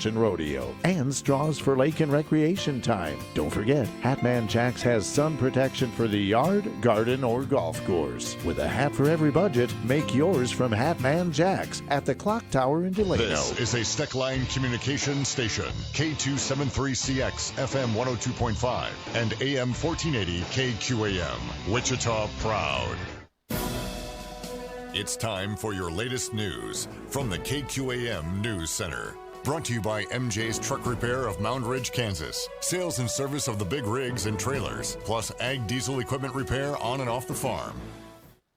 Rodeo, and straws for lake and recreation time. Don't forget, Hatman Jack's has sun protection for the yard, garden, or golf course. With a hat for every budget, make yours from Hatman Jack's at the Clock Tower in Delano. This is a Steckline communication station, K273CX, FM 102.5, and AM 1480 KQAM. Wichita proud. It's time for your latest news from the KQAM News Center. Brought to you by MJ's Truck Repair of Mound Ridge, Kansas. Sales and service of the big rigs and trailers, plus ag diesel equipment repair on and off the farm.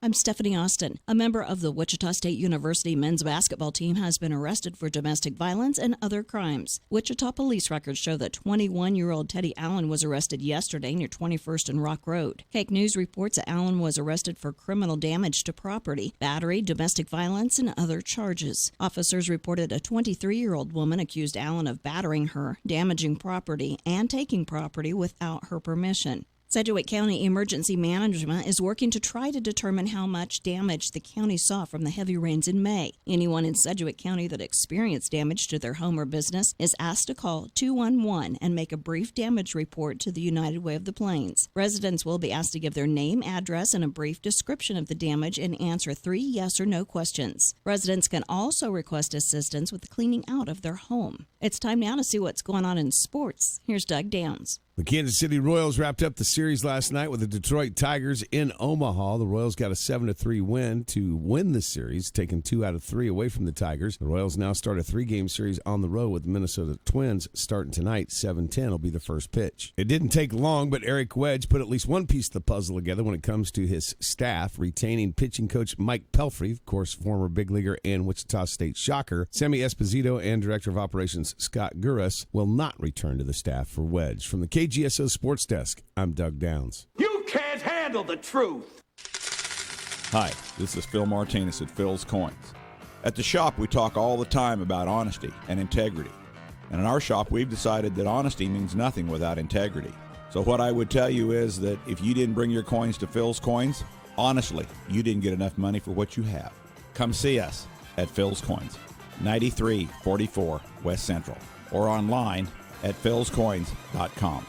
I'm Stephanie Austin. A member of the Wichita State University men's basketball team has been arrested for domestic violence and other crimes. Wichita police records show that 21-year-old Teddy Allen was arrested yesterday near 21st and Rock Road. Cake News reports that Allen was arrested for criminal damage to property, battery, domestic violence, and other charges. Officers reported a 23-year-old woman accused Allen of battering her, damaging property, and taking property without her permission. Sedgwick County Emergency Management is working to try to determine how much damage the county saw from the heavy rains in May. Anyone in Sedgwick County that experienced damage to their home or business is asked to call 211 and make a brief damage report to the United Way of the Plains. Residents will be asked to give their name, address, and a brief description of the damage and answer 3 yes or no questions. Residents can also request assistance with the cleaning out of their home. It's time now to see what's going on in sports. Here's Doug Downs. The Kansas City Royals wrapped up the series last night with the Detroit Tigers in Omaha. The Royals got a 7-3 win to win the series, taking 2 out of 3 away from the Tigers. The Royals now start a 3-game series on the road with the Minnesota Twins starting tonight. 7:10 will be the first pitch. It didn't take long, but Eric Wedge put at least one piece of the puzzle together when it comes to his staff, retaining pitching coach Mike Pelfrey, of course, former big leaguer and Wichita State Shocker. Sammy Esposito and Director of Operations Scott Gurus will not return to the staff for Wedge. From the KGSO Sports Desk, I'm Doug Downs. You can't handle the truth. Hi, this is Phil Martinez at Phil's Coins. At the shop, we talk all the time about honesty and integrity. And in our shop, we've decided that honesty means nothing without integrity. So what I would tell you is that if you didn't bring your coins to Phil's Coins, honestly, you didn't get enough money for what you have. Come see us at Phil's Coins, 9344 West Central, or online at philscoins.com.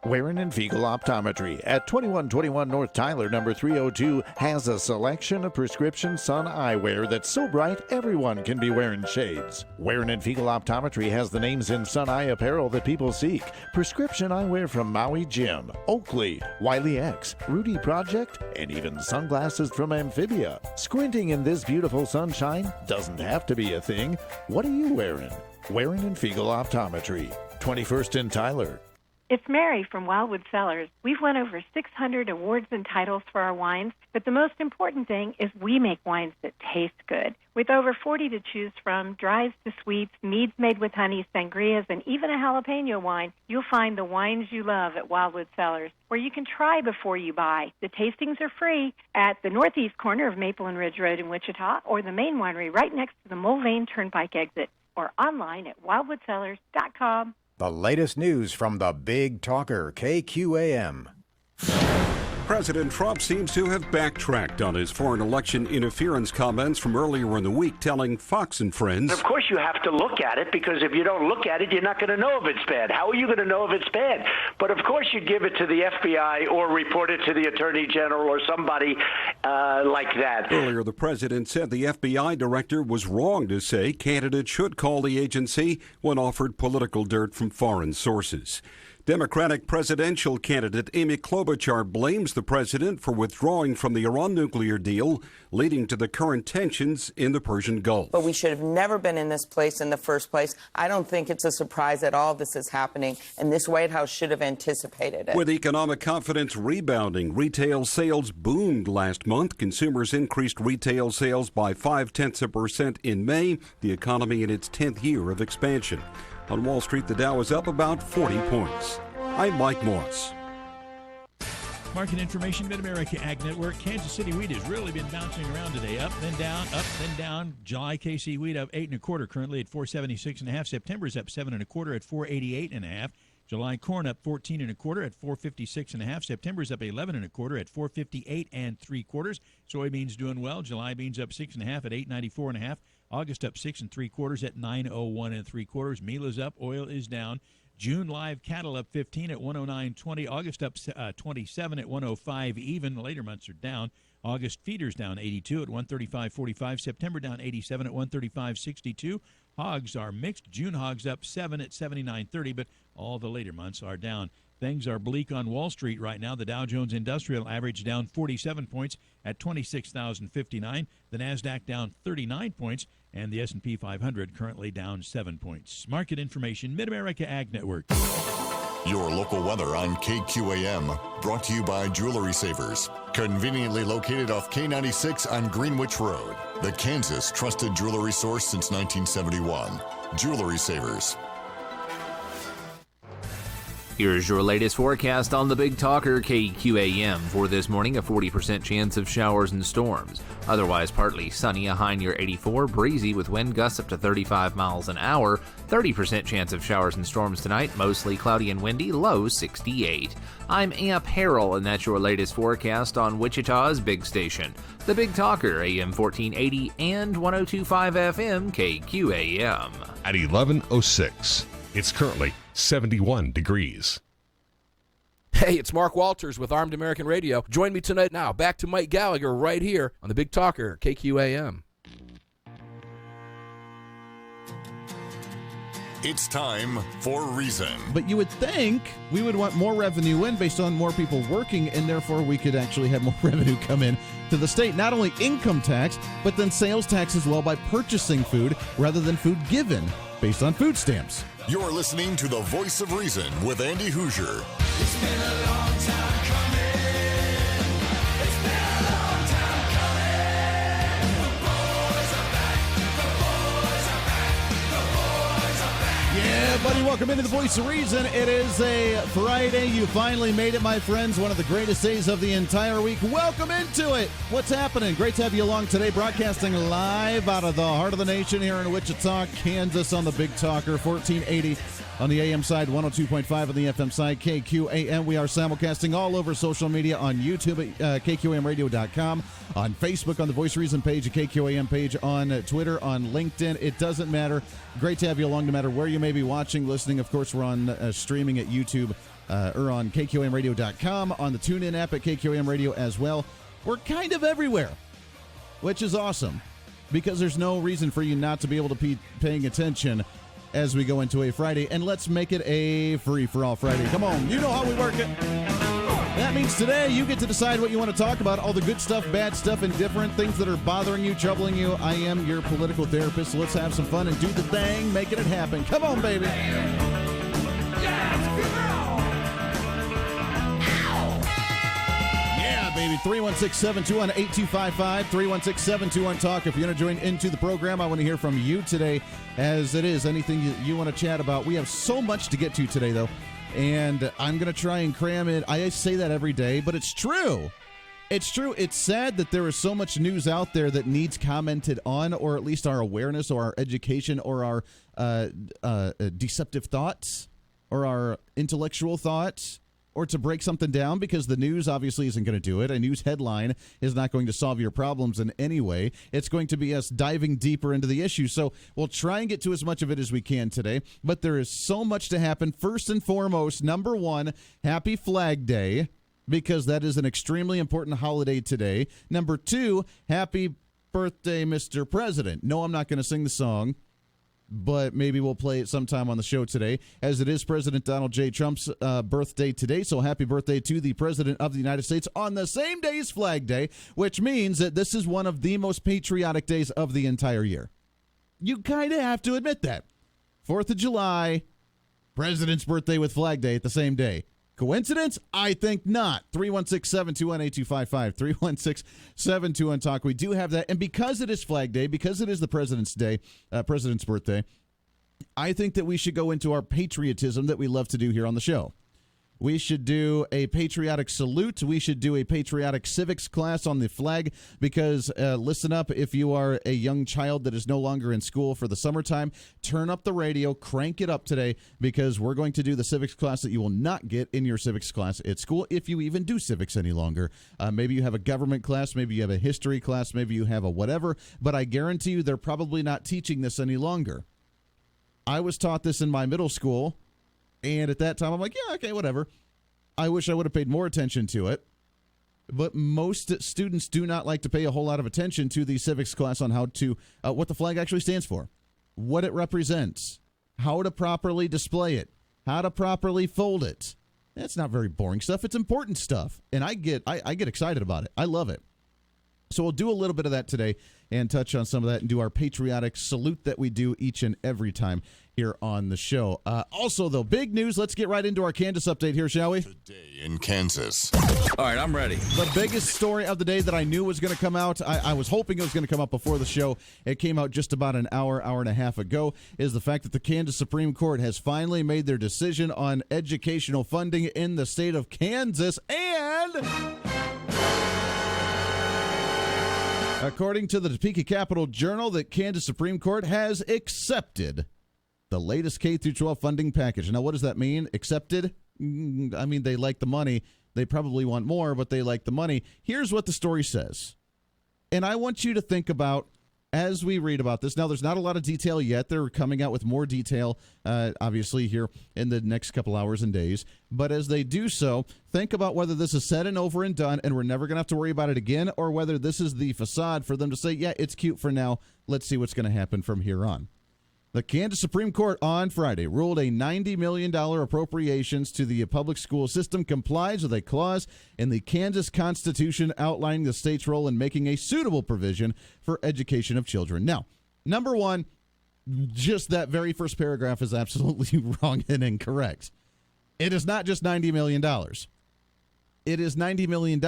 Waring and Fiegel Optometry at 2121 North Tyler, number 302, has a selection of prescription sun eyewear that's so bright everyone can be wearing shades. Waring and Fiegel Optometry has the names in sun eye apparel that people seek. Prescription eyewear from Maui Jim, Oakley, Wiley X, Rudy Project, and even sunglasses from Amphibia. Squinting in this beautiful sunshine doesn't have to be a thing. What are you wearing? Waring and Fiegel Optometry, 21st in Tyler. It's Mary from Wildwood Cellars. We've won over 600 awards and titles for our wines, but the most important thing is we make wines that taste good. With over 40 to choose from, dries to sweets, meads made with honey, sangrias, and even a jalapeno wine, you'll find the wines you love at Wildwood Cellars, where you can try before you buy. The tastings are free at the northeast corner of Maple and Ridge Road in Wichita, or the main winery right next to the Mulvane Turnpike exit, or online at wildwoodcellars.com. The latest news from the Big Talker, KQAM. President Trump seems to have backtracked on his foreign election interference comments from earlier in the week, telling Fox and Friends. Of course you have to look at it, because if you don't look at it, you're not going to know if it's bad. How are you going to know if it's bad? But of course you'd give it to the FBI or report it to the Attorney General or somebody like that. Earlier, the president said the FBI director was wrong to say candidates should call the agency when offered political dirt from foreign sources. Democratic presidential candidate Amy Klobuchar blames the president for withdrawing from the Iran nuclear deal, leading to the current tensions in the Persian Gulf. But we should have never been in this place in the first place. I don't think it's a surprise that all this is happening, and this White House should have anticipated it. With economic confidence rebounding, retail sales boomed last month. Consumers increased retail sales by 0.5% in May, the economy in its 10th year of expansion. On Wall Street, the Dow is up about 40 points. I'm Mike Morris. Market information, Mid-America Ag Network. Kansas City wheat has really been bouncing around today. Up, then down, up, then down. July KC wheat up 8 1/4, currently at 476.5. September's up 7 1/4 at 488.5. July corn up 14 1/4 at 456.5. September's up 11 1/4 at 458 3/4. Soybeans doing well. July beans up 6 1/2 at 894.5. August up 6 3/4 at 901 3/4. Meal is up, oil is down. June live cattle up 15 at 109.20. August up 27 at 105 even. The later months are down. August feeders down 82 at 135.45. September down 87 at 135.62. Hogs are mixed. June hogs up 7 at 79.30, but all the later months are down. Things are bleak on Wall Street right now. The Dow Jones Industrial Average down 47 points at 26,059. The Nasdaq down 39 points, and the S&P 500 currently down 7 points. Market information, Mid-America Ag Network. Your local weather on KQAM, brought to you by Jewelry Savers. Conveniently located off K96 on Greenwich Road. The Kansas trusted jewelry source since 1971. Jewelry Savers. Here's your latest forecast on the Big Talker KQAM. For this morning, a 40% chance of showers and storms. Otherwise partly sunny, a high near 84, breezy with wind gusts up to 35 miles an hour. 30% chance of showers and storms tonight, mostly cloudy and windy, low 68. I'm Amp Harrell, and that's your latest forecast on Wichita's big station. The Big Talker, AM 1480 and 102.5 FM KQAM. At 11:06, it's currently 71 degrees. Hey, it's Mark Walters with Armed American Radio. Join me tonight now. Back to Mike Gallagher right here on the Big Talker, KQAM. It's time for Reason. But you would think we would want more revenue in based on more people working, and therefore we could actually have more revenue come in to the state. Not only income tax, but then sales tax as well by purchasing food rather than food given based on food stamps. You're listening to the Voice of Reason with Andy Hoosier. It's been a long time coming. It's been a long time coming. The boys are back. The boys are back. The boys are back. Yeah, buddy, welcome into the Voice of Reason. It is a Friday. You finally made it, my friends. One of the greatest days of the entire week. Welcome into it. What's happening? Great to have you along today. Broadcasting live out of the heart of the nation here in Wichita, Kansas on the Big Talker, 1480 on the AM side, 102.5 on the FM side, KQAM. We are simulcasting all over social media on YouTube at KQAMradio.com, on Facebook on the Voice of Reason page, a KQAM page, on Twitter, on LinkedIn. It doesn't matter. Great to have you along no matter where you may be watching, listening. Of course, we're on streaming at YouTube or on KQAMradio.com, on the TuneIn app at KQAM Radio as well. We're kind of everywhere, which is awesome because there's no reason for you not to be able to be paying attention as we go into a Friday. And let's make it a free-for-all Friday. Come on, you know how we work it. That means today you get to decide what you want to talk about, all the good stuff, bad stuff, and different things that are bothering you, troubling you. I am your political therapist, so let's have some fun and do the thing, making it happen. Come on, baby. Baby, 316-721-8255, 316-721-TALK. If you want to join into the program, I want to hear from you today, as it is anything you want to chat about. We have so much to get to today, though, and I'm going to try and cram it. I say that every day, but it's true. It's true. It's sad that there is so much news out there that needs commented on, or at least our awareness or our education or our deceptive thoughts or our intellectual thoughts, or to break something down, because the news obviously isn't going to do it. A news headline is not going to solve your problems in any way. It's going to be us diving deeper into the issue. So we'll try and get to as much of it as we can today, but there is so much to happen. First and foremost, number one, happy Flag Day, because that is an extremely important holiday today. Number two, happy birthday, Mr. President. No, I'm not going to sing the song, but maybe we'll play it sometime on the show today, as it is President Donald J. Trump's birthday today. So happy birthday to the President of the United States on the same day as Flag Day, which means that this is one of the most patriotic days of the entire year. You kind of have to admit that. 4th of July, President's birthday with Flag Day at the same day. Coincidence? I think not. 316-721-8255. 316-721-TALK. We do have that. And because it is Flag Day, because it is the President's Day, President's birthday, I think that we should go into our patriotism that we love to do here on the show. We should do a patriotic salute. We should do a patriotic civics class on the flag because, listen up, if you are a young child that is no longer in school for the summertime, turn up the radio, crank it up today because we're going to do the civics class that you will not get in your civics class at school if you even do civics any longer. Maybe you have a government class, maybe you have a history class, maybe you have a whatever, but I guarantee you they're probably not teaching this any longer. I was taught this in my middle school. And at that time, I'm like, yeah, okay, whatever. I wish I would have paid more attention to it. But most students do not like to pay a whole lot of attention to the civics class on how to, what the flag actually stands for, what it represents, how to properly display it, how to properly fold it. That's not very boring stuff. It's important stuff. And I get excited about it. I love it. So we'll do a little bit of that today and touch on some of that and do our patriotic salute that we do each and every time here on the show. Also, though, big news. Let's get right into our Kansas update here, shall we? Today in Kansas. All right, I'm ready. The biggest story of the day that I knew was going to come out, I was hoping it was going to come out before the show. It came out just about an hour and a half ago, is the fact that the Kansas Supreme Court has finally made their decision on educational funding in the state of Kansas. And according to the Topeka Capital Journal, the Kansas Supreme Court has accepted the latest K-12 funding package. Now, what does that mean? Accepted? I mean, they like the money. They probably want more, but they like the money. Here's what the story says. And I want you to think about as we read about this. Now, there's not a lot of detail yet. They're coming out with more detail, obviously, here in the next couple hours and days. But as they do so, think about whether this is said and over and done, and we're never going to have to worry about it again, or whether this is the facade for them to say, yeah, it's cute for now. Let's see what's going to happen from here on. The Kansas Supreme Court on Friday ruled a $90 million appropriations to the public school system complies with a clause in the Kansas Constitution outlining the state's role in making a suitable provision for education of children. Now, number one, just that very first paragraph is absolutely wrong and incorrect. It is not just $90 million. It is $90 million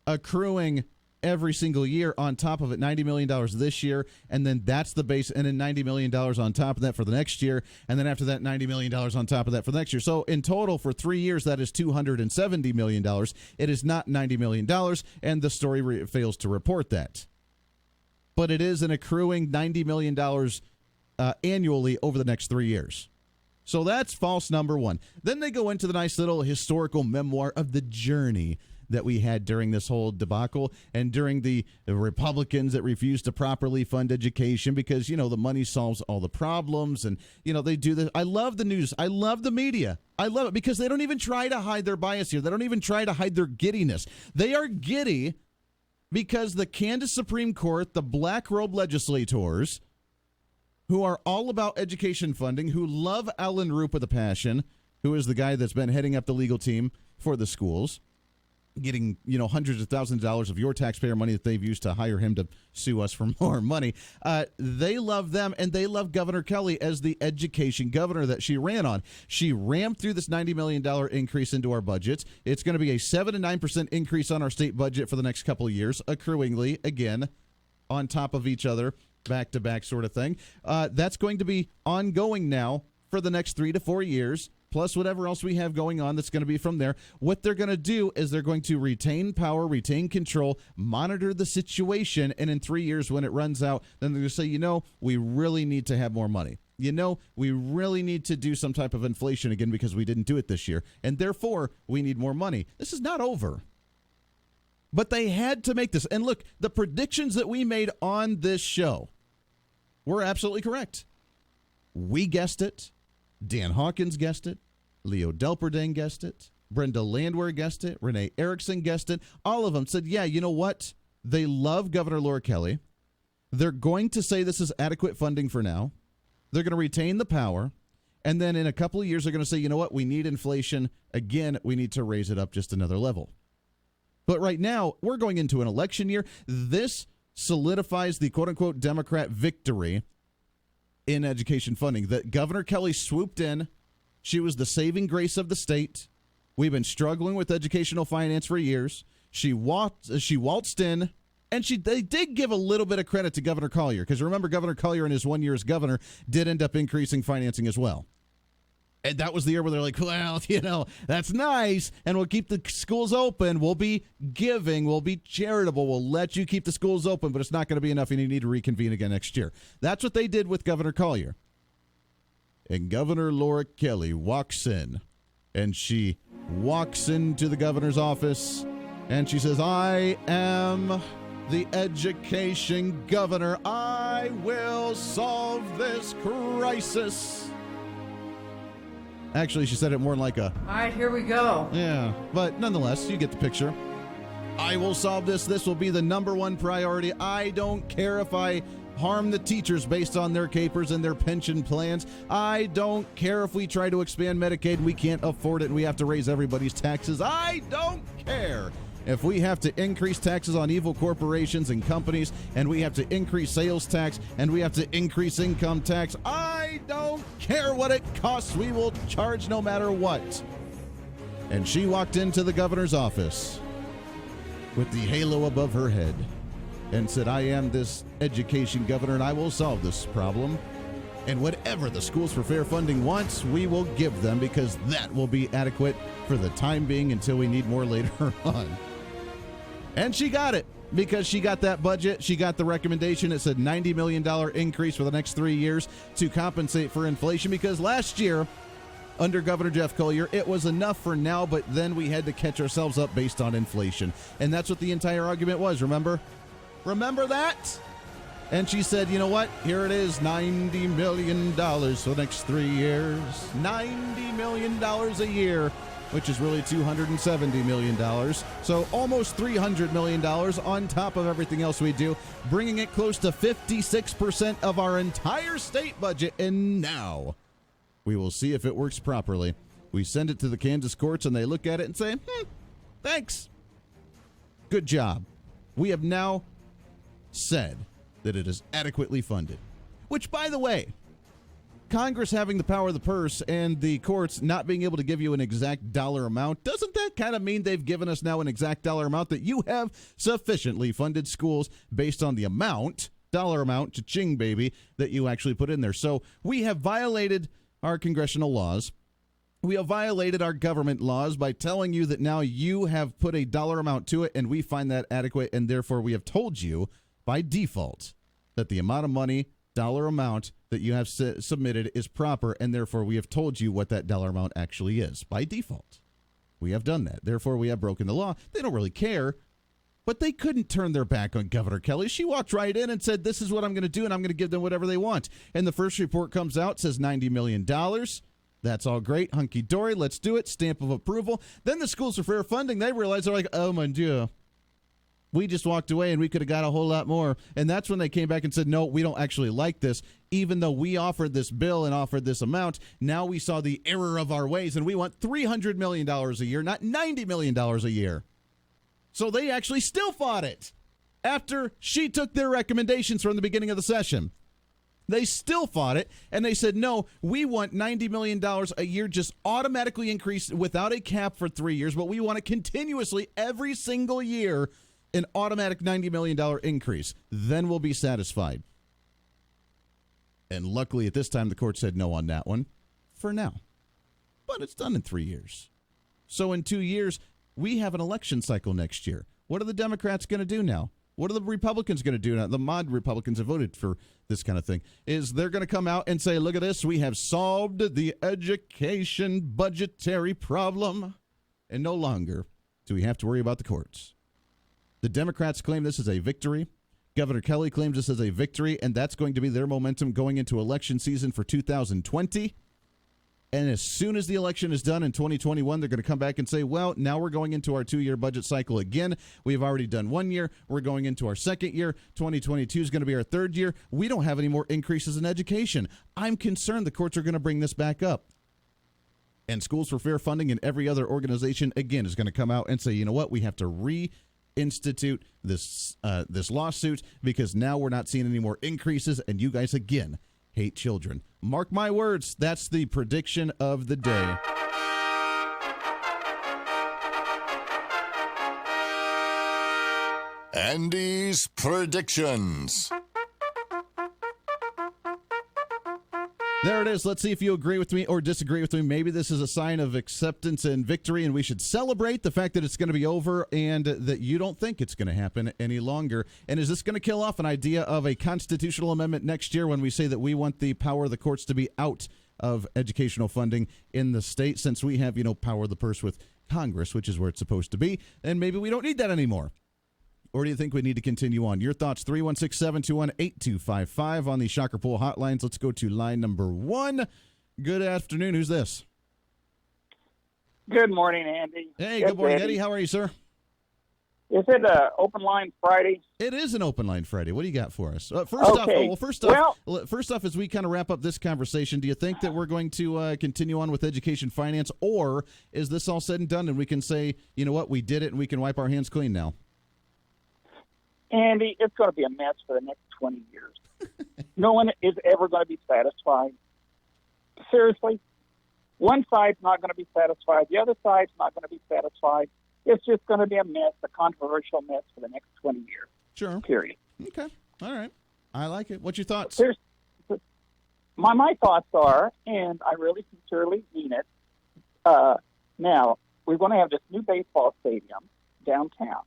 accruing every single year on top of it, $90 million this year, and then that's the base, and then $90 million on top of that for the next year, and then after that, $90 million on top of that for the next year. So in total, for 3 years, that is $270 million. It is not $90 million, and the story fails to report that. But it is an accruing $90 million annually over the next 3 years. So that's false number one. Then they go into the nice little historical memoir of the journey that we had during this whole debacle and during the Republicans that refused to properly fund education because, you know, the money solves all the problems. And, you know, they do this. I love the news. I love the media. I love it because they don't even try to hide their bias here. They don't even try to hide their giddiness. They are giddy because the Kansas Supreme Court, the black robe legislators, who are all about education funding, who love Alan Roop with a passion, who is the guy that's been heading up the legal team for the schools, getting, you know, hundreds of thousands of dollars of your taxpayer money that they've used to hire him to sue us for more money. They love them, and they love Governor Kelly as the education governor that she ran on. She rammed through this $90 million increase into our budgets. It's going to be a 7 to 9% increase on our state budget for the next couple of years, accruingly, again, on top of each other, back-to-back sort of thing. That's going to be ongoing now for the next 3 to 4 years. Plus whatever else we have going on that's going to be from there. What they're going to do is they're going to retain power, retain control, monitor the situation, and in 3 years when it runs out, then they're going to say, you know, we really need to have more money. You know, we really need to do some type of inflation again because we didn't do it this year, and therefore we need more money. This is not over. But they had to make this. And look, the predictions that we made on this show were absolutely correct. We guessed it. Dan Hawkins guessed it. Leo Delperdang guessed it. Brenda Landwehr guessed it. Renee Erickson guessed it. All of them said, yeah, you know what? They love Governor Laura Kelly. They're going to say this is adequate funding for now. They're going to retain the power. And then in a couple of years, they're going to say, you know what? We need inflation. Again, we need to raise it up just another level. But right now, we're going into an election year. This solidifies the quote-unquote Democrat victory in education funding, that Governor Kelly swooped in. She was the saving grace of the state. We've been struggling with educational finance for years. She waltzed in, and they did give a little bit of credit to Governor Collier, because remember, Governor Collier in his 1 year as governor did end up increasing financing as well. And that was the year where they're like, well, that's nice, and we'll keep the schools open. We'll be giving. We'll be charitable. We'll let you keep the schools open, but it's not going to be enough, and you need to reconvene again next year. That's what they did with Governor Collier. And Governor Laura Kelly walks in, and she walks into the governor's office, and she says, I am the education governor. I will solve this crisis. Actually, she said it more like a... All right, here we go. Yeah, but nonetheless, you get the picture. I will solve this. This will be the number one priority. I don't care if I harm the teachers based on their capers and their pension plans. I don't care if we try to expand Medicaid and we can't afford it and we have to raise everybody's taxes. I don't care if we have to increase taxes on evil corporations and companies, and we have to increase sales tax, and we have to increase income tax. I don't care what it costs. We will charge no matter what. And she walked into the governor's office with the halo above her head and said, I am this education governor, and I will solve this problem. And whatever the Schools for Fair funding wants, we will give them, because that will be adequate for the time being until we need more later on. And she got it, because she got that budget. She got the recommendation. It said $90 million increase for the next 3 years to compensate for inflation, because last year, under Governor Jeff Collier, it was enough for now, but then we had to catch ourselves up based on inflation. And that's what the entire argument was, remember? Remember that? And she said, you know what? Here it is, $90 million for the next 3 years. $90 million a year, which is really $270 million. So almost $300 million on top of everything else we do, bringing it close to 56% of our entire state budget. And now we will see if it works properly. We send it to the Kansas courts, and they look at it and say, thanks. Good job. We have now said that it is adequately funded. Which, by the way, Congress having the power of the purse and the courts not being able to give you an exact dollar amount, doesn't that kind of mean they've given us now an exact dollar amount that you have sufficiently funded schools based on the amount, dollar amount, cha-ching, baby, that you actually put in there? So we have violated our congressional laws. We have violated our government laws by telling you that now you have put a dollar amount to it, and we find that adequate, and therefore we have told you by default that the amount of money, dollar amount that you have submitted is proper, and therefore we have told you what that dollar amount actually is. By default, we have done that. Therefore, we have broken the law. They don't really care, but they couldn't turn their back on Governor Kelly. She walked right in and said, this is what I'm going to do, and I'm going to give them whatever they want. And the first report comes out, says $90 million. That's all great, hunky-dory, let's do it, stamp of approval. Then the Schools for Fair funding, they realize, they're like, oh, mon Dieu. We just walked away and we could have got a whole lot more. And that's when they came back and said, no, we don't actually like this. Even though we offered this bill and offered this amount, now we saw the error of our ways and we want $300 million a year, not $90 million a year. So they actually still fought it after she took their recommendations from the beginning of the session. They still fought it, and they said, no, we want $90 million a year just automatically increased without a cap for 3 years, but we want it continuously every single year, an automatic $90 million increase. Then we'll be satisfied. And luckily, at this time, the court said no on that one for now. But it's done in 3 years. So in 2 years, we have an election cycle next year. What are the Democrats going to do now? What are the Republicans going to do now? The mod Republicans have voted for this kind of thing. Is they're going to come out and say, look at this, we have solved the education budgetary problem. And no longer do we have to worry about the courts. The Democrats claim this is a victory. Governor Kelly claims this is a victory, and that's going to be their momentum going into election season for 2020. And as soon as the election is done in 2021, they're going to come back and say, well, now we're going into our 2-year budget cycle again. We've already done 1 year. We're going into our second year. 2022 is going to be our third year. We don't have any more increases in education. I'm concerned the courts are going to bring this back up. And Schools for Fair funding and every other organization, again, is going to come out and say, you know what, we have to reinstitute this lawsuit because now we're not seeing any more increases, and you guys, again, hate children. Mark my words, that's the prediction of the day. Andy's predictions. There it is. Let's see if you agree with me or disagree with me. Maybe this is a sign of acceptance and victory, and we should celebrate the fact that it's going to be over and that you don't think it's going to happen any longer. And is this going to kill off an idea of a constitutional amendment next year when we say that we want the power of the courts to be out of educational funding in the state, since we have, power of the purse with Congress, which is where it's supposed to be, and maybe we don't need that anymore? Or do you think we need to continue on? Your thoughts, 316-721-8255 on the Shocker Pool hotlines. Let's go to line number 1. Good afternoon. Who's this? Good morning, Andy. Hey, good morning, Eddie. How are you, sir? Is it Open Line Friday? It is an Open Line Friday. What do you got for us? First off, as we kind of wrap up this conversation, do you think that we're going to continue on with education finance, or is this all said and done and we can say, you know what, we did it and we can wipe our hands clean now? Andy, it's going to be a mess for the next 20 years. No one is ever going to be satisfied. Seriously. One side's not going to be satisfied. The other side's not going to be satisfied. It's just going to be a mess, a controversial mess for the next 20 years. Sure. Period. Okay. All right. I like it. What's your thoughts? My thoughts are, and I really sincerely mean it, now, we're going to have this new baseball stadium downtown.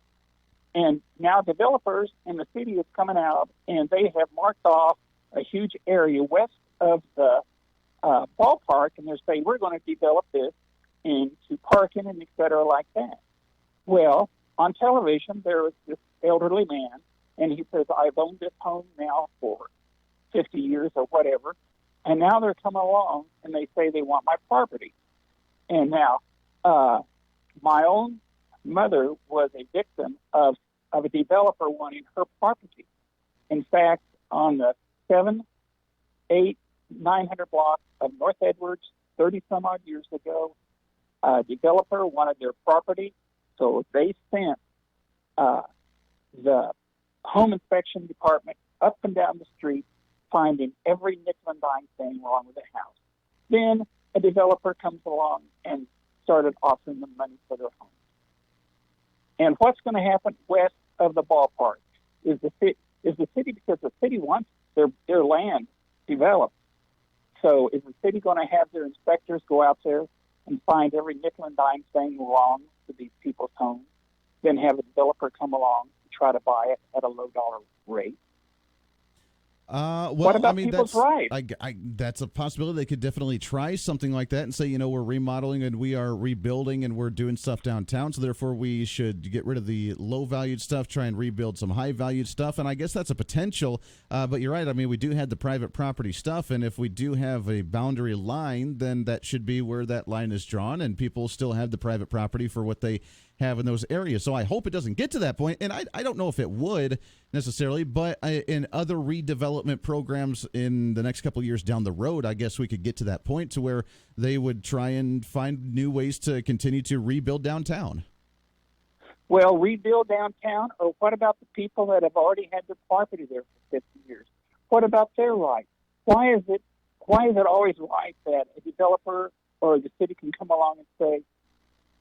And now developers in the city is coming out, and they have marked off a huge area west of the ballpark, and they're saying, we're going to develop this into parking and et cetera like that. Well, on television, there was this elderly man, and he says, I've owned this home now for 50 years or whatever, and now they're coming along, and they say they want my property. And now, my own mother was a victim of a developer wanting her property. In fact, on the 7, 8, 900 block of North Edwards, 30-some-odd years ago, a developer wanted their property, so they sent the home inspection department up and down the street, finding every nickel and dime thing wrong with the house. Then a developer comes along and started offering them money for their home. And what's going to happen west of the ballpark is the city, because the city wants their land developed. So is the city going to have their inspectors go out there and find every nickel and dime thing wrong with these people's homes, then have a developer come along and try to buy it at a low dollar rate? What about people's rights? That's a possibility. They could definitely try something like that and say, we're remodeling and we are rebuilding and we're doing stuff downtown, so therefore we should get rid of the low-valued stuff, try and rebuild some high-valued stuff, and I guess that's a potential. But you're right. I mean, we do have the private property stuff, and if we do have a boundary line, then that should be where that line is drawn, and people still have the private property for what they have in those areas. So I hope it doesn't get to that point, and I don't know if it would necessarily, but in other redevelopment programs in the next couple of years down the road, I guess we could get to that point to where they would try and find new ways to continue to rebuild downtown. Well, rebuild downtown, or what about the people that have already had their property there for 50 years? What about their rights? Why is it always right that a developer or the city can come along and say,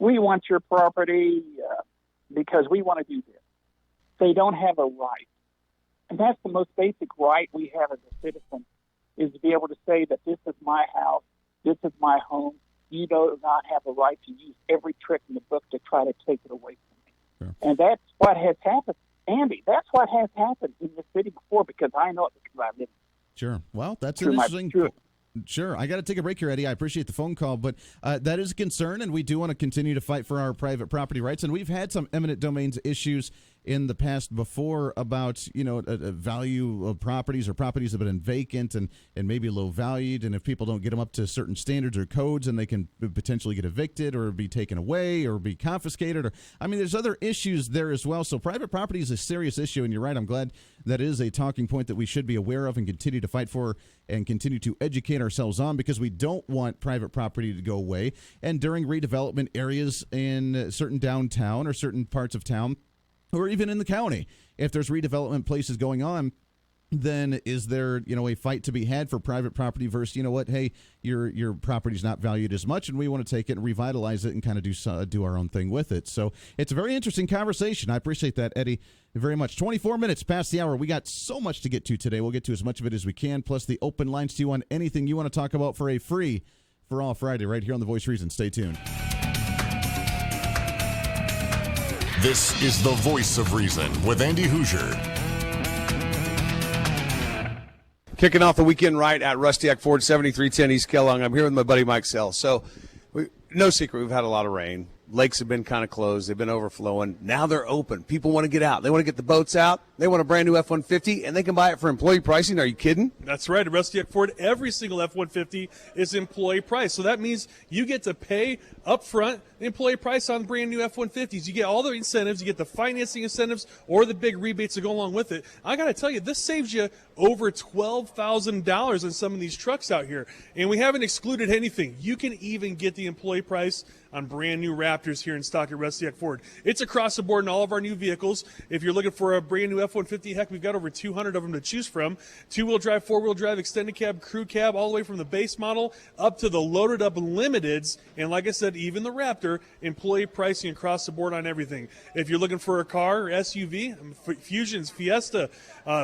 we want your property because we want to do this? They don't have a right. And that's the most basic right we have as a citizen, is to be able to say that this is my house, this is my home. You do not have a right to use every trick in the book to try to take it away from me. Sure. And that's what has happened. Andy, that's what has happened in the city before, because I know it because I live. Sure. Well, that's an interesting. Sure. I got to take a break here, Eddie. I appreciate the phone call, but that is a concern, and we do want to continue to fight for our private property rights. And we've had some eminent domains issues in the past before about, a value of properties, or properties that have been vacant and maybe low valued. And if people don't get them up to certain standards or codes, and they can potentially get evicted or be taken away or be confiscated. There's other issues there as well. So private property is a serious issue. And you're right. I'm glad that is a talking point that we should be aware of and continue to fight for and continue to educate ourselves on, because we don't want private property to go away. And during redevelopment areas in certain downtown or certain parts of town, or even in the county, if there's redevelopment places going on, then is there, a fight to be had for private property versus, hey, your property's not valued as much and we want to take it and revitalize it and kind of do our own thing with it. So it's a very interesting conversation. I appreciate that, Eddie, very much. 24 minutes past the hour. We got so much to get to today. We'll get to as much of it as we can, plus the open lines to you on anything you want to talk about for a free For All Friday right here on The Voice of Reason. Stay tuned. This is The Voice of Reason with Andy Hoosier. Kicking off the weekend right at Rustiac Ford, 7310 East Kellogg. I'm here with my buddy Mike Sell. So, no secret, we've had a lot of rain. Lakes have been kind of closed. They've been overflowing. Now they're open. People want to get out. They want to get the boats out. They want a brand new F-150, and they can buy it for employee pricing. Are you kidding? That's right. At Rustiac Ford, every single F-150 is employee price. So that means you get to pay up front the employee price on brand new F-150s. You get all the incentives. You get the financing incentives or the big rebates that go along with it. I got to tell you, this saves you over $12,000 on some of these trucks out here. And we haven't excluded anything. You can even get the employee price on brand new Raptors here in stock at Rustiac Ford. It's across the board in all of our new vehicles. If you're looking for a brand new F-150, heck, we've got over 200 of them to choose from. Two-wheel drive, four-wheel drive, extended cab, crew cab, all the way from the base model up to the loaded up limiteds. And like I said, even the Raptor, employee pricing across the board on everything. If you're looking for a car or SUV, Fusions, Fiesta,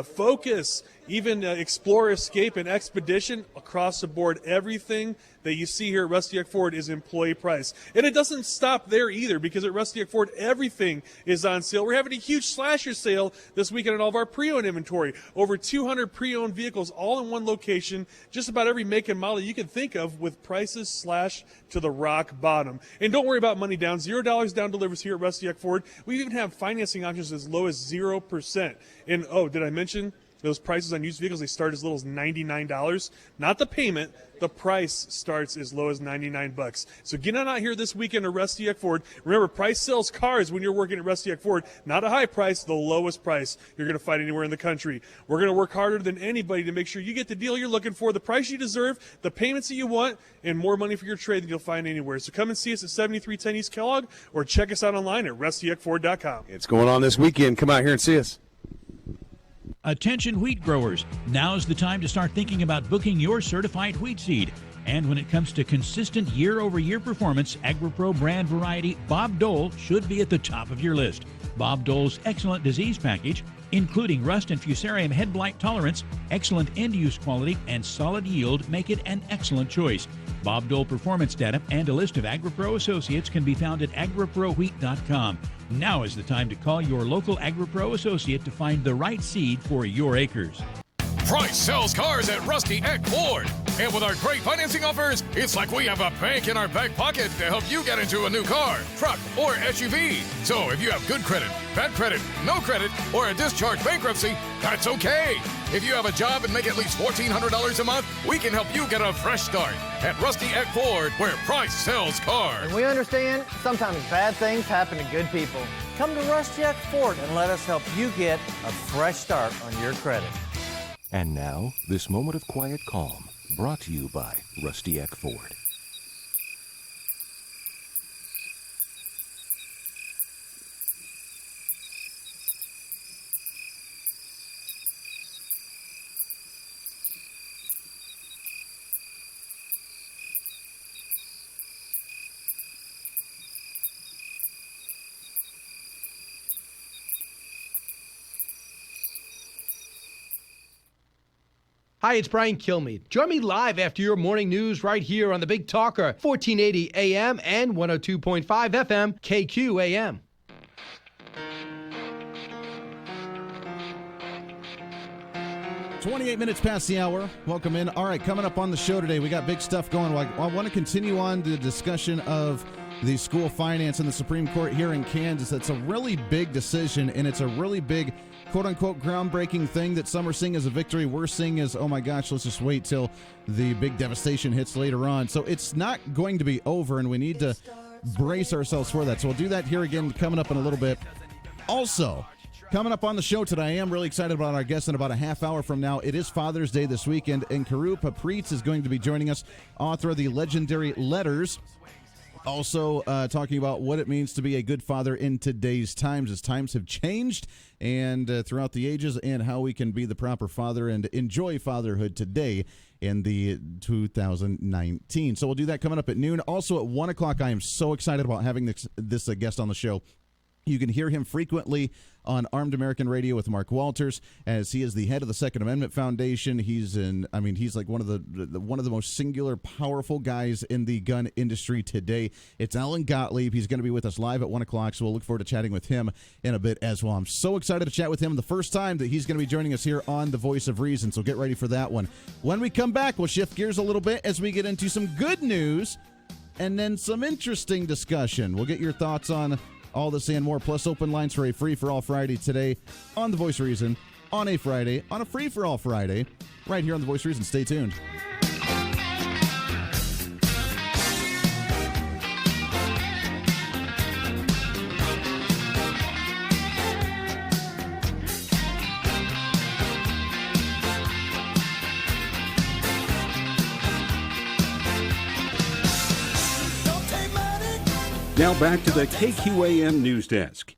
Focus, even Explorer, Escape, and Expedition, across the board, everything that you see here at Rustiac Ford is employee price. And it doesn't stop there either, because at Rustiac Ford, everything is on sale. We're having a huge slasher sale this weekend on all of our pre-owned inventory. Over 200 pre-owned vehicles all in one location, just about every make and model you can think of, with prices slashed to the rock bottom. And don't worry about money down. $0 down delivers here at Rustiac Ford. We even have financing options as low as 0%. And, oh, did I mention those prices on used vehicles? They start as little as $99. Not the payment. The price starts as low as $99. So get on out here this weekend at Rustiac Ford. Remember, price sells cars when you're working at Rustiac Ford. Not a high price, the lowest price you're going to find anywhere in the country. We're going to work harder than anybody to make sure you get the deal you're looking for, the price you deserve, the payments that you want, and more money for your trade than you'll find anywhere. So come and see us at 7310 East Kellogg, or check us out online at rustiacford.com. It's going on this weekend. Come out here and see us. Attention wheat growers, now's the time to start thinking about booking your certified wheat seed. And when it comes to consistent year-over-year performance, AgriPro brand variety Bob Dole should be at the top of your list. Bob Dole's excellent disease package, including rust and fusarium head blight tolerance, excellent end-use quality, and solid yield, make it an excellent choice. Bob Dole performance data and a list of AgriPro associates can be found at agriprowheat.com. Now is the time to call your local AgriPro associate to find the right seed for your acres. Price sells cars at Rustiac Ford. And with our great financing offers, it's like we have a bank in our back pocket to help you get into a new car, truck, or SUV. So if you have good credit, bad credit, no credit, or a discharge bankruptcy, that's okay. If you have a job and make at least $1,400 a month, we can help you get a fresh start at Rustiac Ford, where price sells cars. And we understand sometimes bad things happen to good people. Come to Rustiac Ford and let us help you get a fresh start on your credit. And now, this moment of quiet calm, brought to you by Rustiac Ford. Hi, it's Brian Kilmeade. Join me live after your morning news right here on the Big Talker, 1480 AM and 102.5 FM, KQAM. "28 minutes past the hour. Welcome in. All right, coming up on the show today, we got big stuff going. I want to continue on the discussion of the school finance in the Supreme Court here in Kansas. It's a really big decision, and it's a really big, quote-unquote, groundbreaking thing that some are seeing as a victory. We're seeing as, oh my gosh, let's just wait till the big devastation hits later on. So it's not going to be over, and we need to brace ourselves for that. So we'll do that here again coming up in a little bit. Also, coming up on the show today, I am really excited about our guest in about a half hour from now. It is Father's Day this weekend, and Karu Papritz is going to be joining us, author of the legendary Letters, Also talking about what it means to be a good father in today's times, as times have changed and throughout the ages, and how we can be the proper father and enjoy fatherhood today in the 2019. So we'll do that coming up at noon. Also at 1 o'clock, I am so excited about having this guest on the show. You can hear him frequently on Armed American Radio with Mark Walters, as he is the head of the Second Amendment Foundation. He's like one of the most singular, powerful guys in the gun industry today. It's Alan Gottlieb. He's going to be with us live at 1 o'clock, so we'll look forward to chatting with him in a bit as well. I'm so excited to chat with him the first time that he's going to be joining us here on The Voice of Reason, so get ready for that one. When we come back, we'll shift gears a little bit as we get into some good news and then some interesting discussion. We'll get your thoughts on all this and more, plus open lines for a free-for-all Friday today on The Voice of Reason, on a Friday, on a free-for-all Friday, right here on The Voice of Reason. Stay tuned. Now back to the KQAM News Desk.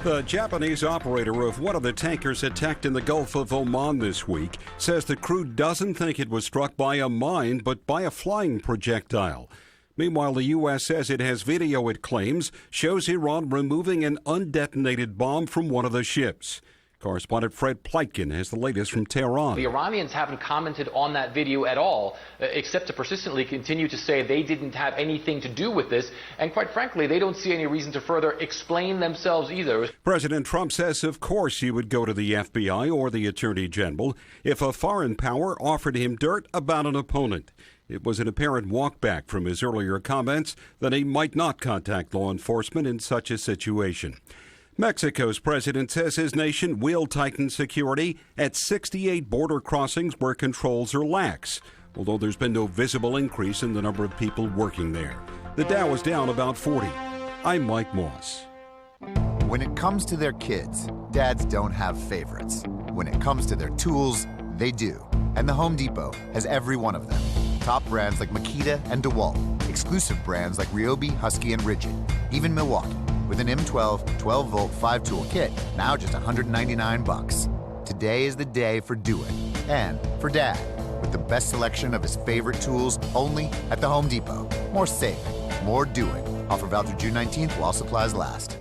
The Japanese operator of one of the tankers attacked in the Gulf of Oman this week says the crew doesn't think it was struck by a mine, but by a flying projectile. Meanwhile, the U.S. says it has video it claims shows Iran removing an undetonated bomb from one of the ships. Correspondent Fred Pleitgen has the latest from Tehran. The Iranians haven't commented on that video at all, except to persistently continue to say they didn't have anything to do with this. And quite frankly, they don't see any reason to further explain themselves either. President Trump says, of course, he would go to the FBI or the Attorney General if a foreign power offered him dirt about an opponent. It was an apparent walkback from his earlier comments that he might not contact law enforcement in such a situation. Mexico's president says his nation will tighten security at 68 border crossings where controls are lax, although there's been no visible increase in the number of people working there. The Dow is down about 40. I'm Mike Moss. When it comes to their kids, dads don't have favorites. When it comes to their tools, they do. And the Home Depot has every one of them. Top brands like Makita and DeWalt, exclusive brands like Ryobi, Husky, and Rigid, even Milwaukee, with an M12 12-volt 5-tool kit, now just $199. Today is the day for Do It, and for Dad, with the best selection of his favorite tools only at the Home Depot. More saving, more doing. Offer valid through June 19th while supplies last.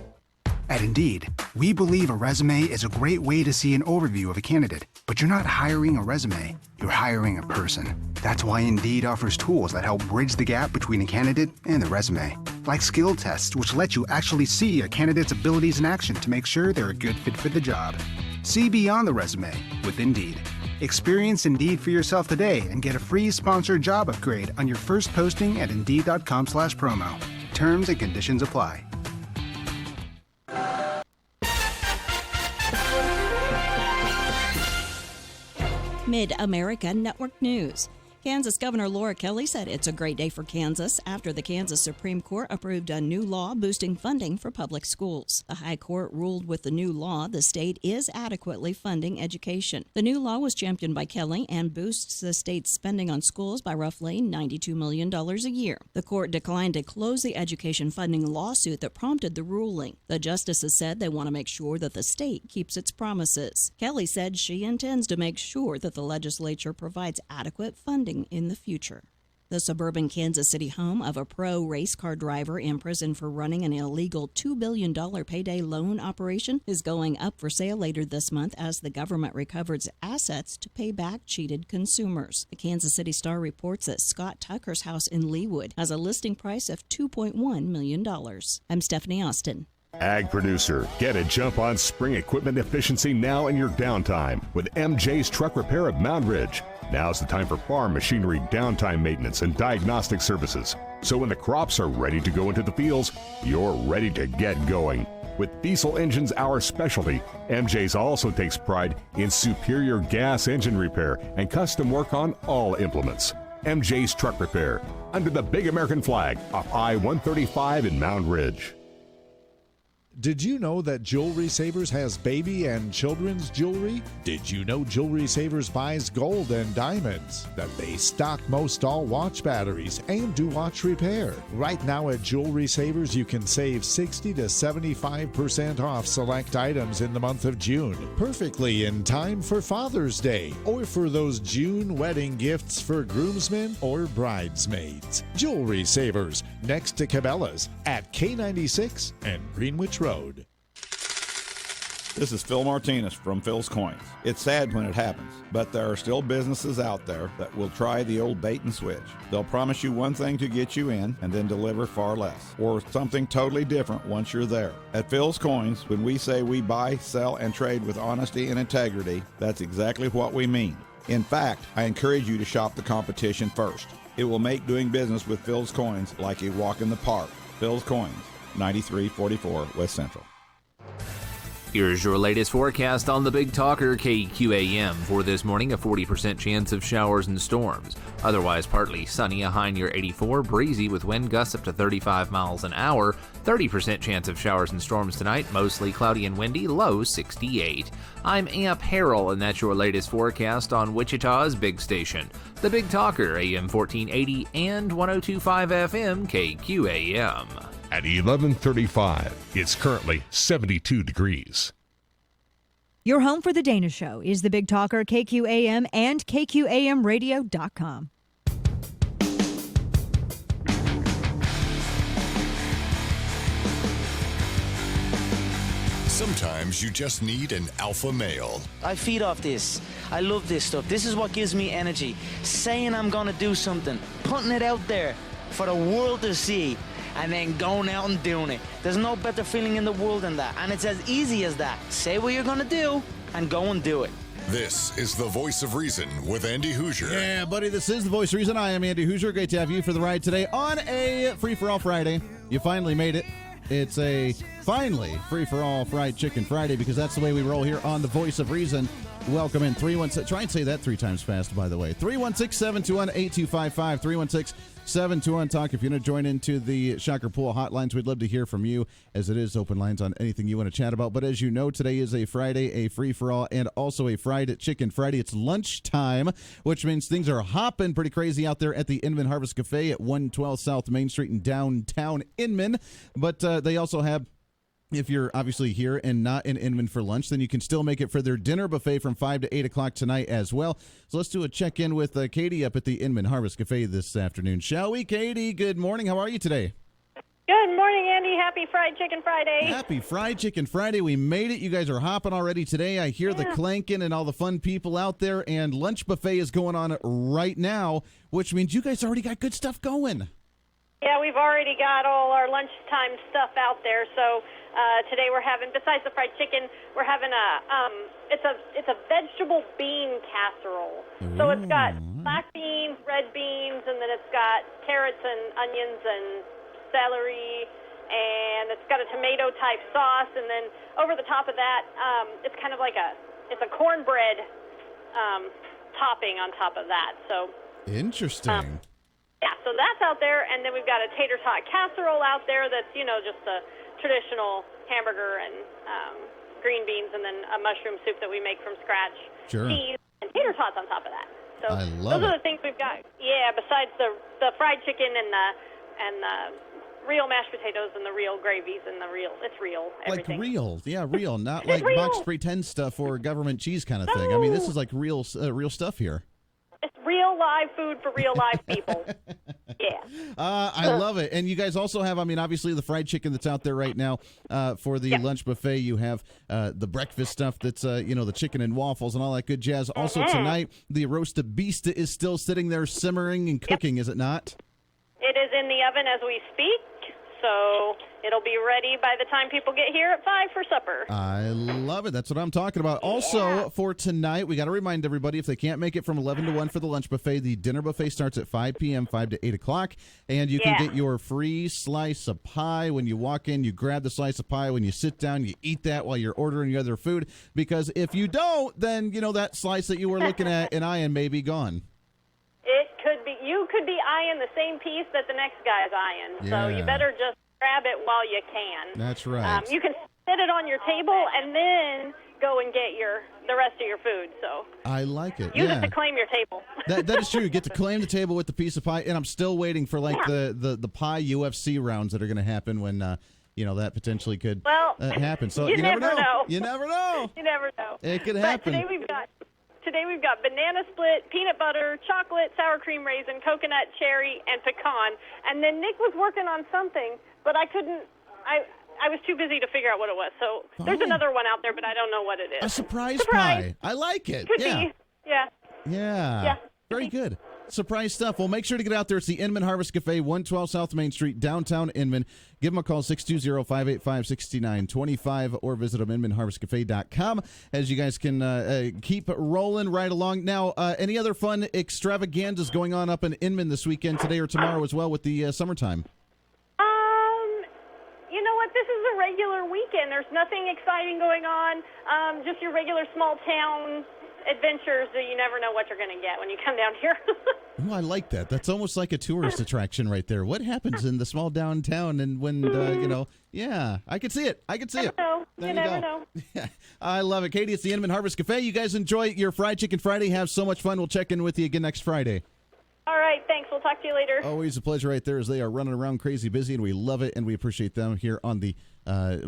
At Indeed, we believe a resume is a great way to see an overview of a candidate, but you're not hiring a resume, you're hiring a person. That's why Indeed offers tools that help bridge the gap between a candidate and the resume, like skill tests, which let you actually see a candidate's abilities in action to make sure they're a good fit for the job. See beyond the resume with Indeed. Experience Indeed for yourself today and get a free sponsored job upgrade on your first posting at Indeed.com/promo. Terms and conditions apply. Mid-America Network News. Kansas Governor Laura Kelly said it's a great day for Kansas after the Kansas Supreme Court approved a new law boosting funding for public schools. The High Court ruled with the new law the state is adequately funding education. The new law was championed by Kelly and boosts the state's spending on schools by roughly $92 million a year. The court declined to close the education funding lawsuit that prompted the ruling. The justices said they want to make sure that the state keeps its promises. Kelly said she intends to make sure that the legislature provides adequate funding in the future. The suburban Kansas City home of a pro race car driver imprisoned for running an illegal $2 billion payday loan operation is going up for sale later this month as the government recovers assets to pay back cheated consumers. The Kansas City Star reports that Scott Tucker's house in Leawood has a listing price of $2.1 million. I'm Stephanie Austin. Ag producer, get a jump on spring equipment efficiency now in your downtime with MJ's Truck Repair of Mound Ridge. Now's the time for farm machinery downtime maintenance and diagnostic services. So when the crops are ready to go into the fields, you're ready to get going. With diesel engines our specialty, MJ's also takes pride in superior gas engine repair and custom work on all implements. MJ's Truck Repair, under the big American flag off I-135 in Mound Ridge. Did you know that Jewelry Savers has baby and children's jewelry? Did you know Jewelry Savers buys gold and diamonds? That they stock most all watch batteries and do watch repair? Right now at Jewelry Savers, you can save 60 to 75% off select items in the month of June. Perfectly in time for Father's Day or for those June wedding gifts for groomsmen or bridesmaids. Jewelry Savers, next to Cabela's at K96 and Greenwich Road. This is Phil Martinez from Phil's Coins. It's sad when it happens, but there are still businesses out there that will try the old bait and switch. They'll promise you one thing to get you in and then deliver far less, or something totally different once you're there. At Phil's Coins, when we say we buy, sell, and trade with honesty and integrity, that's exactly what we mean. In fact, I encourage you to shop the competition first. It will make doing business with Phil's Coins like a walk in the park. Phil's Coins, 9344 West Central. Here's your latest forecast on the Big Talker KQAM. For this morning, a 40% chance of showers and storms. Otherwise, partly sunny, a high near 84, breezy with wind gusts up to 35 miles an hour. 30% chance of showers and storms tonight, mostly cloudy and windy, low 68. I'm Amp Harrell, and that's your latest forecast on Wichita's big station. The Big Talker, AM 1480 and 102.5 FM KQAM. At 11:35, it's currently 72 degrees. Your home for the Dana Show is the Big Talker, KQAM, and KQAMradio.com. Sometimes you just need an alpha male. I feed off this. I love this stuff. This is what gives me energy. Saying I'm going to do something, putting it out there for the world to see, and then going out and doing it. There's no better feeling in the world than that. And it's as easy as that. Say what you're going to do and go and do it. This is the Voice of Reason with Andy Hoosier. Yeah, buddy, this is the Voice of Reason. I am Andy Hoosier. Great to have you for the ride today on a Free-for-All Friday. You finally made it. It's a finally Free-for-All Fried Chicken Friday because that's the way we roll here on the Voice of Reason. Welcome in 316. Try and say that 3 times fast, by the way. 316-721-8255. 316-721-TALK. If you want to join into the Shocker Pool hotlines, we'd love to hear from you, as it is open lines on anything you want to chat about. But as you know, today is a Friday, a free-for-all, and also a Fried Chicken Friday. It's lunchtime, which means things are hopping pretty crazy out there at the Inman Harvest Cafe at 112 South Main Street in downtown Inman. But they also have, if you're obviously here and not in Inman for lunch, then you can still make it for their dinner buffet from 5 to 8 o'clock tonight as well. So let's do a check-in with Katie up at the Inman Harvest Cafe this afternoon. Shall we, Katie? Good morning. How are you today? Good morning, Andy. Happy Fried Chicken Friday. Happy Fried Chicken Friday. We made it. You guys are hopping already today. I hear the clanking and all the fun people out there, and lunch buffet is going on right now, which means you guys already got good stuff going. Yeah, we've already got all our lunchtime stuff out there. So today we're having, besides the fried chicken, we're having it's a vegetable bean casserole. Ooh. So it's got black beans, red beans, and then it's got carrots and onions and celery, and it's got a tomato type sauce, and then over the top of that, it's kind of like it's a cornbread topping on top of that. So interesting. yeah, so that's out there, and then we've got a tater tot casserole out there that's, just the traditional hamburger and green beans, and then a mushroom soup that we make from scratch, Sure. cheese, and tater tots on top of that. So I love those are the things we've got. Yeah, besides the fried chicken and the real mashed potatoes and the real gravies and it's real everything. Like real, yeah, real, not like real. box pretend stuff or government cheese kind of thing. I mean, this is like real stuff here. It's real live food for real live people. Yeah. I love it. And you guys also have, obviously the fried chicken that's out there right now for the lunch buffet. You have the breakfast stuff that's, the chicken and waffles and all that good jazz. Also tonight, the roasted beast is still sitting there simmering and cooking, is it not? It is in the oven as we speak, so it'll be ready by the time people get here at 5 for supper. I love it. That's what I'm talking about. Also, for tonight, we got to remind everybody, if they can't make it from 11 to 1 for the lunch buffet, the dinner buffet starts at 5 p.m., 5 to 8 o'clock, and you can get your free slice of pie. When you walk in, you grab the slice of pie. When you sit down, you eat that while you're ordering your other food, because if you don't, then, that slice that you were looking at and eyeing may be gone. It could be. You could be eyeing the same piece that the next guy's eyeing. So you better just grab it while you can. That's right. You can sit it on your table and then go and get the rest of your food. So I like it. use yeah. it to claim your table. That is true. You get to claim the table with the piece of pie, and I'm still waiting for the pie UFC rounds that are going to happen when that potentially could happen. So you never know. You never know. You never know. It could happen. But today we've got banana split, peanut butter, chocolate, sour cream raisin, coconut, cherry, and pecan. And then Nick was working on something, but I couldn't. I was too busy to figure out what it was. So there's another one out there, but I don't know what it is. A surprise pie. I like it. Could yeah. be. Yeah. Yeah. Very good. Surprise stuff. Well, make sure to get out there. It's the Inman Harvest Cafe, 112 South Main Street, downtown Inman. Give them a call, 620-585-6925, or visit them, inmanharvestcafe.com, as you guys can keep rolling right along. Now, any other fun extravaganzas going on up in Inman this weekend, today or tomorrow as well, with the summertime? You know what? This is a regular weekend. There's nothing exciting going on. Just your regular small town adventures that you never know what you're going to get when you come down here. Oh, I like that. That's almost like a tourist attraction right there. What happens in the small downtown and when, yeah, I can see it. I can see it. You never know. I love it. Katie, it's the Inman Harvest Cafe. You guys enjoy your Fried Chicken Friday. Have so much fun. We'll check in with you again next Friday. All right, thanks. We'll talk to you later. Always a pleasure right there as they are running around crazy busy, and we love it, and we appreciate them here on the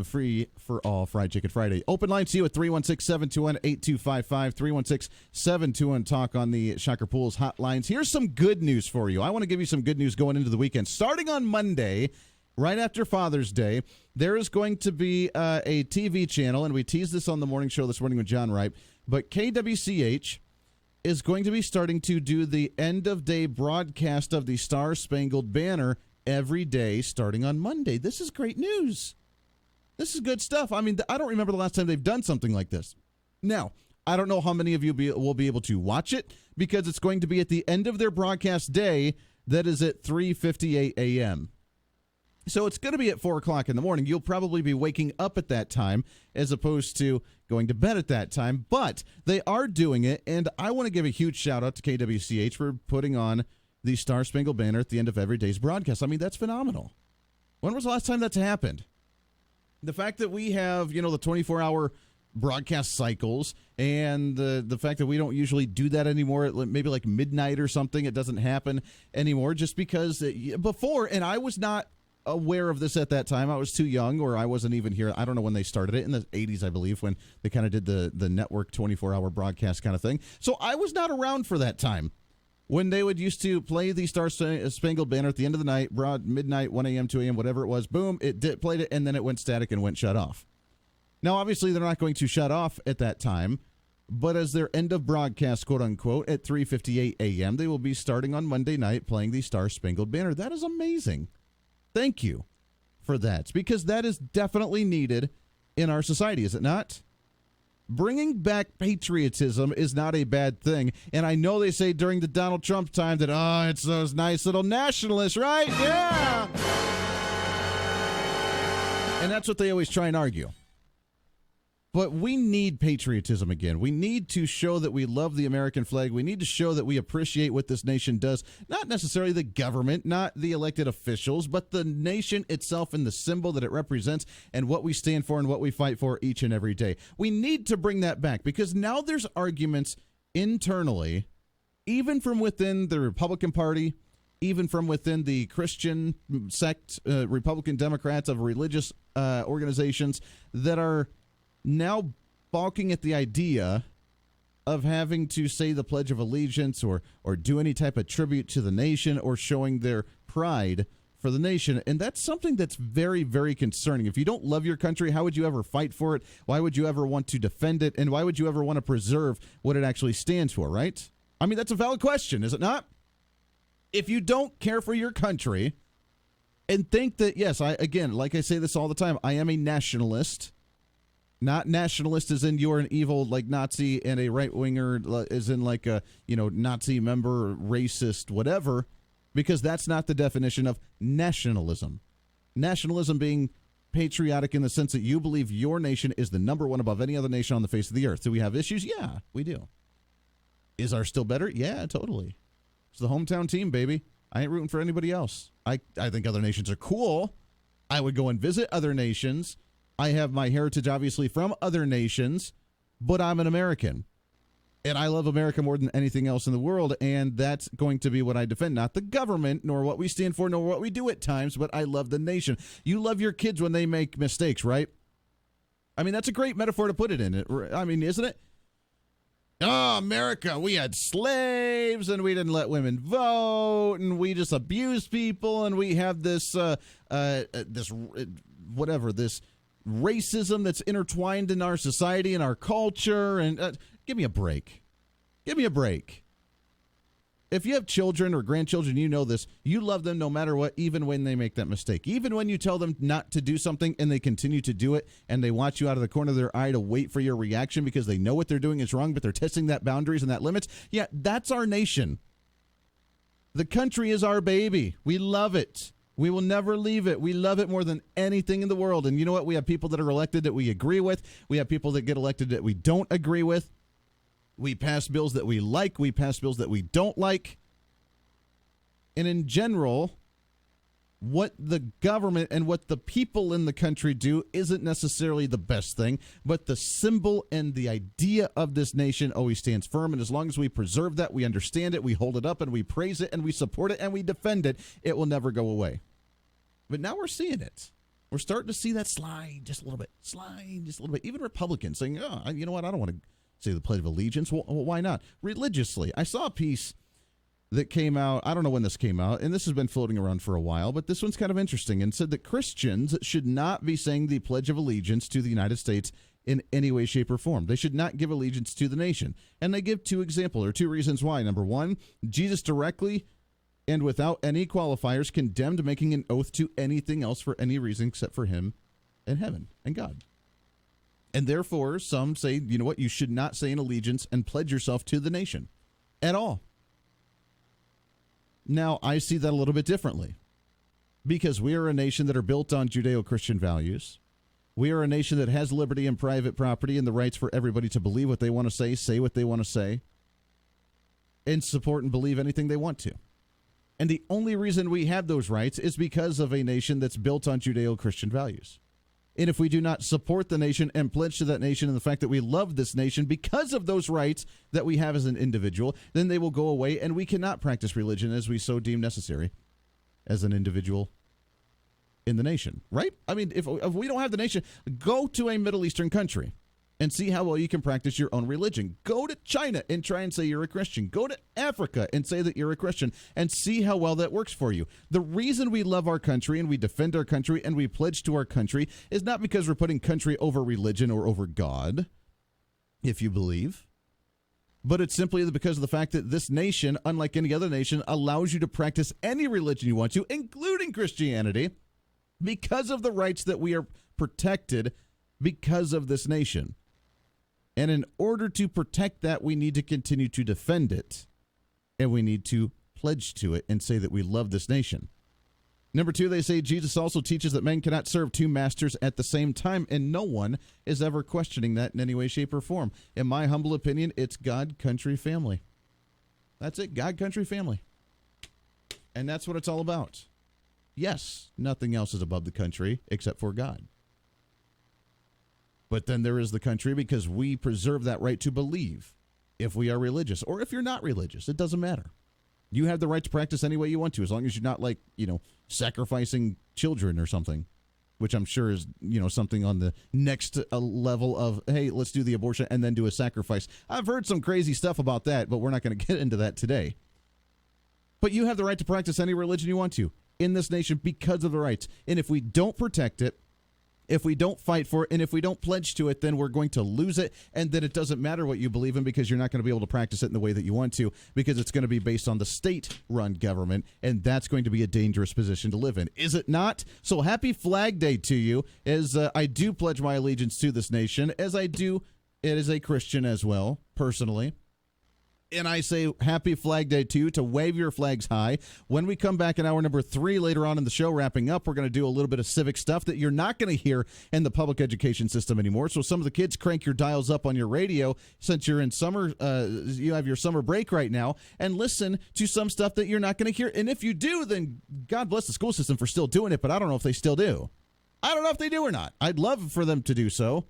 Free for All Fried Chicken Friday. Open line to you at 316-721-8255, 316-721-TALK on the Shocker Pools hotlines. Here's some good news for you. I want to give you some good news going into the weekend. Starting on Monday, right after Father's Day, there is going to be a TV channel, and we teased this on the morning show this morning with John Ripe, but KWCH is going to be starting to do the end-of-day broadcast of the Star-Spangled Banner every day starting on Monday. This is great news. This is good stuff. I mean, I don't remember the last time they've done something like this. Now, I don't know how many of you will be able to watch it because it's going to be at the end of their broadcast day that is at 3:58 a.m. So it's going to be at 4 o'clock in the morning. You'll probably be waking up at that time as opposed to going to bed at that time. But they are doing it, and I want to give a huge shout-out to KWCH for putting on the Star-Spangled Banner at the end of every day's broadcast. I mean, that's phenomenal. When was the last time that's happened? The fact that we have, the 24-hour broadcast cycles and the fact that we don't usually do that anymore at maybe like midnight or something, it doesn't happen anymore just because before, and I was not aware of this at that time. I was too young, or I wasn't even here. I don't know when they started it, in the 80s, I believe, when they kind of did the network 24-hour broadcast kind of thing. So I was not around for that time when they would used to play the Star-Spangled Banner at the end of the night, midnight, 1 a.m., 2 a.m., whatever it was. Boom, it played it, and then it went static and went shut off. Now, obviously, they're not going to shut off at that time, but as their end of broadcast, quote-unquote, at 3:58 a.m., they will be starting on Monday night playing the Star-Spangled Banner. That is amazing. Thank you for that, because that is definitely needed in our society, is it not? Bringing back patriotism is not a bad thing, and I know they say during the Donald Trump time that, it's those nice little nationalists, right? Yeah! And that's what they always try and argue. But we need patriotism again. We need to show that we love the American flag. We need to show that we appreciate what this nation does. Not necessarily the government, not the elected officials, but the nation itself and the symbol that it represents and what we stand for and what we fight for each and every day. We need to bring that back because now there's arguments internally, even from within the Republican Party, even from within the Christian sect, Republican Democrats of religious organizations that are now balking at the idea of having to say the Pledge of Allegiance or do any type of tribute to the nation or showing their pride for the nation. And that's something that's very, very concerning. If you don't love your country, how would you ever fight for it? Why would you ever want to defend it? And why would you ever want to preserve what it actually stands for, right? I mean, that's a valid question, is it not? If you don't care for your country and think that, yes, again, like I say this all the time, I am a nationalist. Not nationalist as in you're an evil like Nazi and a right-winger as in like a, Nazi member, racist, whatever, because that's not the definition of nationalism. Nationalism being patriotic in the sense that you believe your nation is the number one above any other nation on the face of the earth. Do we have issues? Yeah, we do. Is ours still better? Yeah, totally. It's the hometown team, baby. I ain't rooting for anybody else. I think other nations are cool. I would go and visit other nations. I have my heritage, obviously, from other nations, but I'm an American. And I love America more than anything else in the world, and that's going to be what I defend. Not the government, nor what we stand for, nor what we do at times, but I love the nation. You love your kids when they make mistakes, right? I mean, that's a great metaphor to put it in. I mean, isn't it? Oh, America, we had slaves, and we didn't let women vote, and we just abused people, and we have this racism that's intertwined in our society and our culture, and give me a break. Give me a break. If you have children or grandchildren, you know this. You love them no matter what, even when they make that mistake. Even when you tell them not to do something and they continue to do it, and they watch you out of the corner of their eye to wait for your reaction because they know what they're doing is wrong, but they're testing that boundaries and that limits. Yeah, that's our nation. The country is our baby. We love it. We will never leave it. We love it more than anything in the world. And you know what? We have people that are elected that we agree with. We have people that get elected that we don't agree with. We pass bills that we like. We pass bills that we don't like. And in general, what the government and what the people in the country do isn't necessarily the best thing, but the symbol and the idea of this nation always stands firm. And as long as we preserve that, we understand it, we hold it up, and we praise it, and we support it, and we defend it, it will never go away. But now we're seeing it. We're starting to see that slide just a little bit. Even Republicans saying, oh, you know what, I don't want to say the Pledge of Allegiance. Well, why not? Religiously. I saw a piece that came out, I don't know when this came out, and this has been floating around for a while, but this one's kind of interesting, and said that Christians should not be saying the Pledge of Allegiance to the United States in any way, shape, or form. They should not give allegiance to the nation. And they give two reasons why. Number one, Jesus directly and without any qualifiers condemned making an oath to anything else for any reason except for him and heaven and God. And therefore, some say, you know what, you should not say an allegiance and pledge yourself to the nation at all. Now, I see that a little bit differently because we are a nation that are built on Judeo-Christian values. We are a nation that has liberty and private property and the rights for everybody to believe what they want to say what they want to say, and support and believe anything they want to. And the only reason we have those rights is because of a nation that's built on Judeo-Christian values. And if we do not support the nation and pledge to that nation and the fact that we love this nation because of those rights that we have as an individual, then they will go away and we cannot practice religion as we so deem necessary as an individual in the nation, right? I mean, if we don't have the nation, go to a Middle Eastern country and see how well you can practice your own religion. Go to China and try and say you're a Christian. Go to Africa and say that you're a Christian and see how well that works for you. The reason we love our country and we defend our country and we pledge to our country is not because we're putting country over religion or over God, if you believe, but it's simply because of the fact that this nation, unlike any other nation, allows you to practice any religion you want to, including Christianity, because of the rights that we are protected because of this nation. And in order to protect that, we need to continue to defend it. And we need to pledge to it and say that we love this nation. Number two, they say Jesus also teaches that men cannot serve two masters at the same time. And no one is ever questioning that in any way, shape, or form. In my humble opinion, it's God, country, family. That's it. God, country, family. And that's what it's all about. Yes, nothing else is above the country except for God. But then there is the country because we preserve that right to believe if we are religious or if you're not religious. It doesn't matter. You have the right to practice any way you want to, as long as you're not like, sacrificing children or something, which I'm sure is, something on the next level of, hey, let's do the abortion and then do a sacrifice. I've heard some crazy stuff about that, but we're not going to get into that today. But you have the right to practice any religion you want to in this nation because of the rights. And if we don't protect it, if we don't fight for it, and if we don't pledge to it, then we're going to lose it, and then it doesn't matter what you believe in because you're not going to be able to practice it in the way that you want to because it's going to be based on the state-run government, and that's going to be a dangerous position to live in. Is it not? So happy Flag Day to you, as I do pledge my allegiance to this nation, as I do it as a Christian as well, personally. And I say happy Flag Day, too, to wave your flags high. When we come back in hour number 3 later on in the show, wrapping up, we're going to do a little bit of civic stuff that you're not going to hear in the public education system anymore. So some of the kids, crank your dials up on your radio since you're in summer, you have your summer break right now, and listen to some stuff that you're not going to hear. And if you do, then God bless the school system for still doing it, but I don't know if they still do. I don't know if they do or not. I'd love for them to do so.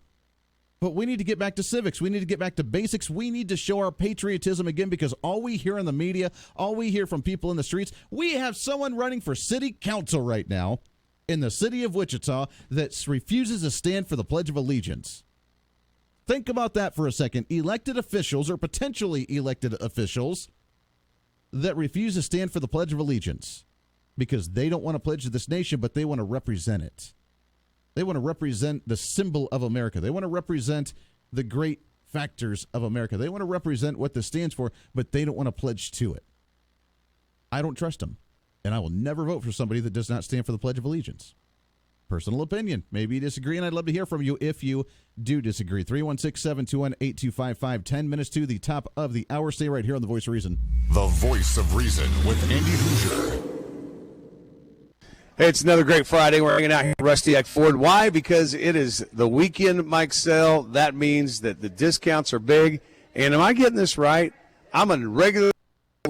But we need to get back to civics. We need to get back to basics. We need to show our patriotism again, because all we hear in the media, all we hear from people in the streets, we have someone running for city council right now in the city of Wichita that refuses to stand for the Pledge of Allegiance. Think about that for a second. Elected officials or potentially elected officials that refuse to stand for the Pledge of Allegiance because they don't want to pledge to this nation, but they want to represent it. They want to represent the symbol of America. They want to represent the great factors of America. They want to represent what this stands for, but they don't want to pledge to it. I don't trust them, and I will never vote for somebody that does not stand for the Pledge of Allegiance. Personal opinion. Maybe you disagree, and I'd love to hear from you if you do disagree. 316-721-8255, 10 minutes to the top of the hour. Stay right here on The Voice of Reason. The Voice of Reason with Andy Hoosier. Hey, it's another great Friday. We're hanging out here at Rusty Eck Ford. Why? Because it is the weekend, Mike Sell. That means that the discounts are big. And am I getting this right? I'm a regular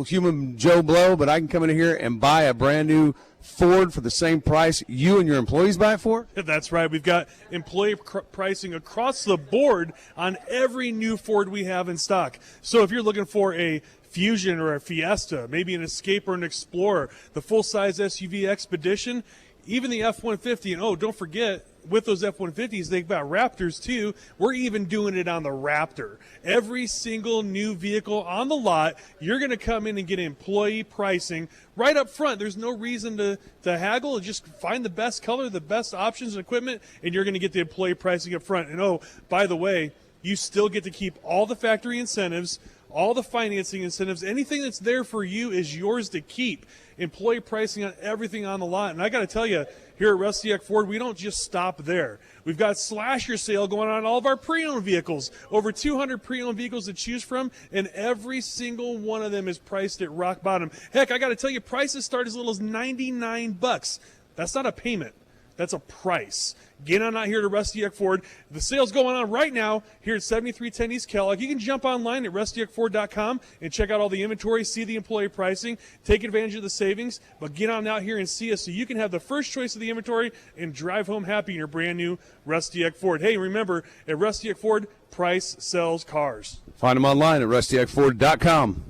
human Joe Blow, but I can come in here and buy a brand new Ford for the same price you and your employees buy it for? That's right. We've got employee pricing across the board on every new Ford we have in stock. So if you're looking for a Fusion or a Fiesta, maybe an Escape or an Explorer, the full-size SUV Expedition, even the F-150. And, oh, don't forget, with those F-150s, they've got Raptors, too. We're even doing it on the Raptor. Every single new vehicle on the lot, you're going to come in and get employee pricing right up front. There's no reason to haggle. Just find the best color, the best options and equipment, and you're going to get the employee pricing up front. And, oh, by the way, you still get to keep all the factory incentives, all the financing incentives. Anything that's there for you is yours to keep. Employee pricing on everything on the lot. And I got to tell you, here at Rusty Eck Ford, we don't just stop there. We've got slasher sale going on all of our pre-owned vehicles. Over 200 pre-owned vehicles to choose from, and every single one of them is priced at rock bottom. Heck, I got to tell you, prices start as little as $99. That's not a payment. That's a price. Get on out here to Rusty Eck Ford. The sale's going on right now here at 7310 East Kellogg. You can jump online at rustyeckford.com and check out all the inventory, see the employee pricing, take advantage of the savings, but get on out here and see us so you can have the first choice of the inventory and drive home happy in your brand new Rusty Eck Ford. Hey, remember, at Rusty Eck Ford, price sells cars. Find them online at rustyeckford.com.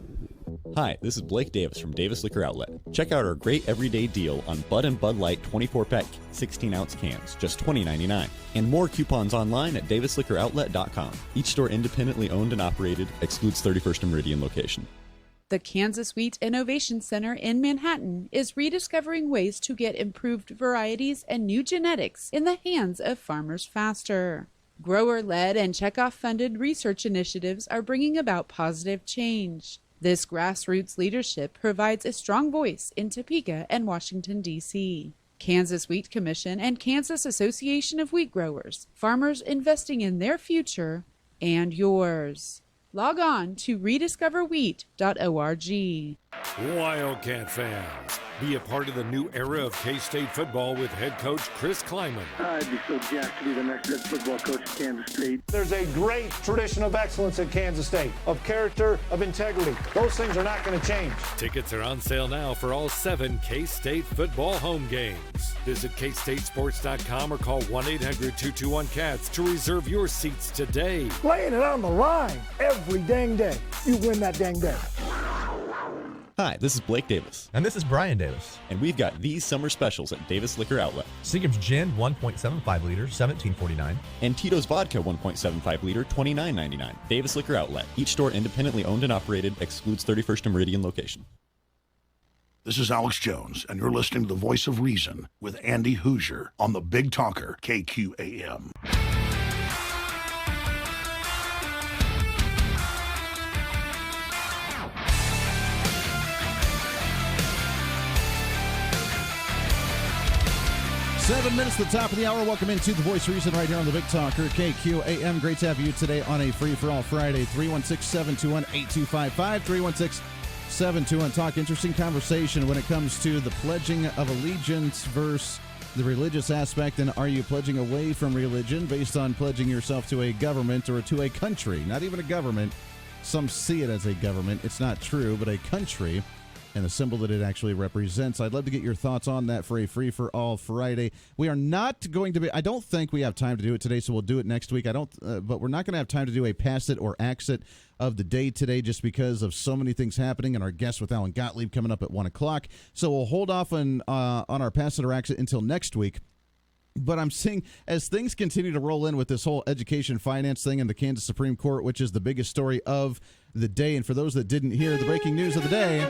Hi, this is Blake Davis from Davis Liquor Outlet. Check out our great everyday deal on Bud and Bud Light 24-pack 16-ounce cans, just $20.99. And more coupons online at davisliquoroutlet.com. Each store independently owned and operated, excludes 31st and Meridian location. The Kansas Wheat Innovation Center in Manhattan is rediscovering ways to get improved varieties and new genetics in the hands of farmers faster. Grower-led and checkoff-funded research initiatives are bringing about positive change. This grassroots leadership provides a strong voice in Topeka and Washington, D.C. Kansas Wheat Commission and Kansas Association of Wheat Growers, farmers investing in their future and yours. Log on to rediscoverwheat.org. Wildcat fans, be a part of the new era of K-State football with head coach Chris Kleiman. I'd be so jacked to be the next head football coach at Kansas State. There's a great tradition of excellence at Kansas State, of character, of integrity. Those things are not going to change. Tickets are on sale now for all 7 K-State football home games. Visit KStateSports.com or call 1-800-221-CATS to reserve your seats today. Laying it on the line every dang day. You win that dang day. Hi, this is Blake Davis. And this is Brian Davis. And we've got these summer specials at Davis Liquor Outlet. Seagram's Gin, 1.75 liter, $17.49. And Tito's Vodka, 1.75 liter, $29.99. Davis Liquor Outlet. Each store independently owned and operated, excludes 31st and Meridian location. This is Alex Jones, and you're listening to The Voice of Reason with Andy Hoosier on the Big Talker, KQAM. Seven minutes to the top of the hour. Welcome into The Voice of Reason right here on the Big Talker, KQAM. Great to have you today on a free-for-all Friday. 316-721-8255. 316-721 Talk. Interesting conversation when it comes to the pledging of allegiance versus the religious aspect. And are you pledging away from religion based on pledging yourself to a government or to a country? Not even a government. Some see it as a government. It's not true, but a country. and the symbol that it actually represents. I'd love to get your thoughts on that for a free-for-all Friday. We are not going to be – I don't think we have time to do it today, so we'll do it next week. But we're not going to have time to do a pass it or ax it of the day today just because of so many things happening and our guest with Alan Gottlieb coming up at 1 o'clock. So we'll hold off on our pass it or ax it until next week. But I'm seeing as things continue to roll in with this whole education finance thing in the Kansas Supreme Court, which is the biggest story of the day. And for those that didn't hear, the breaking news of the day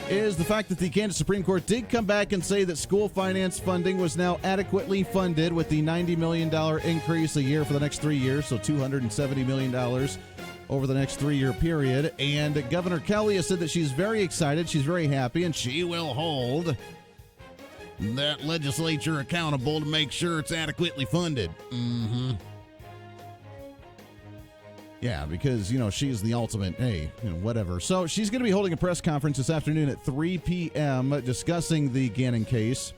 is the fact that the Kansas Supreme Court did come back and say that school finance funding was now adequately funded with the $90 million increase a year for the next 3 years, so $270 million over the next 3-year period. And Governor Kelly has said that she's very excited, she's very happy, and she will hold that legislature accountable to make sure it's adequately funded. Mm-hmm. Yeah, because, she's the ultimate, whatever. So she's going to be holding a press conference this afternoon at 3 p.m. discussing the Gannon case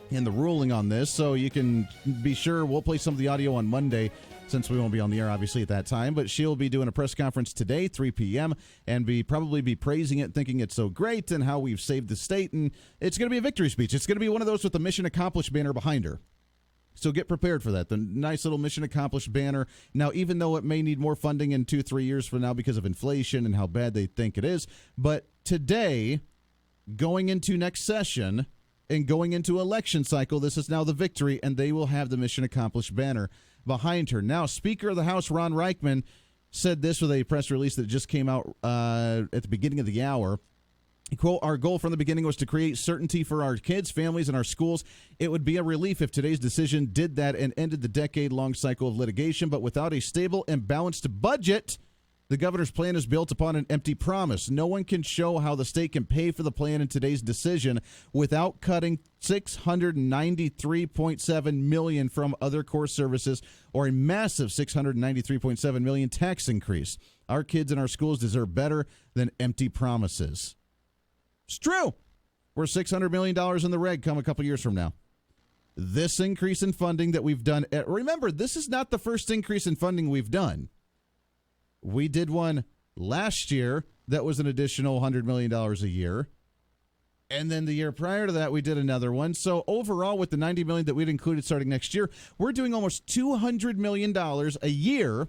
and the ruling on this. So you can be sure we'll play some of the audio on Monday since we won't be on the air, obviously, at that time. But she'll be doing a press conference today, 3 p.m., and probably be praising it, thinking it's so great and how we've saved the state. And it's going to be a victory speech. It's going to be one of those with the mission accomplished banner behind her. So get prepared for that. The nice little mission accomplished banner. Now, even though it may need more funding in 2-3 years from now because of inflation and how bad they think it is, but today, going into next session and going into election cycle, this is now the victory, and they will have the mission accomplished banner behind her. Now, Speaker of the House Ron Reichman said this with a press release that just came out at the beginning of the hour. Quote, "Our goal from the beginning was to create certainty for our kids, families, and our schools. It would be a relief if today's decision did that and ended the decade-long cycle of litigation. But without a stable and balanced budget, the governor's plan is built upon an empty promise. No one can show how the state can pay for the plan in today's decision without cutting $693.7 million from other core services or a massive $693.7 million tax increase. Our kids and our schools deserve better than empty promises." It's true. We're $600 million in the red come a couple years from now. This increase in funding that we've done, remember, this is not the first increase in funding we've done. We did one last year that was an additional $100 million a year. And then the year prior to that, we did another one. So overall, with the $90 million that we'd included starting next year, we're doing almost $200 million a year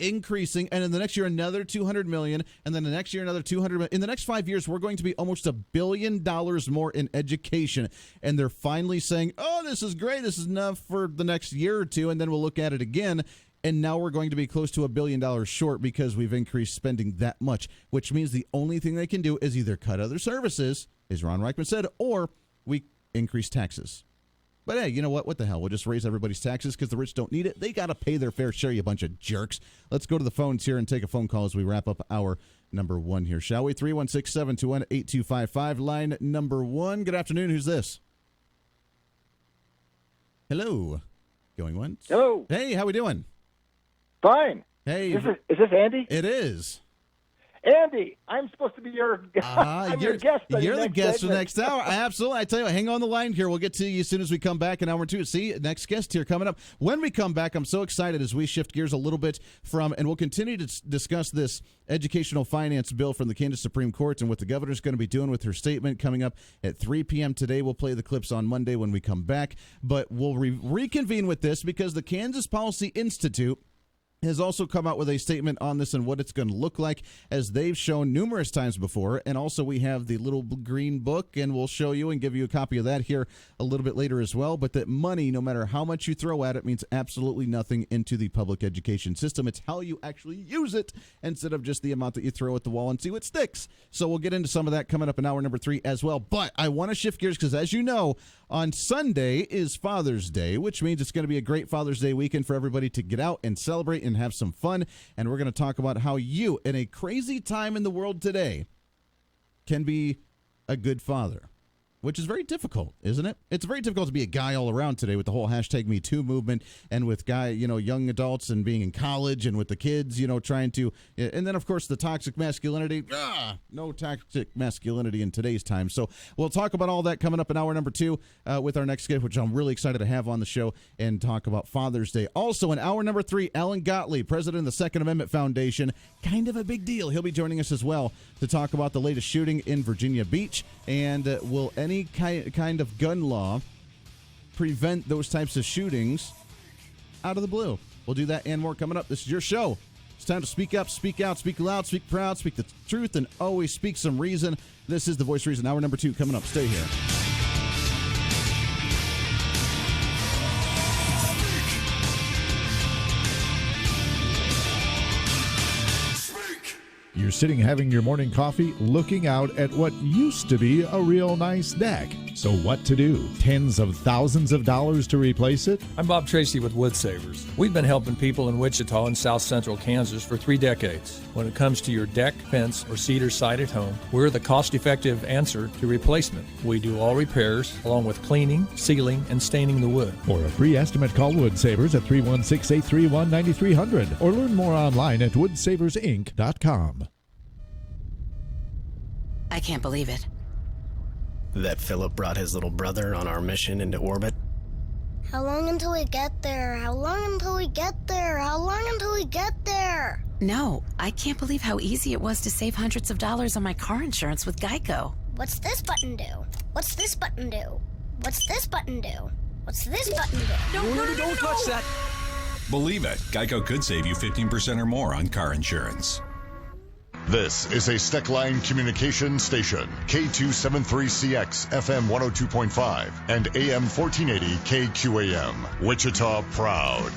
increasing, and in the next year another $200 million, and then the next year another $200 million. In the next 5 years, we're going to be almost $1 billion more in education, and they're finally saying, oh, this is great, this is enough for the next year or two, and then we'll look at it again, and now we're going to be close to $1 billion short because we've increased spending that much, which means the only thing they can do is either cut other services, as Ron Reichman said, or we increase taxes. But hey, you know what? What the hell? We'll just raise everybody's taxes because the rich don't need it. They got to pay their fair share, you bunch of jerks. Let's go to the phones here and take a phone call as we wrap up hour number one here, shall we? 316-721-8255, line number one. Good afternoon. Who's this? Hello. Going once. Hello. Hey, how we doing? Fine. Hey. Is this Andy? It is. Andy, I'm supposed to be your guest. You're the guest for the next hour. Absolutely. I tell you what, hang on the line here. We'll get to you as soon as we come back in hour two. See, next guest here coming up. When we come back, I'm so excited as we shift gears a little bit from, and we'll continue to discuss this educational finance bill from the Kansas Supreme Court and what the governor's going to be doing with her statement coming up at 3 p.m. today. We'll play the clips on Monday when we come back, but we'll reconvene with this because the Kansas Policy Institute has also come out with a statement on this and what it's going to look like, as they've shown numerous times before. And also we have the little green book, and we'll show you and give you a copy of that here a little bit later as well. But that money, no matter how much you throw at it, means absolutely nothing into the public education system. It's how you actually use it instead of just the amount that you throw at the wall and see what sticks. So we'll get into some of that coming up in hour number 3 as well. But I want to shift gears because, as you know, on Sunday is Father's Day, which means it's going to be a great Father's Day weekend for everybody to get out and celebrate and have some fun. And we're going to talk about how you, in a crazy time in the world today, can be a good father. which is very difficult, isn't it? It's very difficult to be a guy all around today with the whole #MeToo movement and with young adults and being in college and with the kids, trying to, and then of course the toxic masculinity. No toxic masculinity in today's time. So we'll talk about all that coming up in hour number 2 with our next guest, which I'm really excited to have on the show and talk about Father's Day. Also in hour number 3, Alan Gottlieb, president of the Second Amendment Foundation, kind of a big deal. He'll be joining us as well to talk about the latest shooting in Virginia Beach, and will any kind of gun law prevent those types of shootings out of the blue? We'll do that and more coming up. This is your show. It's time to speak up, speak out, speak loud, speak proud, speak the truth, and always speak some reason. This is The Voice of Reason. Hour number 2 coming up. Stay here. You're sitting having your morning coffee, looking out at what used to be a real nice deck. So what to do? Tens of thousands of dollars to replace it? I'm Bob Tracy with Wood Savers. We've been helping people in Wichita and South Central Kansas for 3 decades. When it comes to your deck, fence, or cedar site at home, we're the cost-effective answer to replacement. We do all repairs, along with cleaning, sealing, and staining the wood. For a free estimate, call Wood Savers at 316-831-9300 or learn more online at woodsaversinc.com. I can't believe it. That Philip brought his little brother on our mission into orbit. How long until we get there? How long until we get there? How long until we get there? No, I can't believe how easy it was to save hundreds of dollars on my car insurance with Geico. What's this button do? What's this button do? What's this button do? What's this button do? Don't touch that. Believe it, Geico could save you 15% or more on car insurance. This is a Steckline Communication Station, K273CX, FM 102.5, and AM 1480 KQAM, Wichita Proud.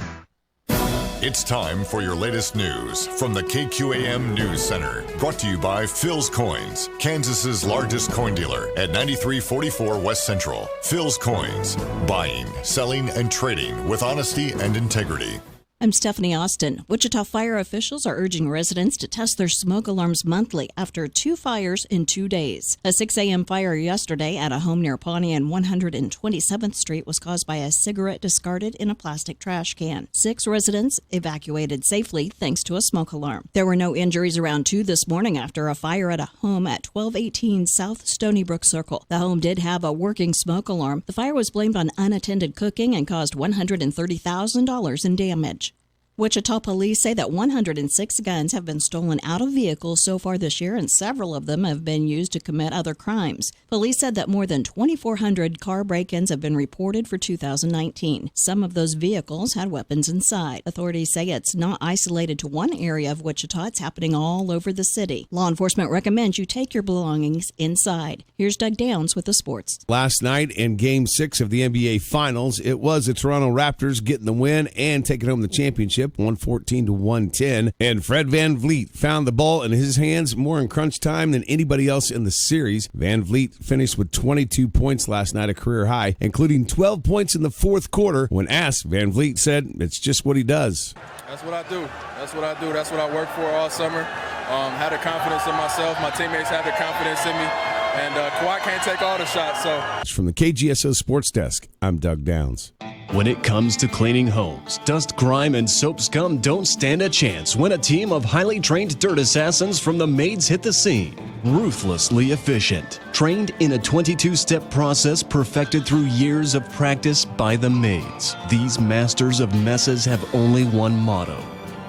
It's time for your latest news from the KQAM News Center. Brought to you by Phil's Coins, Kansas's largest coin dealer at 9344 West Central. Phil's Coins, buying, selling, and trading with honesty and integrity. I'm Stephanie Austin. Wichita fire officials are urging residents to test their smoke alarms monthly after 2 fires in 2 days. A 6 a.m. fire yesterday at a home near Pawnee and 127th Street was caused by a cigarette discarded in a plastic trash can. 6 residents evacuated safely thanks to a smoke alarm. There were no injuries around 2 this morning after a fire at a home at 1218 South Stony Brook Circle. The home did have a working smoke alarm. The fire was blamed on unattended cooking and caused $130,000 in damage. Wichita police say that 106 guns have been stolen out of vehicles so far this year, and several of them have been used to commit other crimes. Police said that more than 2,400 car break-ins have been reported for 2019. Some of those vehicles had weapons inside. Authorities say it's not isolated to one area of Wichita. It's happening all over the city. Law enforcement recommends you take your belongings inside. Here's Doug Downs with the sports. Last night in Game 6 of the NBA Finals, it was the Toronto Raptors getting the win and taking home the championship, 114-110. And Fred VanVleet found the ball in his hands more in crunch time than anybody else in the series. VanVleet finished with 22 points last night, a career high, including 12 points in the fourth quarter. When asked, VanVleet said it's just what he does. That's what I do. That's what I do. That's what I work for all summer. Had the confidence in myself. My teammates had the confidence in me. And Kawhi can't take all the shots. So from the KGSO Sports Desk, I'm Doug Downs. When it comes to cleaning homes, dust, grime, and soap scum don't stand a chance when a team of highly trained dirt assassins from the Maids hit the scene. Ruthlessly efficient. Trained in a 22-step process perfected through years of practice by the Maids. These masters of messes have only one motto: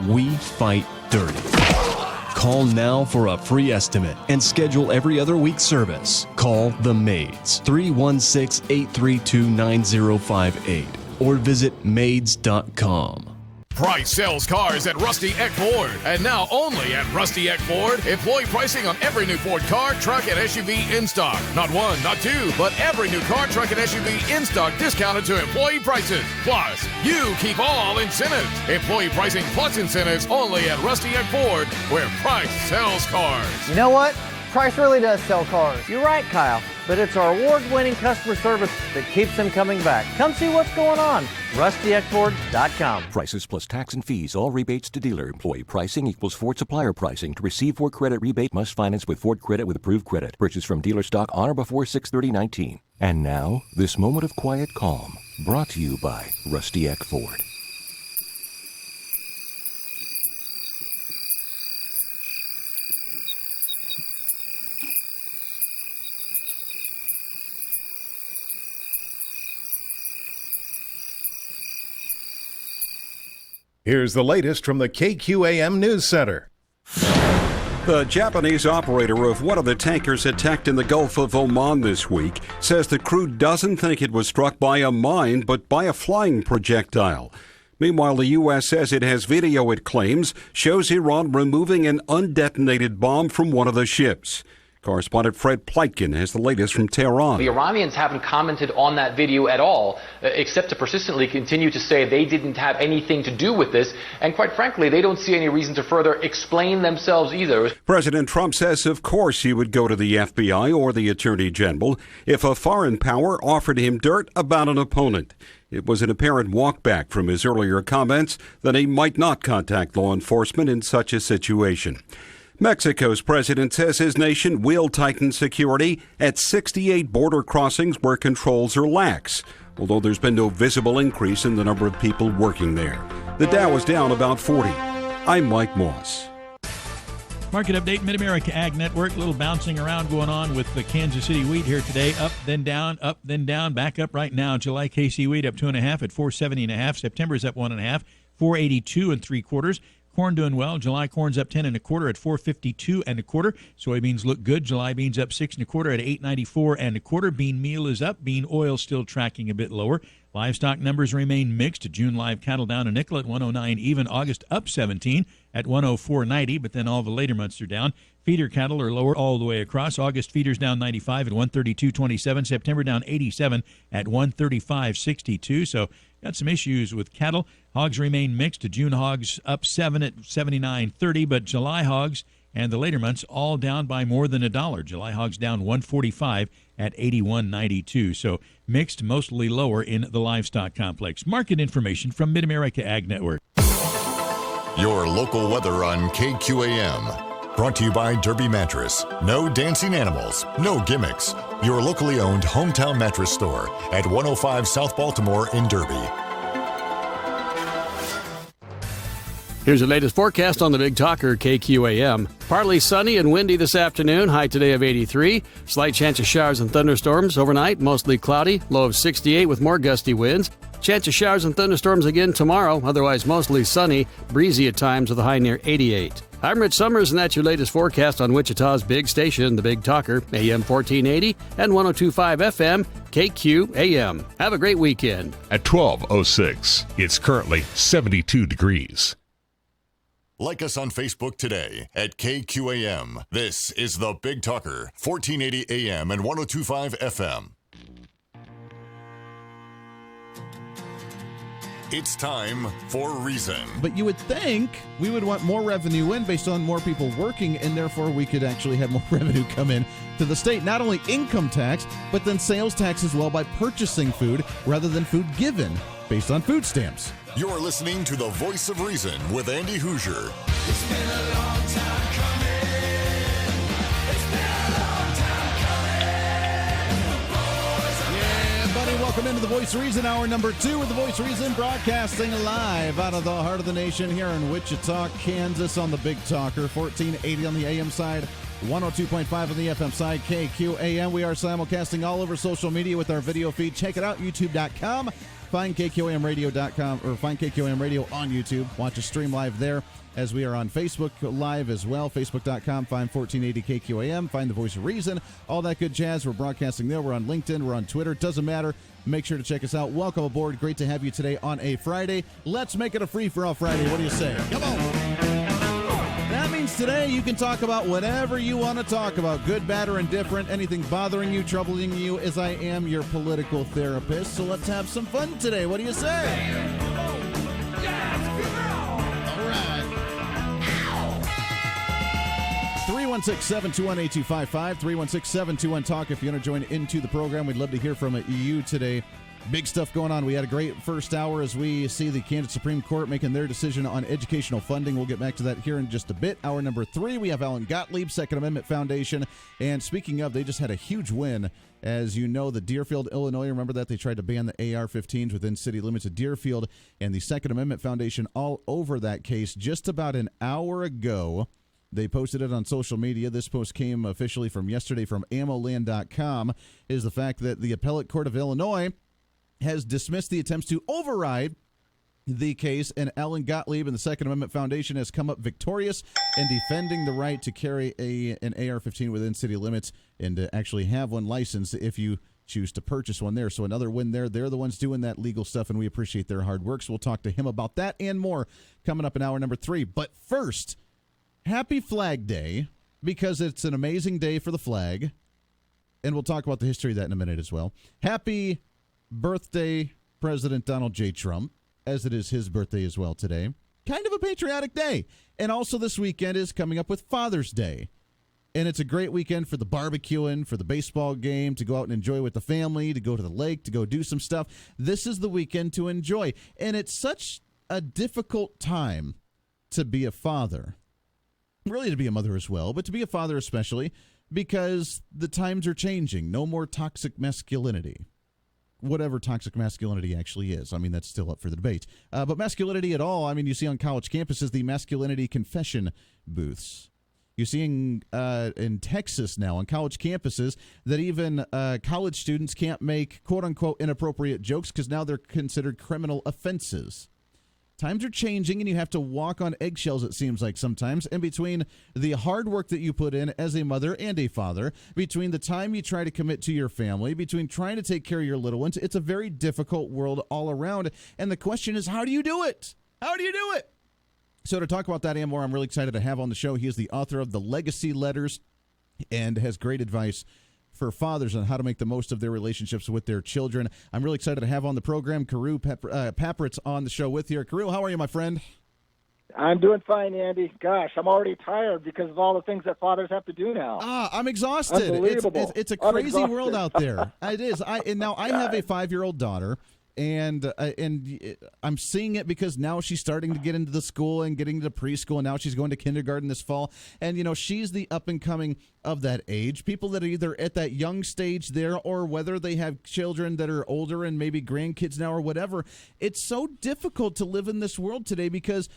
we fight dirty. Call now for a free estimate and schedule every other week service. Call the Maids, 316-832-9058, or visit maids.com. Price sells cars at Rusty Eck Ford. And now only at Rusty Eck Ford, employee pricing on every new Ford car, truck, and SUV in stock. Not one, not two, but every new car, truck, and SUV in stock discounted to employee prices. Plus, you keep all incentives. Employee pricing plus incentives only at Rusty Eck Ford, where price sells cars. You know what? Price really does sell cars. You're right, Kyle. But it's our award-winning customer service that keeps them coming back. Come see what's going on. RustyXFord.com. Prices plus tax and fees. All rebates to dealer. Employee pricing equals Ford supplier pricing. To receive Ford credit rebate, must finance with Ford credit with approved credit. Purchase from dealer stock on or before 6/30/19. And now, this moment of quiet calm. Brought to you by Rusty Eck Ford. Here's the latest from the KQAM News Center. The Japanese operator of one of the tankers attacked in the Gulf of Oman this week says the crew doesn't think it was struck by a mine, but by a flying projectile. Meanwhile, the U.S. says it has video it claims shows Iran removing an undetonated bomb from one of the ships. Correspondent Fred Pleitkin has the latest from Tehran. The Iranians haven't commented on that video at all, except to persistently continue to say they didn't have anything to do with this. And quite frankly, they don't see any reason to further explain themselves either. President Trump says, of course, he would go to the FBI or the Attorney General if a foreign power offered him dirt about an opponent. It was an apparent walkback from his earlier comments that he might not contact law enforcement in such a situation. Mexico's president says his nation will tighten security at 68 border crossings where controls are lax, although there's been no visible increase in the number of people working there. The Dow is down about 40. I'm Mike Moss. Market update, Mid-America Ag Network. A little bouncing around going on with the Kansas City wheat here today. Up, then down, back up right now. July KC wheat up 2.5 at 470.5. September's up 1.5, 482 3/4. Corn doing well. July corn's up 10 1/4 at 452 1/4. Soybeans look good. July beans up 6 1/4 at 894 1/4. Bean meal is up. Bean oil still tracking a bit lower. Livestock numbers remain mixed. June live cattle down a nickel at 109 even. August up 17 at 104.90, but then all the later months are down. Feeder cattle are lower all the way across. August feeders down 95 at 132.27. September down 87 at 135.62. So got some issues with cattle. Hogs remain mixed. June hogs up 7 at 79.30, but July hogs and the later months all down by more than $1. July hogs down 145 at 81.92. So mixed, mostly lower in the livestock complex. Market information from Mid-America Ag Network. Your local weather on KQAM. Brought to you by Derby Mattress. No dancing animals, no gimmicks. Your locally owned hometown mattress store at 105 South Baltimore in Derby. Here's the latest forecast on the Big Talker, KQAM. Partly sunny and windy this afternoon, high today of 83. Slight chance of showers and thunderstorms overnight, mostly cloudy, low of 68 with more gusty winds. Chance of showers and thunderstorms again tomorrow, otherwise mostly sunny, breezy at times with a high near 88. I'm Rich Summers, and that's your latest forecast on Wichita's big station, the Big Talker, AM 1480 and 102.5 FM, KQAM. Have a great weekend. At 12:06, it's currently 72 degrees. Like us on Facebook today at KQAM. This is the Big Talker, 1480 AM and 102.5 FM. It's time for Reason. But you would think we would want more revenue in based on more people working, and therefore we could actually have more revenue come in to the state. Not only income tax, but then sales tax as well by purchasing food rather than food given based on food stamps. You're listening to the Voice of Reason with Andy Hoosier. It's been a long time coming. It's been a long time coming. Yeah, buddy, welcome into the Voice of Reason, hour number 2 with the Voice of Reason, broadcasting live out of the heart of the nation here in Wichita, Kansas on the Big Talker, 1480 on the AM side, 102.5 on the FM side, KQAM. We are simulcasting all over social media with our video feed. Check it out, youtube.com. Find KQAMradio.com or find KQAM Radio on YouTube. Watch us stream live there as we are on Facebook Live as well. Facebook.com, find 1480 KQAM, find the Voice of Reason, all that good jazz. We're broadcasting there. We're on LinkedIn. We're on Twitter. Doesn't matter. Make sure to check us out. Welcome aboard. Great to have you today on a Friday. Let's make it a free-for-all Friday. What do you say? Come on. That means today you can talk about whatever you want to talk about, good, bad, or indifferent, anything bothering you, troubling you, as I am your political therapist. So let's have some fun today. What do you say? All right. 316-721-8255, 316-721-TALK. If you want to join into the program, we'd love to hear from you today. Big stuff going on. We had a great first hour as we see the Kansas Supreme Court making their decision on educational funding. We'll get back to that here in just a bit. Hour number 3, we have Alan Gottlieb, Second Amendment Foundation. And speaking of, they just had a huge win. As you know, the Deerfield, Illinois, remember that? They tried to ban the AR-15s within city limits of Deerfield. And the Second Amendment Foundation all over that case just about an hour ago. They posted it on social media. This post came officially from yesterday from ammoland.com, is the fact that the Appellate Court of Illinois has dismissed the attempts to override the case, and Alan Gottlieb and the Second Amendment Foundation has come up victorious in defending the right to carry an AR-15 within city limits and to actually have one licensed if you choose to purchase one there. So another win there. They're the ones doing that legal stuff, and we appreciate their hard work. So we'll talk to him about that and more coming up in hour number 3. But first, happy Flag Day, because it's an amazing day for the flag, and we'll talk about the history of that in a minute as well. Happy birthday, President Donald J. Trump, as it is his birthday as well today. Kind of a patriotic day. And also this weekend is coming up with Father's Day. And it's a great weekend for the barbecuing, for the baseball game, to go out and enjoy with the family, to go to the lake, to go do some stuff. This is the weekend to enjoy. And it's such a difficult time to be a father. Really to be a mother as well, but to be a father especially, because the times are changing. No more toxic masculinity. Whatever toxic masculinity actually is. I mean, that's still up for the debate. But masculinity at all, I mean, you see on college campuses the masculinity confession booths. You see in Texas now on college campuses that even college students can't make quote-unquote inappropriate jokes because now they're considered criminal offenses. Times are changing, and you have to walk on eggshells, it seems like sometimes, in between the hard work that you put in as a mother and a father, between the time you try to commit to your family, between trying to take care of your little ones. It's a very difficult world all around, and the question is, how do you do it? How do you do it? So to talk about that and more, I'm really excited to have on the show. He is the author of The Legacy Letters and has great advice for fathers on how to make the most of their relationships with their children. I'm really excited to have on the program Carew Papritz on the show with you. Carew, how are you, my friend? I'm doing fine, Andy. Gosh, I'm already tired because of all the things that fathers have to do now. I'm exhausted. Unbelievable. It's a crazy world out there. It is. And now I have a 5-year-old daughter. And I'm seeing it because now she's starting to get into the school and getting to preschool, and now she's going to kindergarten this fall. And, you know, she's the up-and-coming of that age. People that are either at that young stage there or whether they have children that are older and maybe grandkids now or whatever. It's so difficult to live in this world today because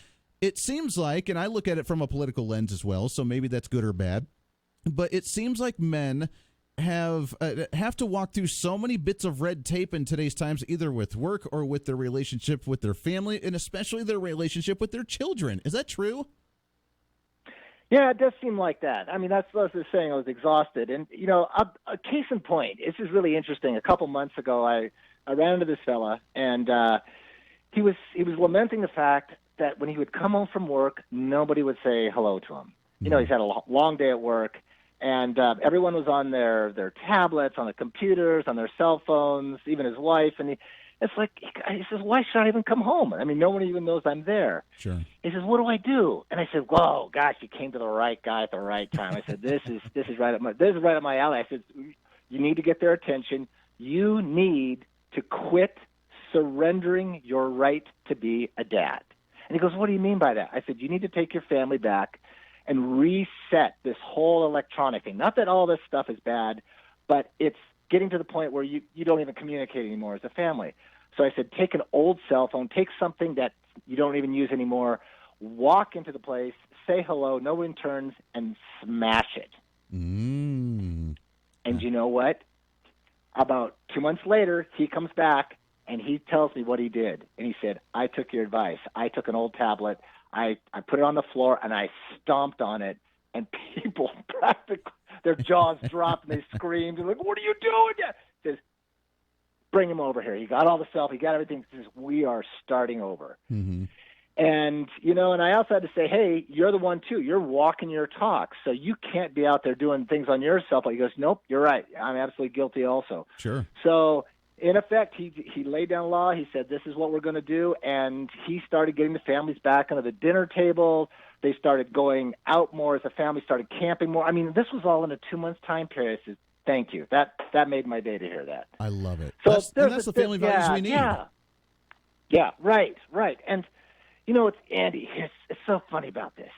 it seems like, and I look at it from a political lens as well, so maybe that's good or bad, but it seems like men have to walk through so many bits of red tape in today's times, either with work or with their relationship with their family, and especially their relationship with their children. Is that true? Yeah, it does seem like that. I mean, that's what I was saying. I was exhausted. And, you know, a case in point, this is really interesting. A couple months ago, I ran into this fella, and he was lamenting the fact that when he would come home from work, nobody would say hello to him. You know, he's had a long day at work. And everyone was on their tablets, on the computers, on their cell phones, even his wife. And it's like, he says, why should I even come home? I mean, no one even knows I'm there. Sure. He says, what do I do? And I said, whoa, gosh, you came to the right guy at the right time. I said, this is right up my alley. I said, you need to get their attention. You need to quit surrendering your right to be a dad. And he goes, what do you mean by that? I said, you need to take your family back and reset this whole electronic thing. Not that all this stuff is bad, but it's getting to the point where you don't even communicate anymore as a family. So I said, take an old cell phone, take something that you don't even use anymore, walk into the place, say hello, no returns, and smash it. And you know what? About 2 months later, he comes back, and he tells me what he did. And he said, I took your advice. I took an old tablet, I put it on the floor, and I stomped on it, and people practically, their jaws dropped, and they screamed. They're like, what are you doing? He says, bring him over here. He got all the stuff. He got everything. He says, we are starting over. Mm-hmm. And, you know, and I also had to say, hey, you're the one, too. You're walking your talk, so you can't be out there doing things on your cell phone. He goes, nope, you're right. I'm absolutely guilty also. Sure. So in effect, he laid down law. He said, this is what we're going to do. And he started getting the families back under the dinner table. They started going out more as a family, started camping more. I mean, this was all in a 2-month time period. I said, thank you. That made my day to hear that. I love it. So that's the family values we need. Yeah, right. And, it's Andy, it's so funny about this.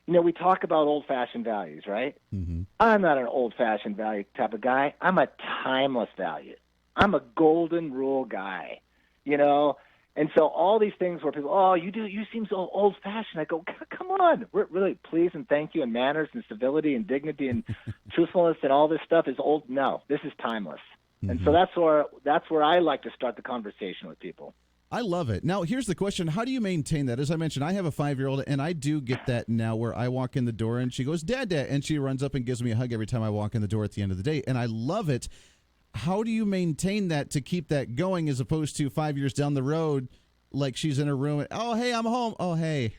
We talk about old-fashioned values, right? Mm-hmm. I'm not an old-fashioned value type of guy. I'm a timeless value. I'm a golden rule guy, And so all these things where people, you seem so old-fashioned. I go, come on. We're really please and thank you and manners and civility and dignity and truthfulness and all this stuff is old. No, this is timeless. Mm-hmm. And so that's where I like to start the conversation with people. I love it. Now, here's the question. How do you maintain that? As I mentioned, I have a 5-year-old, and I do get that now where I walk in the door, and she goes, Dad, Dad, and she runs up and gives me a hug every time I walk in the door at the end of the day, and I love it. How do you maintain that to keep that going as opposed to 5 years down the road, like she's in her room, and, oh, hey, I'm home, oh, hey,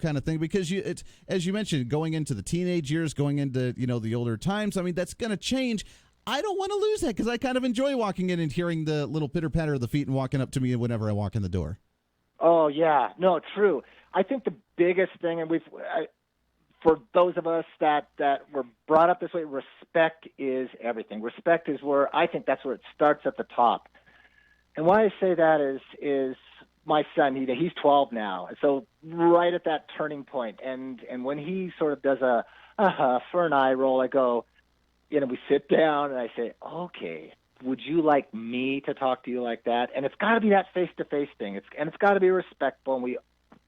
kind of thing? Because it's, as you mentioned, going into the teenage years, going into, the older times, I mean, that's going to change. I don't want to lose that because I kind of enjoy walking in and hearing the little pitter-patter of the feet and walking up to me whenever I walk in the door. Oh, yeah. No, true. I think the biggest thing, and for those of us that were brought up this way, respect is everything. Respect is I think that's where it starts at the top. And why I say that is my son, he's 12 now. So right at that turning point, and when he sort of does a for an eye roll, I go, we sit down and I say, okay, would you like me to talk to you like that? And it's got to be that face-to-face thing. It's got to be respectful, and we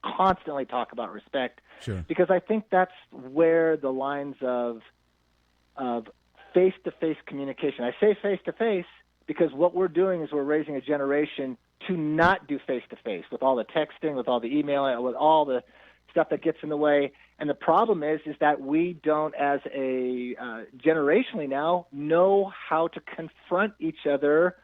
constantly talk about respect. Sure. Because I think that's where the lines of face-to-face communication. I say face-to-face because what we're doing is we're raising a generation to not do face-to-face with all the texting, with all the emailing, with all the stuff that gets in the way. And the problem is that we don't, as a generationally now, know how to confront each other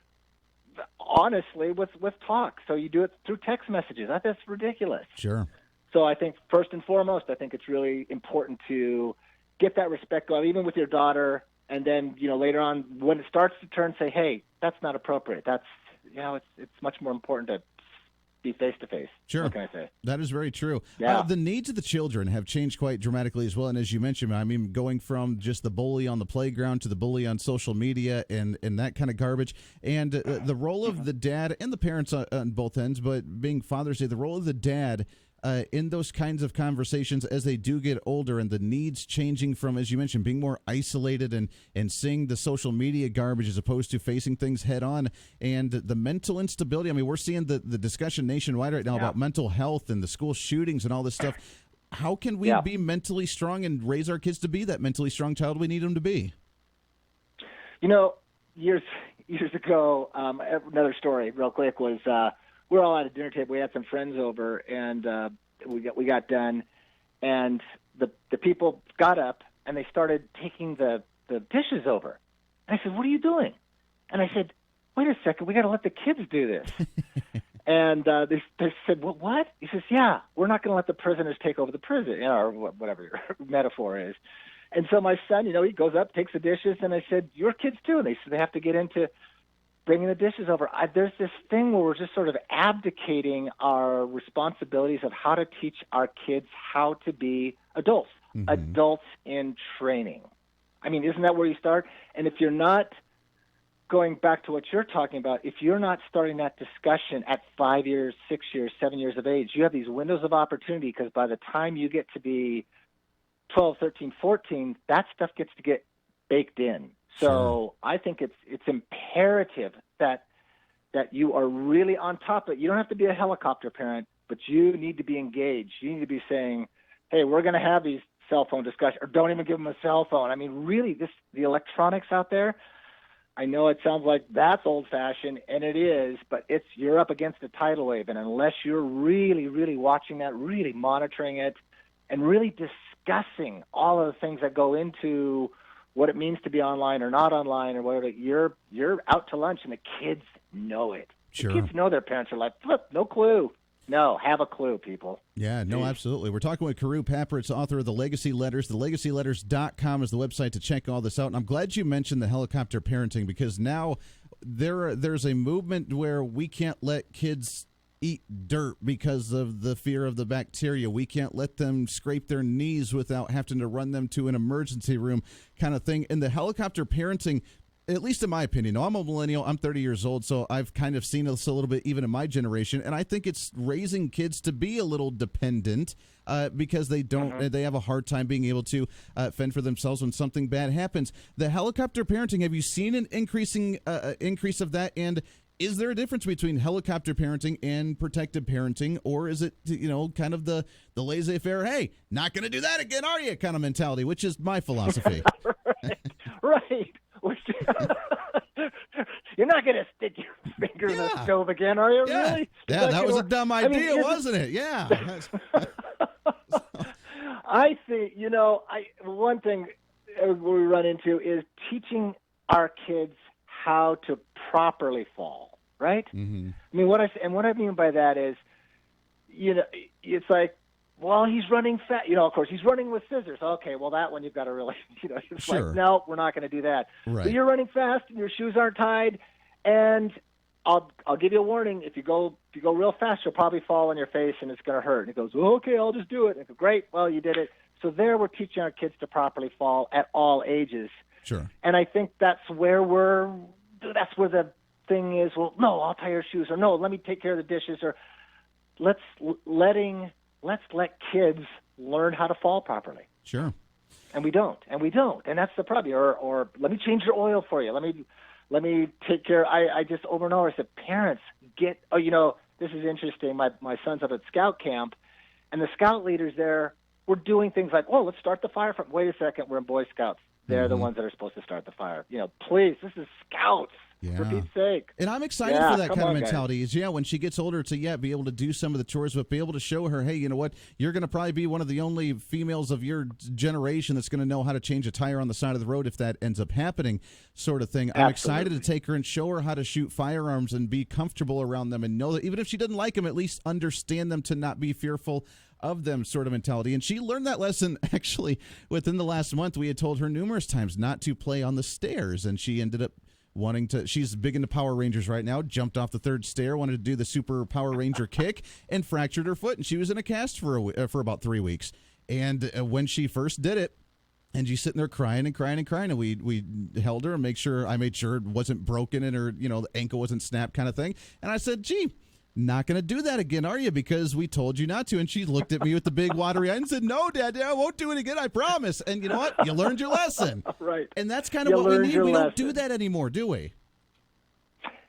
honestly with talk. So you do it through text messages. That's ridiculous. Sure. So I think first and foremost, I think it's really important to get that respect going, even with your daughter. And then, later on, when it starts to turn, say, hey, that's not appropriate. That's, it's much more important to be face-to-face. Sure. What can I say? That is very true. Yeah. The needs of the children have changed quite dramatically as well. And as you mentioned, I mean, going from just the bully on the playground to the bully on social media and that kind of garbage. And the role of the dad and the parents on both ends, but being Father's Day, the role of the dad in those kinds of conversations as they do get older and the needs changing from, as you mentioned, being more isolated and seeing the social media garbage as opposed to facing things head on, and the mental instability. I mean, we're seeing the discussion nationwide right now about mental health and the school shootings and all this stuff. How can we be mentally strong and raise our kids to be that mentally strong child we need them to be? Years ago, another story real quick was, we're all at a dinner table. We had some friends over, and we got done, and the people got up and they started taking the dishes over. And I said, "What are you doing?" And I said, "Wait a second, we got to let the kids do this." And they said, "Well, what?" He says, "Yeah, we're not going to let the prisoners take over the prison, or whatever your metaphor is." And so my son, he goes up, takes the dishes, and I said, "Your kids too." And they have to get into bringing the dishes over. There's this thing where we're just sort of abdicating our responsibilities of how to teach our kids how to be adults, adults in training. I mean, isn't that where you start? And if you're not going back to what you're talking about, if you're not starting that discussion at 5 years, 6 years, 7 years of age, you have these windows of opportunity, because by the time you get to be 12, 13, 14, that stuff gets to get baked in. So I think it's imperative that you are really on top of it. You don't have to be a helicopter parent, but you need to be engaged. You need to be saying, hey, we're going to have these cell phone discussions, or don't even give them a cell phone. I mean, really, the electronics out there, I know it sounds like that's old-fashioned, and it is, but you're up against a tidal wave, and unless you're really, really watching that, really monitoring it, and really discussing all of the things that go into what it means to be online or not online or whatever, you're out to lunch, and the kids know it. Sure. The kids know their parents are like, flip, no clue. No, have a clue, people. Yeah, no, absolutely. We're talking with Karu Papritz, author of The Legacy Letters. TheLegacyLetters.com is the website to check all this out. And I'm glad you mentioned the helicopter parenting, because now there's a movement where we can't let kids eat dirt because of the fear of the bacteria. We can't let them scrape their knees without having to run them to an emergency room kind of thing. And the helicopter parenting, at least in my opinion, I'm a millennial, I'm 30 years old, so I've kind of seen this a little bit even in my generation, and I think it's raising kids to be a little dependent because they don't, they have a hard time being able to fend for themselves when something bad happens. The helicopter parenting, have you seen an increase of that? And is there a difference between helicopter parenting and protective parenting, or is it, kind of the laissez-faire, hey, not going to do that again, are you, kind of mentality, which is my philosophy. Right. You're not going to stick your finger in the stove again, are you? Yeah. Really? Yeah, that was a dumb idea, isn't- wasn't it? Yeah. I think, one thing we run into is teaching our kids how to properly fall, right? Mm-hmm. I mean, what I mean by that is, it's like, well, he's running fast. Of course, he's running with scissors. Okay, well, that one you've got to really, it's Sure. like, no, we're not going to do that. Right. But you're running fast and your shoes aren't tied, and I'll give you a warning. If you go real fast, you'll probably fall on your face and it's going to hurt. And he goes, well, okay, I'll just do it. And I go, great, well, you did it. So there, we're teaching our kids to properly fall at all ages. Sure. And I think that's where the thing is. Well, no, I'll tie your shoes, or no, let me take care of the dishes, or let's let kids learn how to fall properly. Sure. And we don't, and that's the problem. Or let me change your oil for you. Let me take care. I just over and over I said, parents, get. Oh, this is interesting. My son's up at scout camp, and the scout leaders there were doing things like, oh, let's start the fire from. Wait a second, we're in Boy Scouts. They're the ones that are supposed to start the fire. Please, this is Scouts. Yeah. For Pete's sake. And I'm excited for that kind of mentality. Is when she gets older to be able to do some of the chores, but be able to show her, hey, you know what, you're going to probably be one of the only females of your generation that's going to know how to change a tire on the side of the road if that ends up happening, sort of thing. Absolutely. I'm excited to take her and show her how to shoot firearms and be comfortable around them, and know that even if she doesn't like them, at least understand them, to not be fearful of them, sort of mentality. And she learned that lesson actually within the last month. We had told her numerous times not to play on the stairs, and she ended up wanting to. She's big into Power Rangers right now. Jumped off the third stair, wanted to do the Super Power Ranger kick, and fractured her foot. And she was in a cast for about 3 weeks. And when she first did it, and she's sitting there crying and crying and crying, and we held her and I made sure it wasn't broken and her the ankle wasn't snapped, kind of thing. And I said, gee, not going to do that again, are you? Because we told you not to. And she looked at me with the big watery eyes and said, no, Dad, I won't do it again, I promise. And you know what? You learned your lesson. Right. And that's kind of what we need. We don't do that anymore, do we?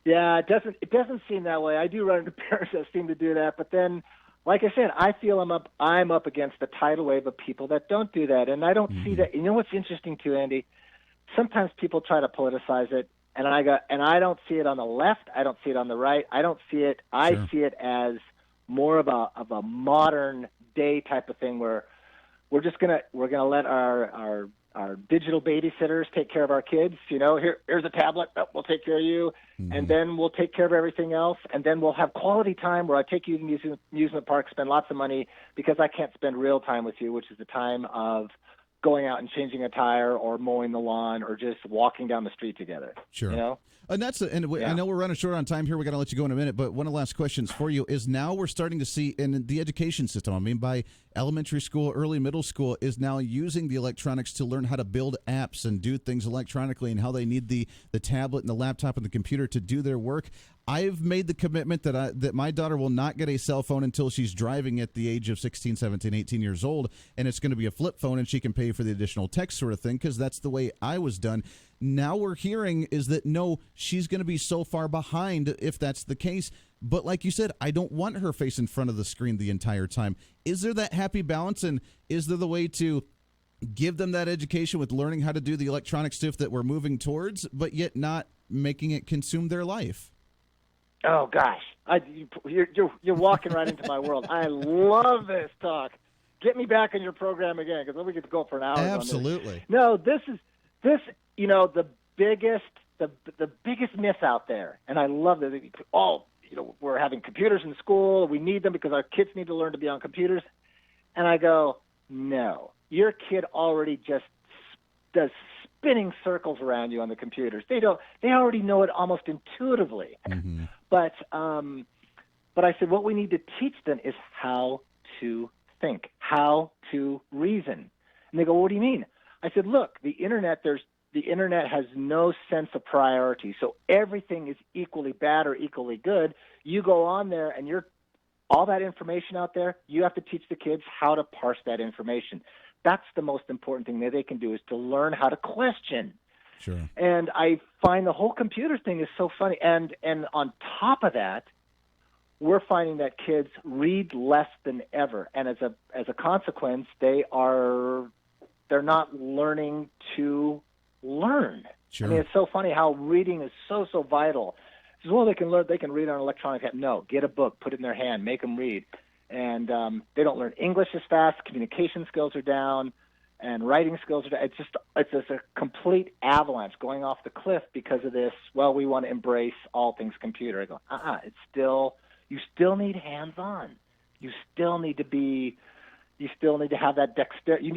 Yeah, it doesn't seem that way. I do run into parents that seem to do that, but then, like I said, I feel I'm up against the tidal wave of people that don't do that, and I don't see that. You know what's interesting too, Andy? Sometimes people try to politicize it, and I don't see it on the left. I don't see it on the right. I don't see it. I see it as more of a modern day type of thing where we're gonna let our digital babysitters take care of our kids. Here's a tablet. Oh, we'll take care of you, and then we'll take care of everything else, and then we'll have quality time where I take you to the amusement park, spend lots of money because I can't spend real time with you, which is the time of going out and changing a tire or mowing the lawn or just walking down the street together. Sure. And I know we're running short on time here. We're going to let you go in a minute, but one of the last questions for you is, now we're starting to see in the education system, I mean, by elementary school, early middle school, is now using the electronics to learn how to build apps and do things electronically, and how they need the tablet and the laptop and the computer to do their work. I've made the commitment that my daughter will not get a cell phone until she's driving at the age of 16, 17, 18 years old, and it's going to be a flip phone, and she can pay for the additional text sort of thing, because that's the way I was done. Now we're hearing is that, no, she's going to be so far behind if that's the case. But like you said, I don't want her face in front of the screen the entire time. Is there that happy balance, and is there the way to give them that education with learning how to do the electronic stuff that we're moving towards, but yet not making it consume their life? Oh gosh, you're walking right into my world. I love this talk. Get me back on your program again, because then we get to go for an hour. Absolutely. No, this is the biggest myth out there, and I love that. We're having computers in school. We need them because our kids need to learn to be on computers. And I go, no, your kid already just does spinning circles around you on the computers. They already know it almost intuitively. Mm-hmm. But I said, what we need to teach them is how to think, how to reason. And they go, well, what do you mean? I said, look, the internet has no sense of priority. So everything is equally bad or equally good. You go on there and all that information out there, you have to teach the kids how to parse that information. That's the most important thing that they can do, is to learn how to question. Sure. And I find the whole computer thing is so funny. And on top of that, we're finding that kids read less than ever. And as a consequence, they're not learning to learn. Sure. I mean, it's so funny how reading is so vital. Well, they can read on an electronic hand. No, get a book, put it in their hand, make them read. And they don't learn English as fast. Communication skills are down, and writing skills are down. It's just a complete avalanche going off the cliff because of this. Well, we want to embrace all things computer. I go, you still need hands-on. You still need to have that dexterity.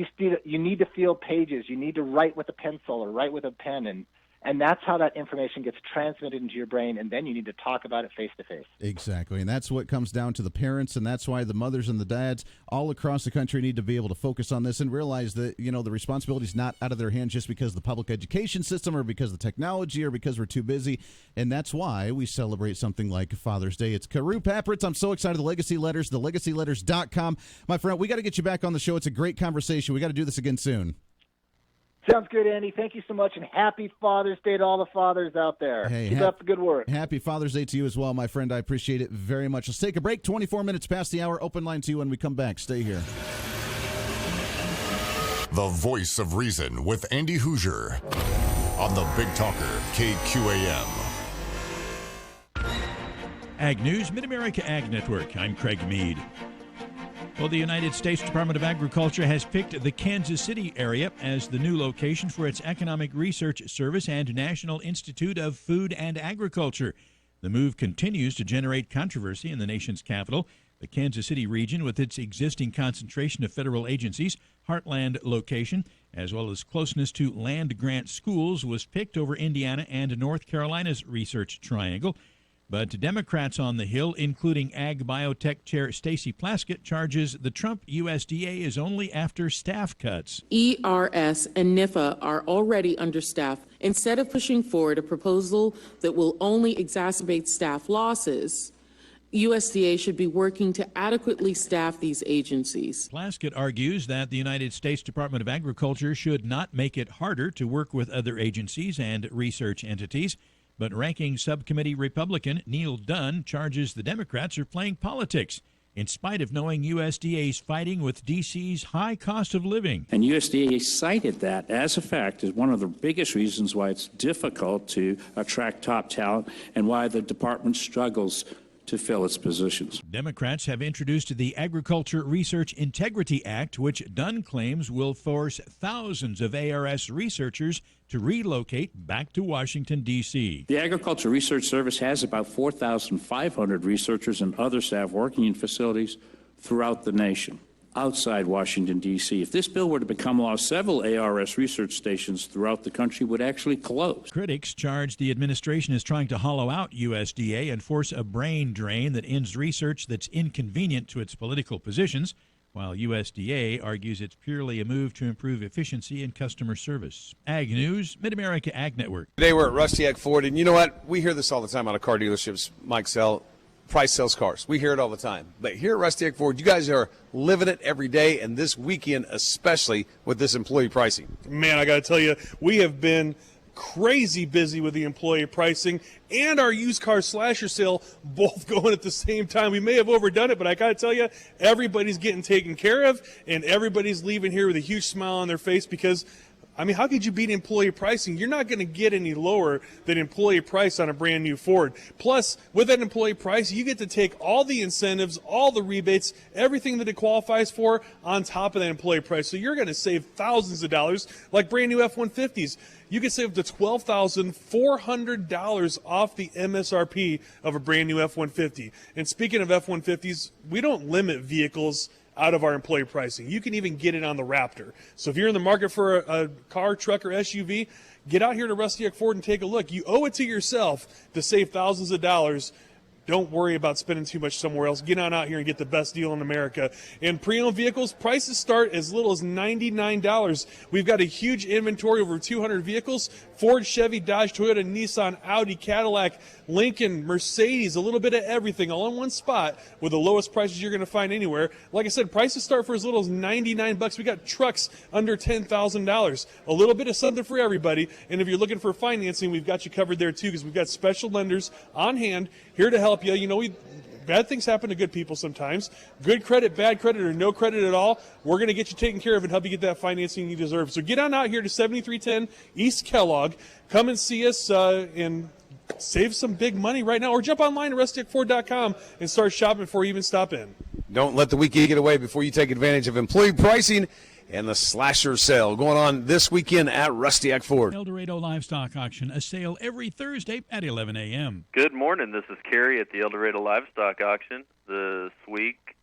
You need to feel pages. You need to write with a pencil or write with a pen, and that's how that information gets transmitted into your brain, and then you need to talk about it face-to-face. Exactly, and that's what comes down to the parents, and that's why the mothers and the dads all across the country need to be able to focus on this and realize that, the responsibility is not out of their hands just because of the public education system or because of the technology or because we're too busy, and that's why we celebrate something like Father's Day. It's Karu Papritz. I'm so excited. The Legacy Letters, thelegacyletters.com. My friend, we got to get you back on the show. It's a great conversation. We got to do this again soon. Sounds good, Andy. Thank you so much, and happy Father's Day to all the fathers out there. Hey, keep up the good work. Happy Father's Day to you as well, my friend. I appreciate it very much. Let's take a break. 24 minutes past the hour. Open line to you when we come back. Stay here. The Voice of Reason with Andy Hoosier on the Big Talker, KQAM. Ag News, Mid-America Ag Network. I'm Craig Meade. Well, the United States Department of Agriculture has picked the Kansas City area as the new location for its Economic Research Service and National Institute of Food and Agriculture. The move continues to generate controversy in the nation's capital. The Kansas City region, with its existing concentration of federal agencies, heartland location, as well as closeness to land-grant schools, was picked over Indiana and North Carolina's Research Triangle. But Democrats on the Hill, including Ag Biotech Chair Stacey Plaskett, charges the Trump USDA is only after staff cuts. ERS and NIFA are already understaffed. Instead of pushing forward a proposal that will only exacerbate staff losses, USDA should be working to adequately staff these agencies. Plaskett argues that the United States Department of Agriculture should not make it harder to work with other agencies and research entities. But Ranking Subcommittee Republican Neil Dunn charges the Democrats are playing politics, in spite of knowing USDA's fighting with D.C.'s high cost of living. And USDA cited that as a fact as one of the biggest reasons why it's difficult to attract top talent and why the department struggles to fill its positions. Democrats have introduced the Agriculture Research Integrity Act, which Dunn claims will force thousands of ARS researchers to relocate back to Washington, D.C. The Agriculture Research Service has about 4,500 researchers and other staff working in facilities throughout the nation, outside Washington, D.C. If this bill were to become law, several ARS research stations throughout the country would actually close. Critics charge the administration is trying to hollow out USDA and force a brain drain that ends research that's inconvenient to its political positions, while USDA argues it's purely a move to improve efficiency and customer service. Ag News, Mid-America Ag Network. Today we're at Rusty Egg Ford, and you know what? We hear this all the time out of car dealerships. Mike Price sells cars. We hear it all the time. But here at Rusty Egg Ford, you guys are living it every day, and this weekend especially with this employee pricing. Man, I got to tell you, we have been crazy busy with the employee pricing and our used car slasher sale both going at the same time. We may have overdone it, but I got to tell you, everybody's getting taken care of, and everybody's leaving here with a huge smile on their face because, I mean, how could you beat employee pricing? You're not going to get any lower than employee price on a brand new Ford. Plus, with that employee price, you get to take all the incentives, all the rebates, everything that it qualifies for on top of that employee price. So you're going to save thousands of dollars, like brand new F-150s. You can save up to $12,400 off the MSRP of a brand new F-150. And speaking of F-150s, we don't limit vehicles out of our employee pricing. You can even get it on the Raptor. So if you're in the market for a car, truck, or SUV, get out here to Rusty Eck Ford and take a look. You owe it to yourself to save thousands of dollars. Don't worry about spending too much somewhere else. Get on out here and get the best deal in America. And pre-owned vehicles, prices start as little as $99. We've got a huge inventory, over 200 vehicles. Ford, Chevy, Dodge, Toyota, Nissan, Audi, Cadillac, Lincoln, Mercedes, a little bit of everything, all in one spot with the lowest prices you're going to find anywhere. Like I said, prices start for as little as $99. We got trucks under $10,000. A little bit of something for everybody. And if you're looking for financing, we've got you covered there too, because we've got special lenders on hand here to help you. You know, bad things happen to good people sometimes. Good credit, bad credit, or no credit at all. We're going to get you taken care of and help you get that financing you deserve. So get on out here to 7310 East Kellogg. Come and see us and save some big money right now. Or jump online at rustyford.com and start shopping before you even stop in. Don't let the weekend get away before you take advantage of employee pricing and the slasher sale going on this weekend at Rusty Eck Ford. El Dorado Livestock Auction, a sale every Thursday at 11 a.m. Good morning. This is Kerry at the El Dorado Livestock Auction. This week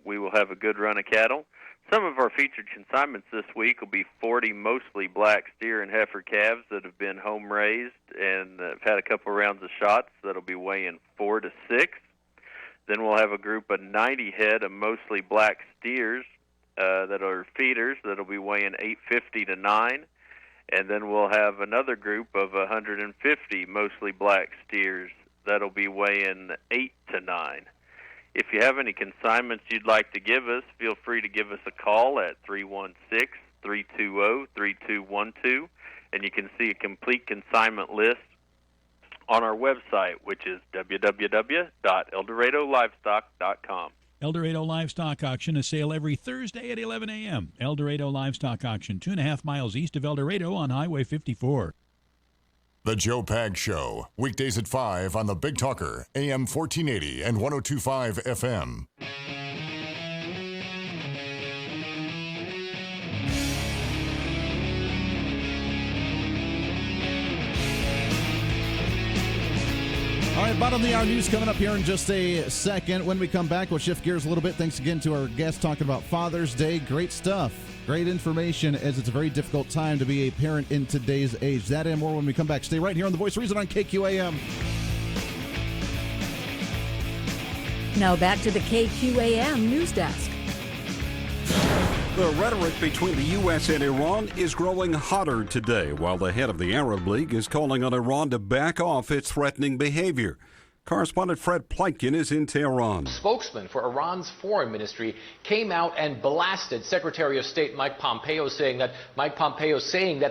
we will have a good run of cattle. Some of our featured consignments this week will be 40 mostly black steer and heifer calves that have been home raised and have had a couple rounds of shots that'll be weighing 4 to 6. Then we'll have a group of 90 head of mostly black steers that are feeders that'll be weighing 850 to 9. And then we'll have another group of 150 mostly black steers that'll be weighing 8 to 9. If you have any consignments you'd like to give us, feel free to give us a call at 316-320-3212, and you can see a complete consignment list on our website, which is www.eldorado.livestock.com. El Dorado Livestock Auction, a sale every Thursday at 11 a.m. El Dorado Livestock Auction, 2.5 miles east of El Dorado on Highway 54. The Joe Pag Show, weekdays at 5 on the Big Talker, AM 1480 and 102.5 FM. All right, bottom of the hour news coming up here in just a second. When we come back, we'll shift gears a little bit. Thanks again to our guest talking about Father's Day. Great stuff. Great information, as it's a very difficult time to be a parent in today's age. That and more when we come back. Stay right here on The Voice of Reason on KQAM. Now back to the KQAM News Desk. The rhetoric between the U.S. and Iran is growing hotter today, while the head of the Arab League is calling on Iran to back off its threatening behavior. Correspondent Fred Pleitgen is in Tehran. Spokesman for Iran's foreign ministry came out and blasted Secretary of State Mike Pompeo, saying that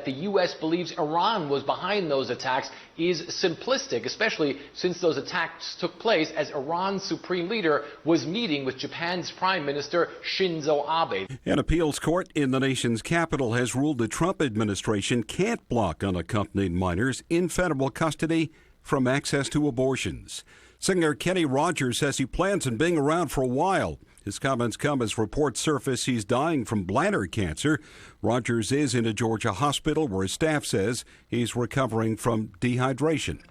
the U.S. believes Iran was behind those attacks is simplistic, especially since those attacks took place as Iran's supreme leader was meeting with Japan's Prime Minister Shinzo Abe. An appeals court in the nation's capital has ruled the Trump administration can't block unaccompanied minors in federal custody from access to abortions. Singer Kenny Rogers says he plans on being around for a while. His comments come as reports surface he's dying from bladder cancer. Rogers is in a Georgia hospital where his staff says he's recovering from dehydration.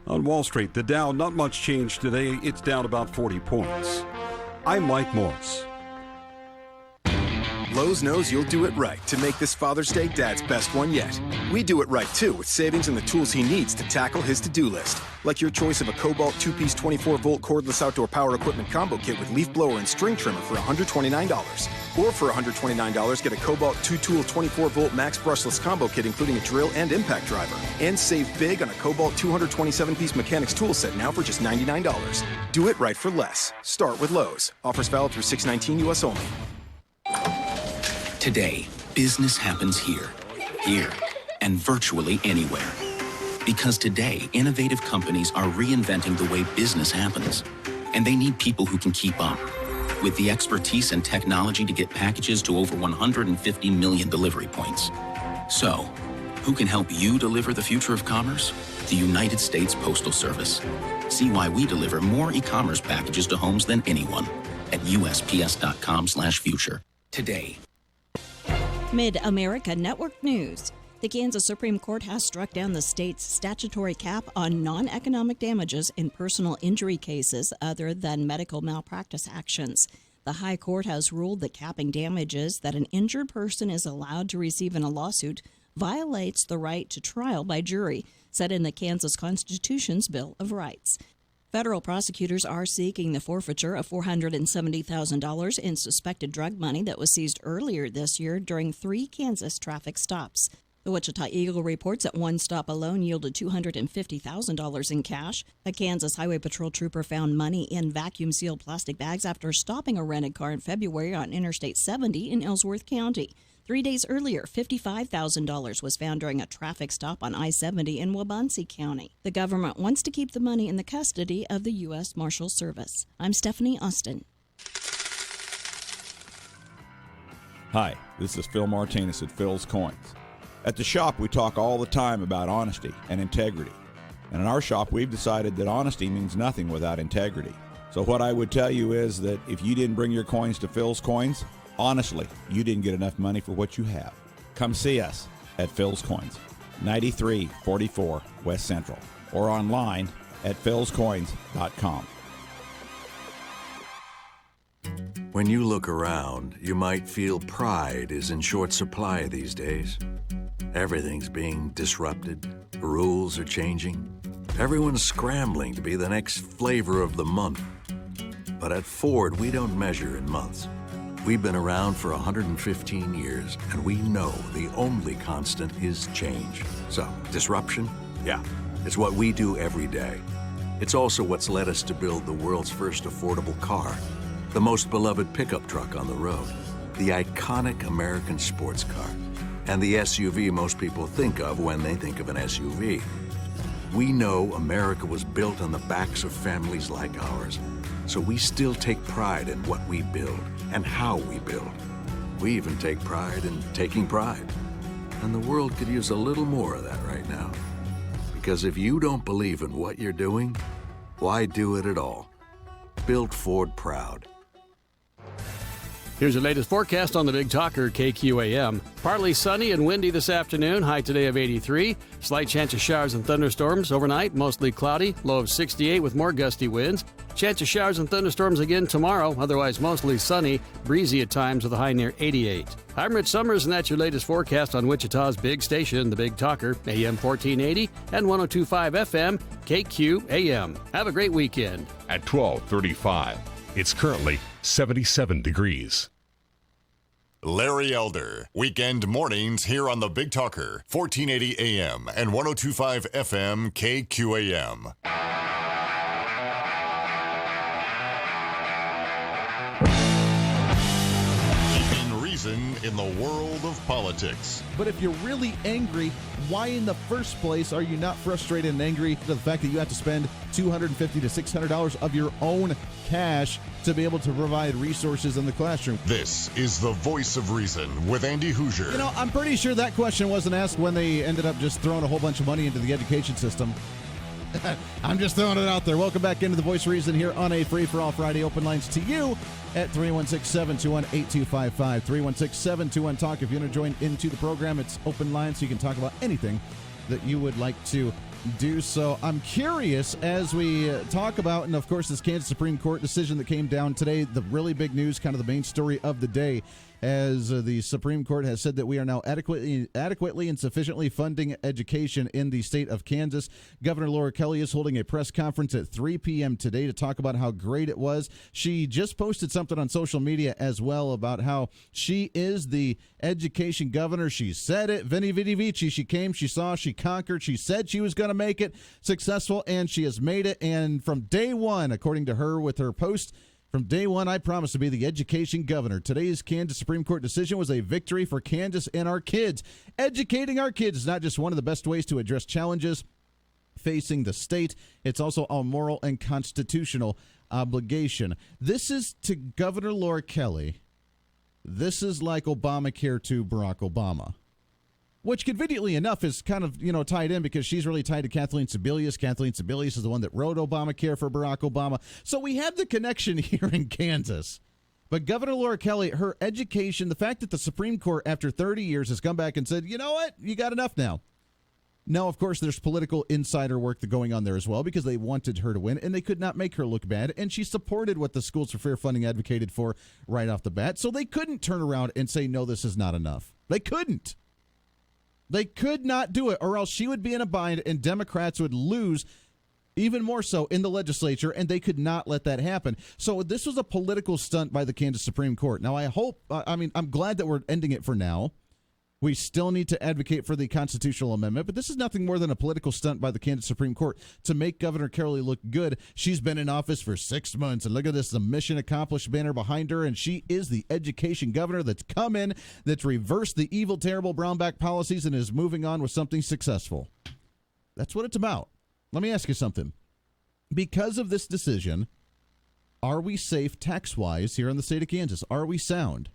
On Wall Street, the Dow, not much change today. It's down about 40 points. I'm Mike Morse. Lowe's knows you'll do it right to make this Father's Day Dad's best one yet. We do it right, too, with savings and the tools he needs to tackle his to-do list. Like your choice of a Cobalt 2-piece 24-volt cordless outdoor power equipment combo kit with leaf blower and string trimmer for $129. Or for $129, get a Cobalt 2-tool 24-volt max brushless combo kit including a drill and impact driver. And save big on a Cobalt 227-piece mechanics tool set now for just $99. Do it right for less. Start with Lowe's. Offers valid through 6/19 U.S. only. Today, business happens here, and virtually anywhere. Because today, innovative companies are reinventing the way business happens. And they need people who can keep up. With the expertise and technology to get packages to over 150 million delivery points. So, who can help you deliver the future of commerce? The United States Postal Service. See why we deliver more e-commerce packages to homes than anyone at USPS.com/future. Today. Mid-America Network News. The Kansas Supreme Court has struck down the state's statutory cap on non-economic damages in personal injury cases other than medical malpractice actions. The High Court has ruled that capping damages that an injured person is allowed to receive in a lawsuit violates the right to trial by jury, set in the Kansas Constitution's Bill of Rights. Federal prosecutors are seeking the forfeiture of $470,000 in suspected drug money that was seized earlier this year during 3 Kansas traffic stops. The Wichita Eagle reports that one stop alone yielded $250,000 in cash. A Kansas Highway Patrol trooper found money in vacuum-sealed plastic bags after stopping a rented car in February on Interstate 70 in Ellsworth County. 3 days earlier, $55,000 was found during a traffic stop on I-70 in Wabunsee County. The government wants to keep the money in the custody of the U.S. Marshal Service. I'm Stephanie Austin. Hi, this is Phil Martinez at Phil's Coins. At the shop, we talk all the time about honesty and integrity. And in our shop, we've decided that honesty means nothing without integrity. So what I would tell you is that if you didn't bring your coins to Phil's Coins, honestly, you didn't get enough money for what you have. Come see us at Phil's Coins, 9344 West Central, or online at philscoins.com. When you look around, you might feel pride is in short supply these days. Everything's being disrupted. Rules are changing. Everyone's scrambling to be the next flavor of the month. But at Ford, we don't measure in months. We've been around for 115 years, and we know the only constant is change. So, disruption? Yeah, it's what we do every day. It's also what's led us to build the world's first affordable car, the most beloved pickup truck on the road, the iconic American sports car, and the SUV most people think of when they think of an SUV. We know America was built on the backs of families like ours, so we still take pride in what we build and how we build. We even take pride in taking pride. And the world could use a little more of that right now. Because if you don't believe in what you're doing, why do it at all? Build Ford proud. Here's your latest forecast on the Big Talker KQAM. Partly sunny and windy this afternoon, high today of 83. Slight chance of showers and thunderstorms overnight, mostly cloudy, low of 68 with more gusty winds. Chance of showers and thunderstorms again tomorrow, otherwise mostly sunny, breezy at times with a high near 88. I'm Rich Summers, and that's your latest forecast on Wichita's big station, the Big Talker, AM 1480 and 102.5 FM, KQAM. Have a great weekend. At 12:35, it's currently 77 degrees. Larry Elder, weekend mornings here on the Big Talker, 1480 AM and 102.5 FM KQAM. Keeping reason in the world of politics. But if you're really angry, why in the first place are you not frustrated and angry to the fact that you have to spend $250 to $600 of your own cash to be able to provide resources in the classroom? This is the Voice of Reason with Andy Hoosier. You know, I'm pretty sure that question wasn't asked when they ended up just throwing a whole bunch of money into the education system. I'm just throwing it out there. Welcome back into the Voice of Reason here on a free-for-all Friday. Open lines to you at 316-721-8255. 316-721-TALK. If you want to join into the program, it's open line so you can talk about anything that you would like to do so. I'm curious as we talk about, and of course, this Kansas Supreme Court decision that came down today, the really big news, kind of the main story of the day, as the Supreme Court has said that we are now adequately and sufficiently funding education in the state of Kansas. Governor Laura Kelly is holding a press conference at 3 p.m. today to talk about how great it was. She just posted something on social media as well about how she is the education governor. She said it. Veni, vidi, vici. She came, she saw, she conquered. She said she was going to make it successful, and she has made it. And from day one, according to her with her post, from day one, I promised to be the education governor. Today's Kansas Supreme Court decision was a victory for Kansas and our kids. Educating our kids is not just one of the best ways to address challenges facing the state. It's also a moral and constitutional obligation. This is to Governor Laura Kelly. This is like Obamacare to Barack Obama, which conveniently enough is kind of, tied in because she's really tied to Kathleen Sebelius. Kathleen Sebelius is the one that wrote Obamacare for Barack Obama. So we have the connection here in Kansas. But Governor Laura Kelly, her education, the fact that the Supreme Court after 30 years has come back and said, you know what, you got enough now. Now, of course, there's political insider work going on there as well because they wanted her to win, and they could not make her look bad, and she supported what the Schools for Fair Funding advocated for right off the bat, so they couldn't turn around and say, no, this is not enough. They couldn't. They could not do it, or else she would be in a bind, and Democrats would lose even more so in the legislature, and they could not let that happen. So this was a political stunt by the Kansas Supreme Court. Now, I'm glad that we're ending it for now. We still need to advocate for the constitutional amendment, but this is nothing more than a political stunt by the Kansas Supreme Court to make Governor Kelly look good. She's been in office for 6 months, and look at this, the mission accomplished banner behind her, and she is the education governor that's come in, that's reversed the evil, terrible Brownback policies, and is moving on with something successful. That's what it's about. Let me ask you something. Because of this decision, are we safe tax-wise here in the state of Kansas? Are we sound?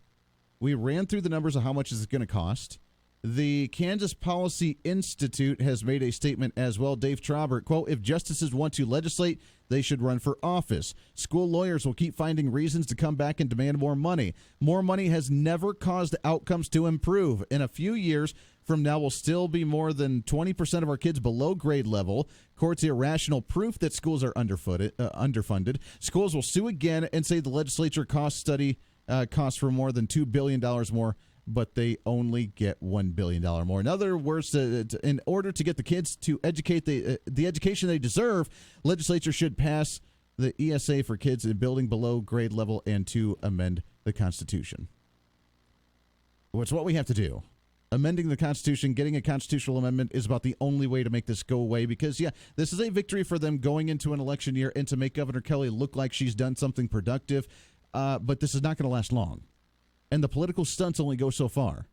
We ran through the numbers of how much is it going to cost. The Kansas Policy Institute has made a statement as well. Dave Traubert, quote, if justices want to legislate, they should run for office. School lawyers will keep finding reasons to come back and demand more money. More money has never caused outcomes to improve. In a few years from now, will still be more than 20% of our kids below grade level. Courts irrational proof that schools are underfunded. Schools will sue again and say the legislature costs for more than $2 billion more, but they only get $1 billion more. In other words, in order to get the kids to educate the education they deserve, legislature should pass the ESA for kids in building below grade level and to amend the Constitution. Which is what we have to do. Amending the Constitution, getting a constitutional amendment is about the only way to make this go away because, yeah, this is a victory for them going into an election year and to make Governor Kelly look like she's done something productive. But this is not going to last long. And the political stunts only go so far.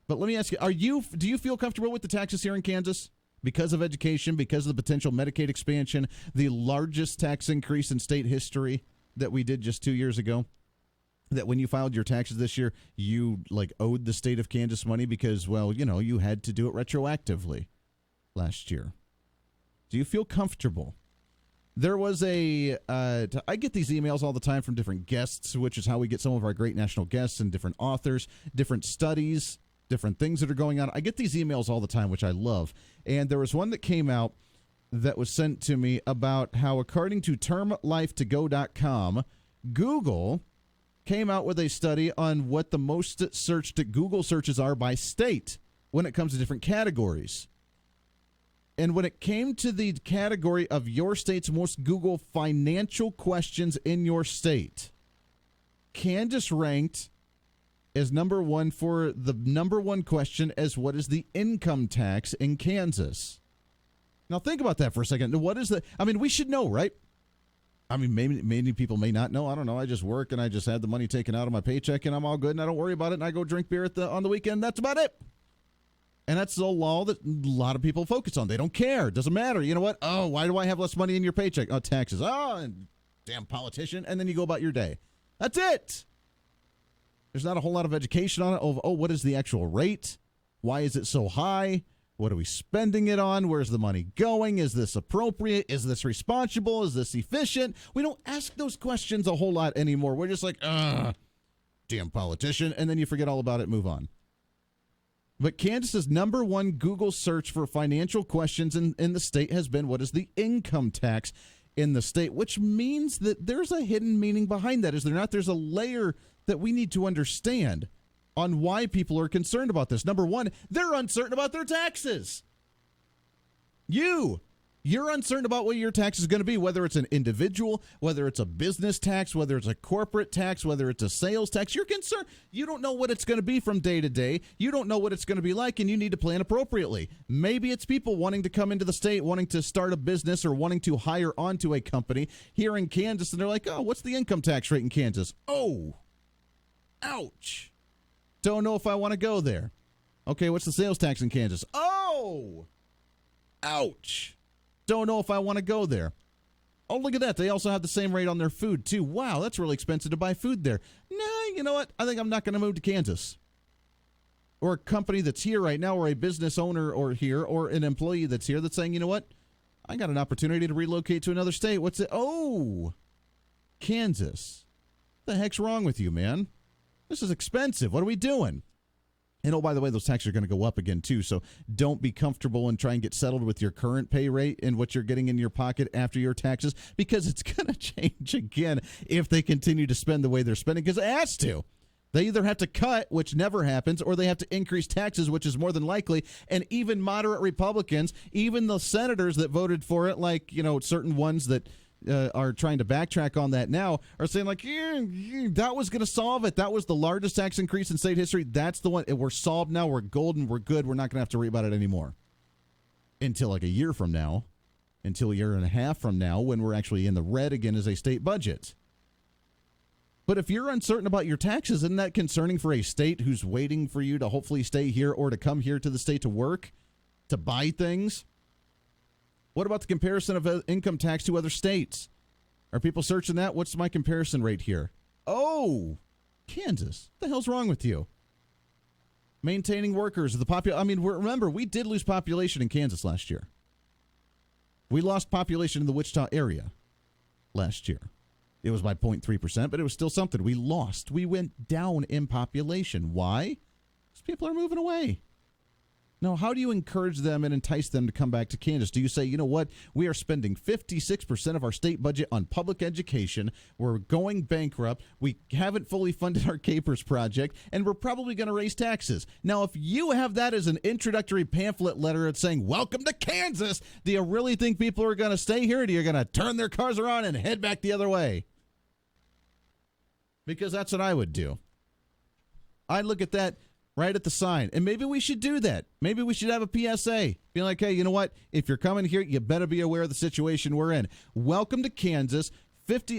But let me ask you, do you feel comfortable with the taxes here in Kansas? Because of education, because of the potential Medicaid expansion, the largest tax increase in state history that we did just 2 years ago? That when you filed your taxes this year, you owed the state of Kansas money because, well, you had to do it retroactively last year. Do you feel comfortable? There was I get these emails all the time from different guests, which is how we get some of our great national guests and different authors, different studies, different things that are going on. I get these emails all the time, which I love. And there was one that came out that was sent to me about how, according to termlifetogo.com, Google came out with a study on what the most searched Google searches are by state when it comes to different categories. And when it came to the category of your state's most Google financial questions in your state, Kansas ranked as number one for the number one question as what is the income tax in Kansas. Now think about that for a second. What is we should know, right? Many people may not know. I don't know. I just work and I just had the money taken out of my paycheck and I'm all good and I don't worry about it and I go drink beer on the weekend. That's about it. And that's the law that a lot of people focus on. They don't care. It doesn't matter. You know what? Oh, why do I have less money in your paycheck? Oh, taxes. Oh, and damn politician. And then you go about your day. That's it. There's not a whole lot of education on it. Oh, what is the actual rate? Why is it so high? What are we spending it on? Where's the money going? Is this appropriate? Is this responsible? Is this efficient? We don't ask those questions a whole lot anymore. We're just like, damn politician. And then you forget all about it and move on. But Kansas's number one Google search for financial questions in the state has been what is the income tax in the state, which means that there's a hidden meaning behind that. Is there not? There's a layer that we need to understand on why people are concerned about this. Number one, they're uncertain about their taxes. You're uncertain about what your tax is going to be, whether it's an individual, whether it's a business tax, whether it's a corporate tax, whether it's a sales tax. You're concerned. You don't know what it's going to be from day to day. You don't know what it's going to be like, and you need to plan appropriately. Maybe it's people wanting to come into the state, wanting to start a business, or wanting to hire onto a company here in Kansas, and they're like, oh, what's the income tax rate in Kansas? Oh, ouch. Don't know if I want to go there. Okay, what's the sales tax in Kansas? Oh, ouch. Don't know if I want to go there. Oh, look at that. They also have the same rate on their food, too. Wow, that's really expensive to buy food there. Nah, you know what? I think I'm not going to move to Kansas. Or a company that's here right now, or a business owner or here, or an employee that's here that's saying, you know what? I got an opportunity to relocate to another state. What's it? Oh, Kansas. What the heck's wrong with you, man? This is expensive. What are we doing? And, oh, by the way, those taxes are going to go up again, too. So don't be comfortable and try and get settled with your current pay rate and what you're getting in your pocket after your taxes, because it's going to change again if they continue to spend the way they're spending, because it has to. They either have to cut, which never happens, or they have to increase taxes, which is more than likely. And even moderate Republicans, even the senators that voted for it, like, certain ones that are trying to backtrack on that now, are saying, like, that was going to solve it. That was the largest tax increase in state history. That's the one. We're solved now. We're golden. We're good. We're not going to have to worry about it anymore. Until like a year from now, until a year and a half from now, when we're actually in the red again as a state budget. But if you're uncertain about your taxes, isn't that concerning for a state who's waiting for you to hopefully stay here or to come here to the state to work, to buy things? What about the comparison of income tax to other states? Are people searching that? What's my comparison rate here? Oh, Kansas. What the hell's wrong with you? Maintaining workers. Remember, we did lose population in Kansas last year. We lost population in the Wichita area last year. It was by 0.3%, but it was still something. We lost. We went down in population. Why? Because people are moving away. Now, how do you encourage them and entice them to come back to Kansas? Do you say, you know what, we are spending 56% of our state budget on public education, we're going bankrupt, we haven't fully funded our Capers project, and we're probably going to raise taxes? Now, if you have that as an introductory pamphlet letter that's saying, welcome to Kansas, do you really think people are going to stay here, or are you going to turn their cars around and head back the other way? Because that's what I would do. I'd look at that right at the sign. And maybe we should do that. Maybe we should have a PSA. Be like, hey, you know what? If you're coming here, you better be aware of the situation we're in. Welcome to Kansas.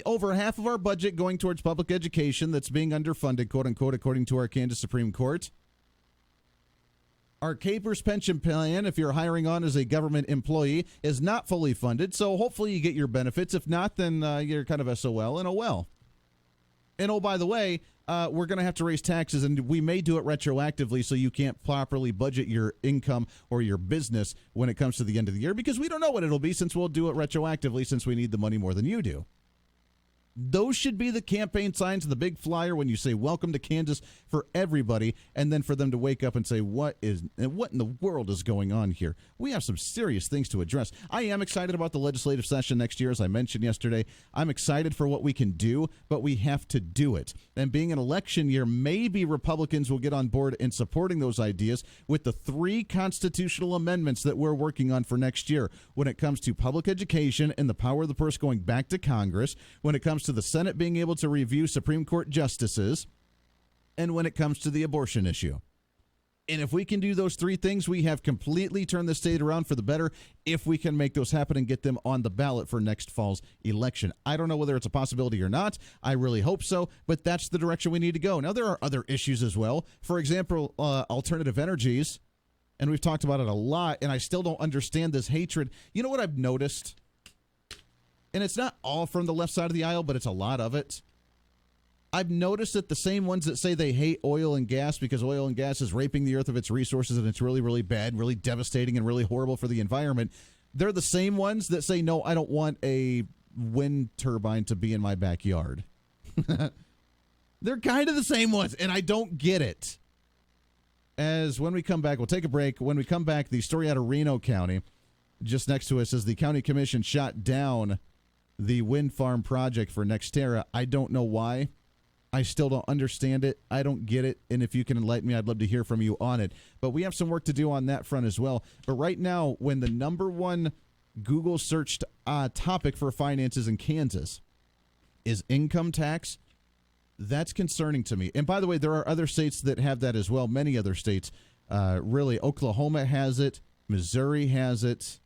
Over half of our budget going towards public education that's being underfunded, quote unquote, according to our Kansas Supreme Court. Our Capers pension plan, if you're hiring on as a government employee, is not fully funded. So hopefully you get your benefits. If not, then you're kind of SOL and OL. And oh, by the way, we're going to have to raise taxes, and we may do it retroactively so you can't properly budget your income or your business when it comes to the end of the year, because we don't know what it'll be, since we'll do it retroactively since we need the money more than you do. Those should be the campaign signs, the big flyer when you say welcome to Kansas for everybody, and then for them to wake up and say, what in the world is going on here? We have some serious things to address. I am excited about the legislative session next year, as I mentioned yesterday. I'm excited for what we can do, but we have to do it. And being an election year, maybe Republicans will get on board in supporting those ideas with the 3 constitutional amendments that we're working on for next year when it comes to public education and the power of the purse going back to Congress, when it comes to the Senate being able to review Supreme Court justices, and when it comes to the abortion issue. And if we can do those 3 things, we have completely turned the state around for the better, if we can make those happen and get them on the ballot for next fall's election. I don't know whether it's a possibility or not. I really hope so, but that's the direction we need to go. Now, there are other issues as well. For example, alternative energies, and we've talked about it a lot, and I still don't understand this hatred. You know what I've noticed? And it's not all from the left side of the aisle, but it's a lot of it. I've noticed that the same ones that say they hate oil and gas because oil and gas is raping the earth of its resources and it's really, really bad, really devastating, and really horrible for the environment, they're the same ones that say, no, I don't want a wind turbine to be in my backyard. They're kind of the same ones, and I don't get it. As when we come back, we'll take a break. When we come back, the story out of Reno County, just next to us, says the county commission shot down the wind farm project for Nextera. I don't know why. I still don't understand it. I don't get it. And if you can enlighten me, I'd love to hear from you on it. But we have some work to do on that front as well. But right now, when the number one Google searched topic for finances in Kansas is income tax, that's concerning to me. And by the way, there are other states that have that as well. Many other states. Really, Oklahoma has it. Missouri has it.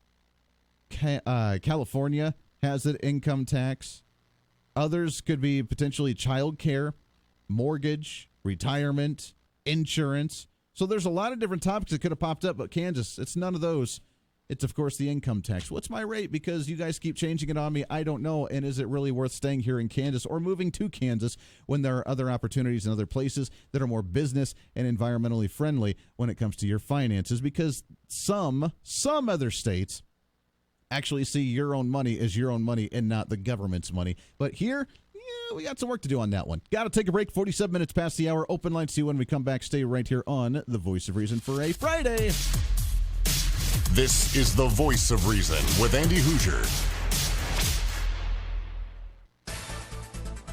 California has it, income tax. Others could be potentially child care, mortgage, retirement, insurance. So there's a lot of different topics that could have popped up, but Kansas, it's none of those. It's, of course, the income tax. What's my rate? Because you guys keep changing it on me. I don't know. And is it really worth staying here in Kansas or moving to Kansas when there are other opportunities in other places that are more business and environmentally friendly when it comes to your finances? Because some other states actually see your own money as your own money and not the government's money. But here, we got some work to do on that one. Got to take a break. 47 minutes past the hour. Open line. See you when we come back. Stay right here on The Voice of Reason for a Friday. This is The Voice of Reason with Andy Hoosier.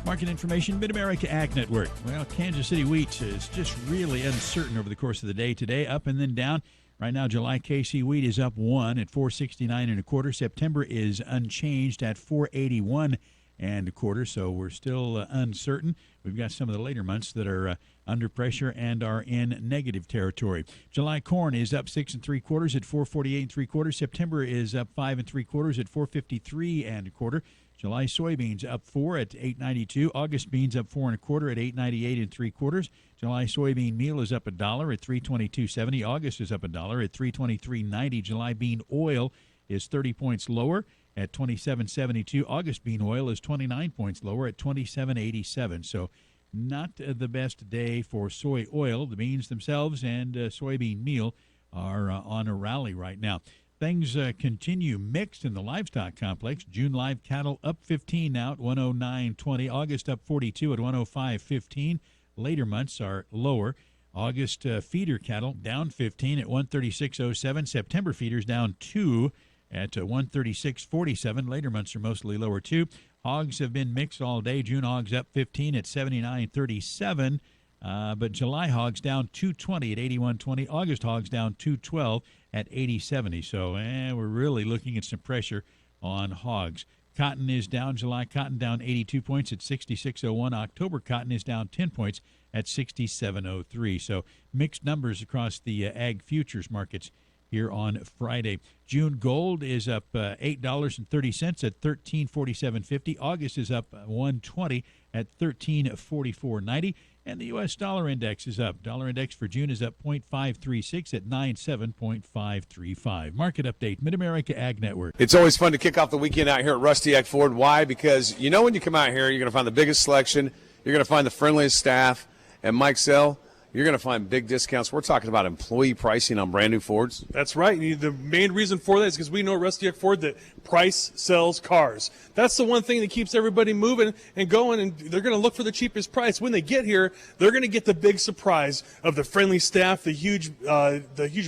Market information, Mid-America Ag Network. Well, Kansas City wheat is just really uncertain over the course of the day today, up and then down. Right now, July KC wheat is up 1 at 469 1/4. September is unchanged at 481 1/4. So we're still uncertain. We've got some of the later months that are under pressure and are in negative territory. July corn is up 6 3/4 at 448 3/4. September is up 5 3/4 at 453 1/4. July soybeans up 4 at 8.92. August beans up 4 1/4 at 8.98 3/4. July soybean meal is up $1 at 322.70. August is up $1 at 323.90. July bean oil is 30 points lower at 27.72. August bean oil is 29 points lower at 27.87. So not the best day for soy oil. The beans themselves and soybean meal are on a rally right now. Things continue mixed in the livestock complex. June live cattle up 15 now at 109.20. August up 42 at 105.15. Later months are lower. August feeder cattle down 15 at 136.07. September feeders down 2 at 136.47. Later months are mostly lower too. Hogs have been mixed all day. June hogs up 15 at 79.37. But July hogs down 220 at 81.20. August hogs down 212 at 80.70. So we're really looking at some pressure on hogs. Cotton is down. July cotton down 82 points at 66.01. October cotton is down 10 points at 67.03. So mixed numbers across the ag futures markets here on Friday. June gold is up $8.30 at $1347.50. August is up $1.20 at $1344.90. And the U.S. dollar index is up. Dollar index for June is up 0.536 at 97.535. Market update, Mid-America Ag Network. It's always fun to kick off the weekend out here at Rusty Egg Ford. Why? Because you know when you come out here, you're going to find the biggest selection. You're going to find the friendliest staff. And Mike Sell, you're going to find big discounts. We're talking about employee pricing on brand new Fords. That's right. The main reason for that is because we know at Rusty Egg Ford that price sells cars. That's the one thing that keeps everybody moving and going, and they're going to look for the cheapest price. When they get here, they're going to get the big surprise of the friendly staff, the huge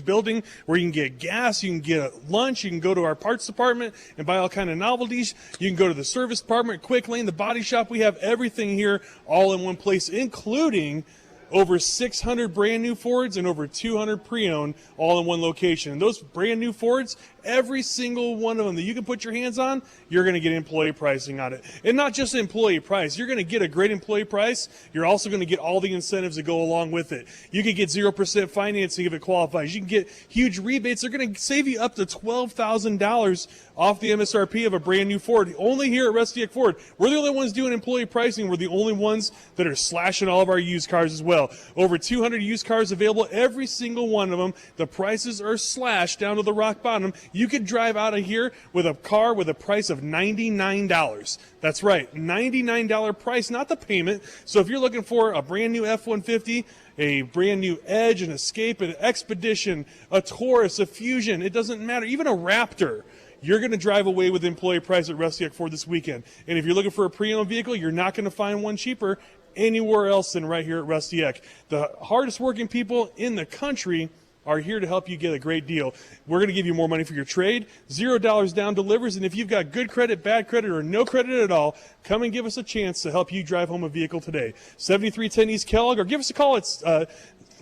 building where you can get gas, you can get lunch, you can go to our parts department and buy all kind of novelties. You can go to the service department, Quick Lane, the body shop. We have everything here all in one place, including over 600 brand new Fords and over 200 pre-owned all in one location. And those brand new Fords, every single one of them that you can put your hands on, you're going to get employee pricing on it. And not just employee price. You're going to get a great employee price. You're also going to get all the incentives that go along with it. You can get 0% financing if it qualifies. You can get huge rebates. They're going to save you up to $12,000 off the MSRP of a brand new Ford. Only here at Rusty Egg Ford. We're the only ones doing employee pricing. We're the only ones that are slashing all of our used cars as well. Over 200 used cars available, every single one of them. The prices are slashed down to the rock bottom. You could drive out of here with a car with a price of $99. That's right, $99 price, not the payment. So if you're looking for a brand new F-150, a brand new Edge, an Escape, an Expedition, a Taurus, a Fusion, it doesn't matter, even a Raptor, you're going to drive away with employee price at Rusty Egg Ford this weekend. And if you're looking for a pre-owned vehicle, you're not going to find one cheaper anywhere else than right here at Rusty Egg. The hardest working people in the country are here to help you get a great deal. We're going to give you more money for your trade. $0 down delivers. And if you've got good credit, bad credit, or no credit at all, come and give us a chance to help you drive home a vehicle today. 7310 East Kellogg, or give us a call. It's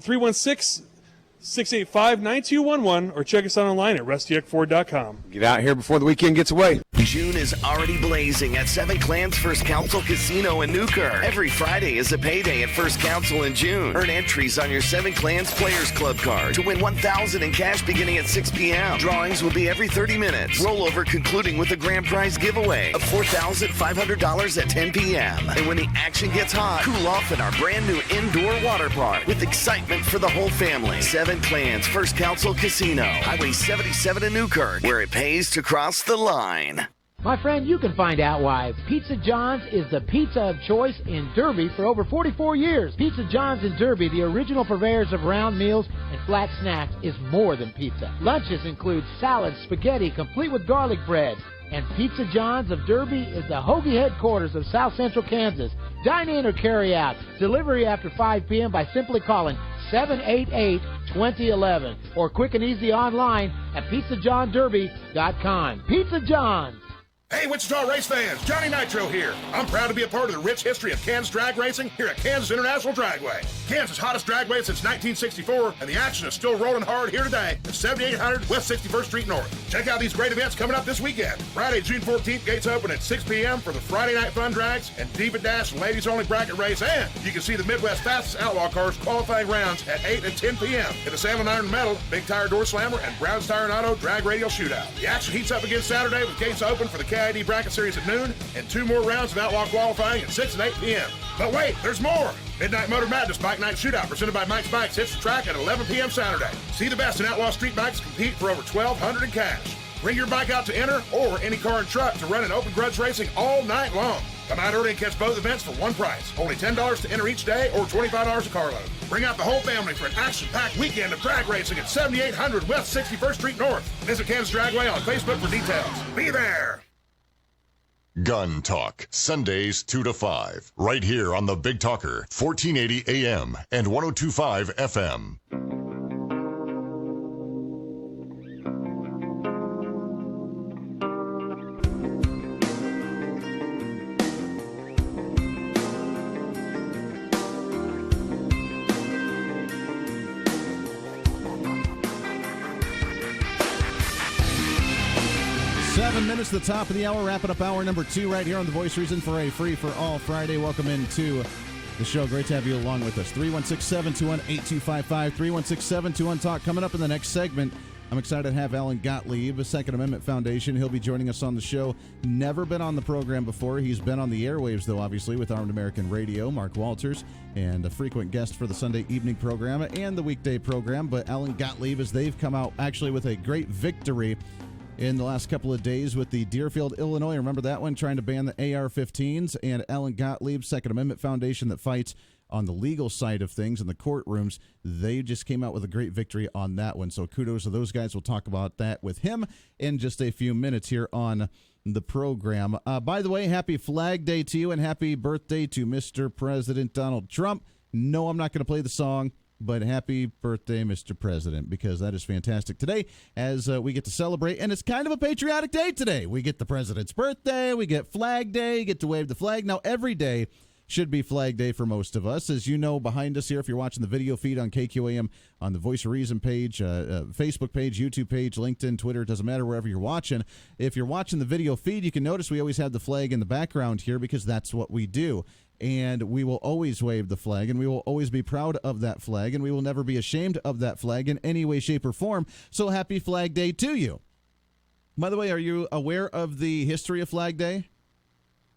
316-685-9211, or check us out online at rustyeggford.com. Get out here before the weekend gets away. June is already blazing at Seven Clans First Council Casino in Newkirk. Every Friday is a payday at First Council in June. Earn entries on your Seven Clans Players Club card to win $1,000 in cash beginning at 6 p.m. Drawings will be every 30 minutes. Rollover concluding with a grand prize giveaway of $4,500 at 10 p.m. And when the action gets hot, cool off in our brand new indoor water park with excitement for the whole family. Seven Clans First Council Casino, Highway 77 in Newkirk, where it pays to cross the line. My friend, you can find out why Pizza John's is the pizza of choice in Derby for over 44 years. Pizza John's in Derby, the original purveyors of round meals and flat snacks, is more than pizza. Lunches include salads, spaghetti, complete with garlic bread, And Pizza John's of Derby is the hoagie headquarters of South Central Kansas. Dine in or carry out. Delivery after 5 p.m. by simply calling 788-2011 or quick and easy online at pizzajohnderby.com. Pizza John's. Hey, Wichita race fans, Johnny Nitro here. I'm proud to be a part of the rich history of Kansas drag racing here at Kansas International Dragway. Kansas' hottest dragway since 1964, and the action is still rolling hard here today at 7800 West 61st Street North. Check out these great events coming up this weekend. Friday, June 14th, gates open at 6 p.m. for the Friday Night Fun Drags and Diva Dash ladies-only bracket race, and you can see the Midwest fastest outlaw cars qualifying rounds at 8 and 10 p.m. in the Salmon Iron Metal, Big Tire Door Slammer, and Brown's Tire and Auto Drag Radio Shootout. The action heats up again Saturday with gates open for the KID Bracket Series at noon and 2 more rounds of outlaw qualifying at 6 and 8 p.m. But wait, there's more! Midnight Motor Madness Bike Night Shootout presented by Mike's Bikes hits the track at 11 p.m. Saturday. See the best in outlaw street bikes compete for over $1,200 in cash. Bring your bike out to enter or any car and truck to run in open grudge racing all night long. Come out early and catch both events for one price. Only $10 to enter each day or $25 a carload. Bring out the whole family for an action-packed weekend of drag racing at 7800 West 61st Street North. Visit Kansas Dragway on Facebook for details. Be there! Gun Talk, Sundays 2 to 5, right here on the Big Talker, 1480 AM and 102.5 FM. Minutes to the top of the hour, wrapping up hour number 2 right here on The Voice Reason for a Free for All Friday. Welcome into the show. Great to have you along with us. 316-721-8255, 316-721-TALK. Coming up in the next segment, I'm excited to have Alan Gottlieb, Second Amendment Foundation. He'll be joining us on the show. Never been on the program before. He's been on the airwaves, though, obviously, with Armed American Radio, Mark Walters, and a frequent guest for the Sunday evening program and the weekday program. But Alan Gottlieb, as they've come out actually with a great victory in the last couple of days with the Deerfield, Illinois. Remember that one, trying to ban the AR-15s, and Alan Gottlieb, Second Amendment Foundation that fights on the legal side of things in the courtrooms. They just came out with a great victory on that one. So kudos to those guys. We'll talk about that with him in just a few minutes here on the program. By the way, happy Flag Day to you and happy birthday to Mr. President Donald Trump. No, I'm not going to play the song, but happy birthday, Mr. President, because that is fantastic today as we get to celebrate. And it's kind of a patriotic day today. We get the president's birthday, we get Flag Day, get to wave the flag. Now, every day should be Flag Day for most of us. As you know, behind us here, if you're watching the video feed on KQAM, on the Voice of Reason page, Facebook page, YouTube page, LinkedIn, Twitter, it doesn't matter wherever you're watching. If you're watching the video feed, you can notice we always have the flag in the background here because that's what we do. And we will always wave the flag, and we will always be proud of that flag, and we will never be ashamed of that flag in any way, shape, or form. So happy Flag Day to you. By the way, are you aware of the history of Flag Day?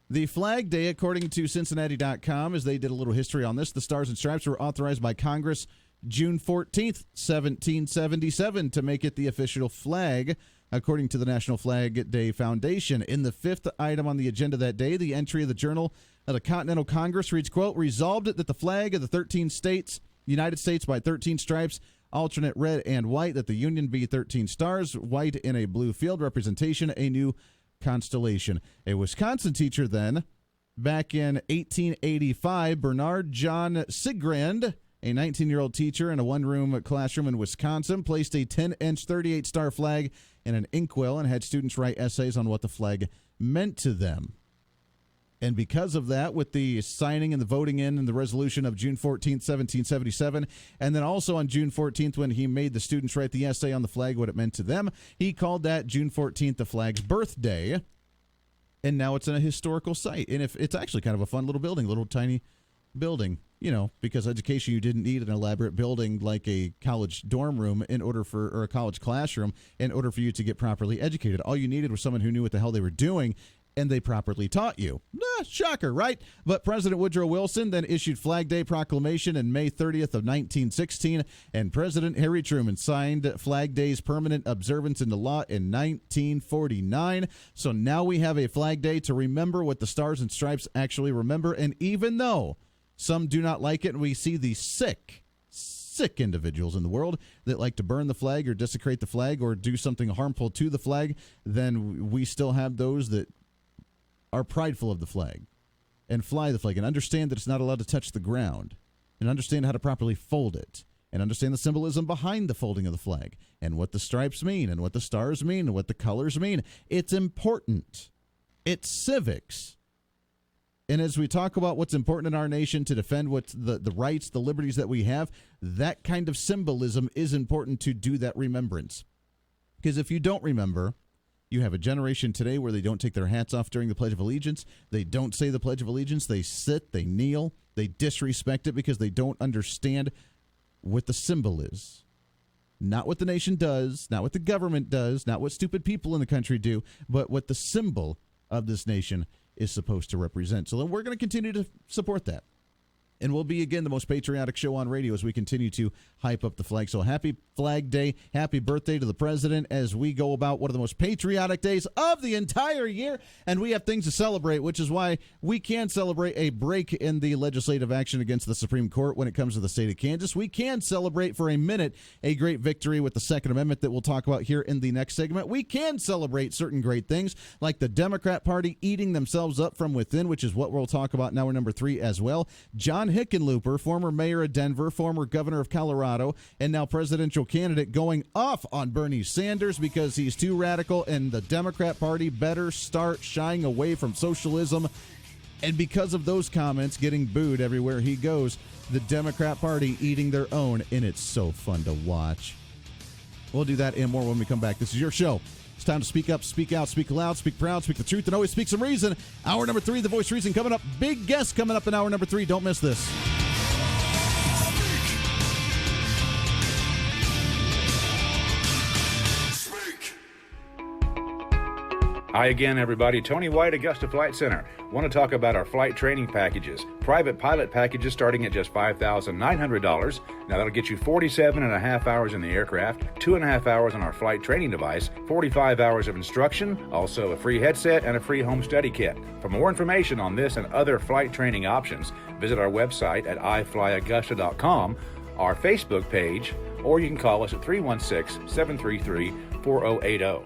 The Flag Day, according to Cincinnati.com, as they did a little history on this, the Stars and Stripes were authorized by Congress June 14th, 1777, to make it the official flag, according to the National Flag Day Foundation. In the fifth item on the agenda that day, the entry of the Journal of the Continental Congress reads, quote, resolved that the flag of the 13 states, United States by 13 stripes, alternate red and white, that the Union be 13 stars, white in a blue field representation, a new constellation. A Wisconsin teacher then, back in 1885, Bernard John Sigrand, a 19-year-old teacher in a one-room classroom in Wisconsin, placed a 10-inch 38-star flag in an inkwell and had students write essays on what the flag meant to them. And because of that, with the signing and the voting in and the resolution of June 14th, 1777, and then also on June 14th when he made the students write the essay on the flag, what it meant to them, he called that June 14th the flag's birthday. And now it's in a historical site. And if it's actually kind of a fun little building, little tiny building, you know, because education, you didn't need an elaborate building like a college dorm room or a college classroom in order for you to get properly educated. All you needed was someone who knew what the hell they were doing, and they properly taught you. Shocker, right? But President Woodrow Wilson then issued Flag Day proclamation in May 30th of 1916, and President Harry Truman signed Flag Day's permanent observance into law in 1949. So now we have a Flag Day to remember what the Stars and Stripes actually remember, and even though some do not like it, and we see the sick sick individuals in the world that like to burn the flag or desecrate the flag or do something harmful to the flag, then we still have those that are prideful of the flag and fly the flag and understand that it's not allowed to touch the ground and understand how to properly fold it and understand the symbolism behind the folding of the flag and what the stripes mean and what the stars mean and what the colors mean. It's important. It's civics. And as we talk about what's important in our nation to defend what's the rights, the liberties that we have, that kind of symbolism is important to do that remembrance. Because if you don't remember, you have a generation today where they don't take their hats off during the Pledge of Allegiance. They don't say the Pledge of Allegiance. They sit, they kneel, they disrespect it because they don't understand what the symbol is. Not what the nation does, not what the government does, not what stupid people in the country do, but what the symbol of this nation is supposed to represent. So then we're going to continue to support that. And we'll be, again, the most patriotic show on radio as we continue to hype up the flag. So happy Flag Day. Happy birthday to the president as we go about one of the most patriotic days of the entire year. And we have things to celebrate, which is why we can celebrate a break in the legislative action against the Supreme Court when it comes to the state of Kansas. We can celebrate for a minute a great victory with the Second Amendment that we'll talk about here in the next segment. We can celebrate certain great things like the Democrat Party eating themselves up from within, which is what we'll talk about in hour number 3 as well. John Hickenlooper, former mayor of Denver, former governor of Colorado, and now presidential candidate, going off on Bernie Sanders because he's too radical, and the Democrat Party better start shying away from socialism. And because of those comments, getting booed everywhere he goes, the Democrat Party eating their own, and it's so fun to watch. We'll do that and more when we come back. This is your show. It's time to speak up, speak out, speak loud, speak proud, speak the truth, and always speak some reason. Hour number 3, The Voice Reason, coming up. Big guest coming up in hour number 3. Don't miss this. Hi again, everybody. Tony White, Augusta Flight Center. Want to talk about our flight training packages. Private pilot packages starting at just $5,900. Now that'll get you 47 and a half hours in the aircraft, 2.5 hours on our flight training device, 45 hours of instruction, also a free headset and a free home study kit. For more information on this and other flight training options, visit our website at iflyaugusta.com, our Facebook page, or you can call us at 316-733-4080.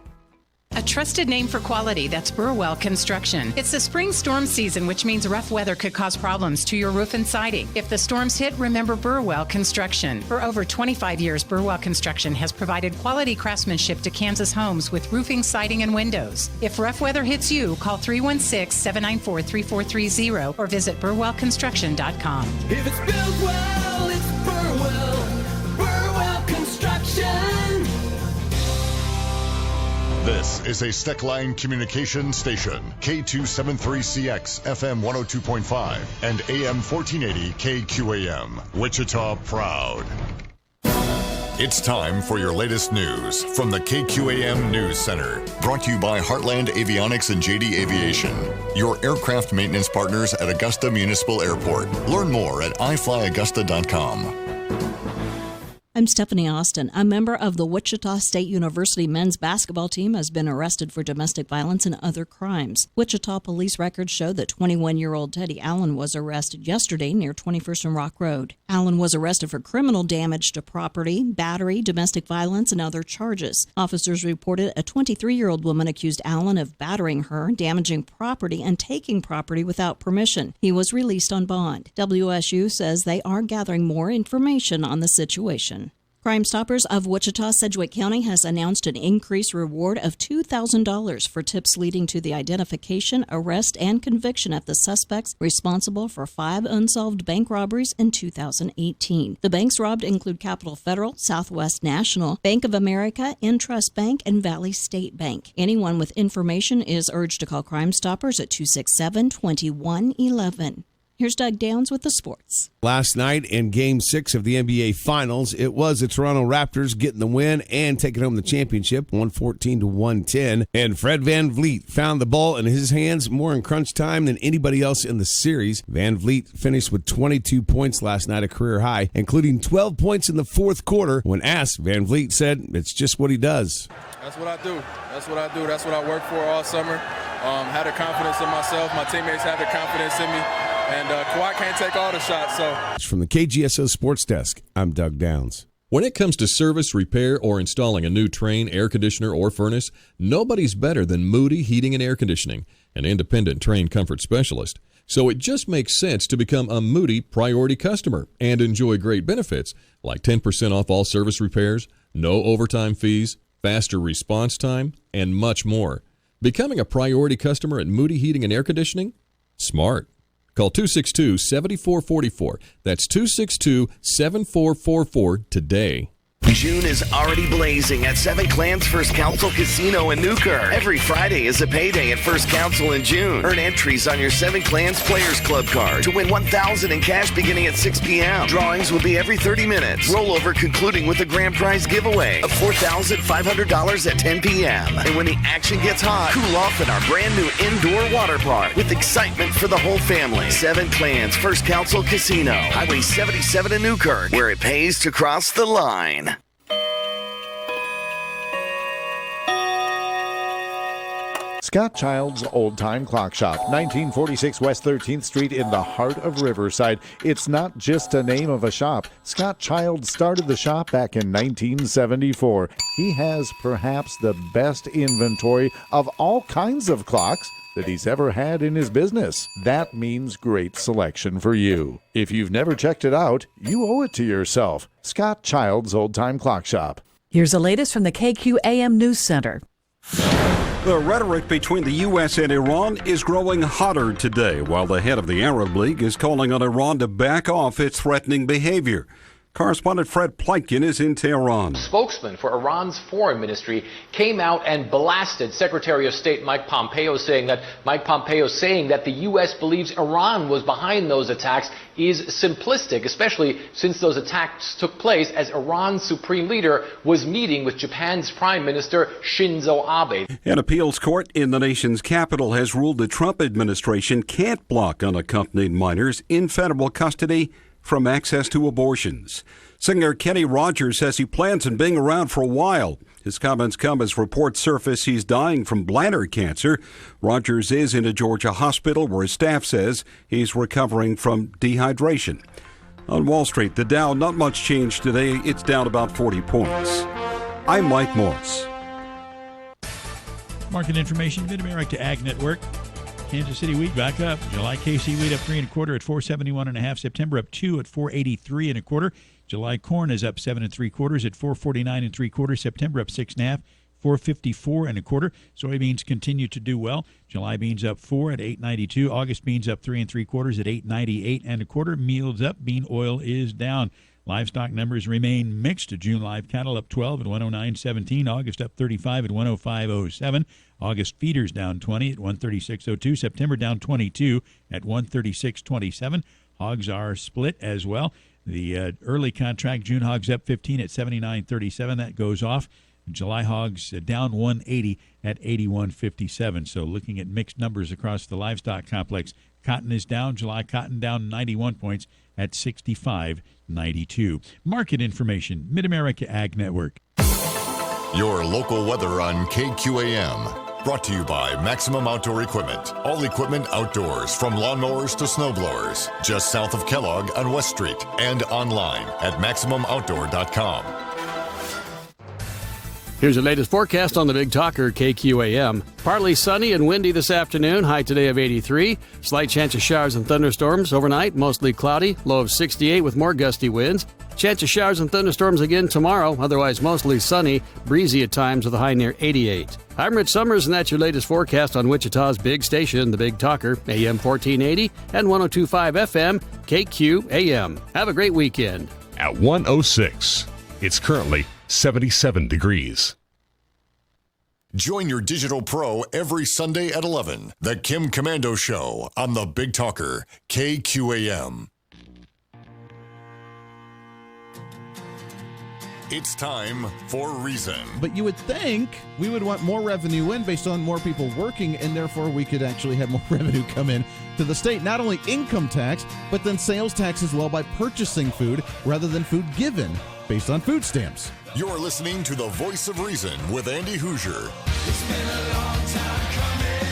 A trusted name for quality, that's Burwell Construction. It's the spring storm season, which means rough weather could cause problems to your roof and siding. If the storms hit, remember Burwell Construction. For over 25 years, Burwell Construction has provided quality craftsmanship to Kansas homes with roofing, siding, and windows. If rough weather hits you, call 316-794-3430 or visit burwellconstruction.com. If it's built well, it's Burwell. Burwell Construction. This is a Steckline communication station, K273CX, FM 102.5, and AM 1480 KQAM, Wichita Proud. It's time for your latest news from the KQAM News Center, brought to you by Heartland Avionics and JD Aviation, your aircraft maintenance partners at Augusta Municipal Airport. Learn more at iflyaugusta.com. I'm Stephanie Austin. A member of the Wichita State University men's basketball team has been arrested for domestic violence and other crimes. Wichita police records show that 21-year-old Teddy Allen was arrested yesterday near 21st and Rock Road. Allen was arrested for criminal damage to property, battery, domestic violence, and other charges. Officers reported a 23-year-old woman accused Allen of battering her, damaging property, and taking property without permission. He was released on bond. WSU says they are gathering more information on the situation. Crime Stoppers of Wichita Sedgwick County has announced an increased reward of $2,000 for tips leading to the identification, arrest, and conviction of the suspects responsible for 5 unsolved bank robberies in 2018. The banks robbed include Capital Federal, Southwest National, Bank of America, Intrust Bank, and Valley State Bank. Anyone with information is urged to call Crime Stoppers at 267-2111. Here's Doug Downs with the sports. Last night in Game 6 of the NBA Finals, it was the Toronto Raptors getting the win and taking home the championship, 114-110. And Fred VanVleet found the ball in his hands more in crunch time than anybody else in the series. VanVleet finished with 22 points last night, a career high, including 12 points in the fourth quarter. When asked, VanVleet said it's just what he does. That's what I do. That's what I do. That's what I worked for all summer. Had the confidence in myself. My teammates had the confidence in me. and Kawhi can't take all the shots. So From the KGSO Sports Desk, I'm Doug Downs. When it comes to service, repair, or installing a new Trane air conditioner or furnace, nobody's better than Moody Heating and Air Conditioning, an independent Trane comfort specialist. So it just makes sense to become a Moody priority customer and enjoy great benefits like 10% off all service repairs, no overtime fees, faster response time, and much more. Becoming a priority customer at Moody Heating and Air Conditioning? Smart. Call 262-7444. That's 262-7444 today. June is already blazing at Seven Clans First Council Casino in Newkirk. Every Friday is a payday at First Council in June. Earn entries on your Seven Clans Players Club card to win $1,000 in cash beginning at 6 p.m. Drawings will be every 30 minutes. Rollover concluding with a grand prize giveaway of $4,500 at 10 p.m. And when the action gets hot, cool off in our brand new indoor water park with excitement for the whole family. Seven Clans First Council Casino, Highway 77 in Newkirk, where it pays to cross the line. Scott Child's Old Time Clock Shop, 1946 West 13th Street in the heart of Riverside. It's not just a name of a shop. Scott Child started the shop back in 1974. He has perhaps the best inventory of all kinds of clocks that he's ever had in his business. That means great selection for you. If you've never checked it out, you owe it to yourself. Scott Child's Old Time Clock Shop. Here's the latest from the KQAM News Center. The rhetoric between the U.S. and Iran is growing hotter today, while the head of the Arab League is calling on Iran to back off its threatening behavior. Correspondent Fred Pleitgen is in Tehran. Spokesman for Iran's foreign ministry came out and blasted Secretary of State Mike Pompeo, saying that the U.S. believes Iran was behind those attacks is simplistic, especially since those attacks took place as Iran's supreme leader was meeting with Japan's Prime Minister Shinzo Abe. An appeals court in the nation's capital has ruled the Trump administration can't block unaccompanied minors in federal custody from access to abortions. Singer Kenny Rogers says he plans on being around for a while. His comments come as reports surface he's dying from bladder cancer. Rogers is in a Georgia hospital where his staff says he's recovering from dehydration. On Wall Street, the Dow, not much change today. It's down about 40 points. I'm Mike Morse. Market information, Mid-America Ag Network. Kansas City wheat back up. July KC wheat up 3 1/4 at 471.5. September up 2 at 483 1/4. July corn is up 7 3/4 at 449 3/4. September up 6 1/2, 454 1/4. Soybeans continue to do well. July beans up 4 at 892. August beans up 3 3/4 at 898 1/4. Meals up. Bean oil is down. Livestock numbers remain mixed. June live cattle up 12 at 109.17. August up 35 at 105.07. August feeders down 20 at 136.02. September down 22 at 136.27. Hogs are split as well. The early contract, June hogs up 15 at 79.37. That goes off. July hogs down 180 at 81.57. So looking at mixed numbers across the livestock complex, cotton is down. July cotton down 91 points at 65.92. Market information, Mid-America Ag Network. Your local weather on KQAM. Brought to you by Maximum Outdoor Equipment. All equipment outdoors, from lawnmowers to snowblowers. Just south of Kellogg on West Street and online at MaximumOutdoor.com. Here's the latest forecast on the Big Talker KQAM. Partly sunny and windy this afternoon, high today of 83. Slight chance of showers and thunderstorms. Overnight, mostly cloudy, low of 68 with more gusty winds. Chance of showers and thunderstorms again tomorrow, otherwise mostly sunny, breezy at times with a high near 88. I'm Rich Summers, and that's your latest forecast on Wichita's big station, the Big Talker, AM 1480 and 102.5 FM, KQAM. Have a great weekend. At 106, it's currently 77 degrees. Join your digital pro every Sunday at 11. The Kim Commando Show on the Big Talker, KQAM. It's time for Reason. But you would think we would want more revenue in based on more people working, and therefore we could actually have more revenue come in to the state. Not only income tax, but then sales tax as well by purchasing food rather than food given based on food stamps. You're listening to The Voice of Reason with Andy Hoosier. It's been a long time coming.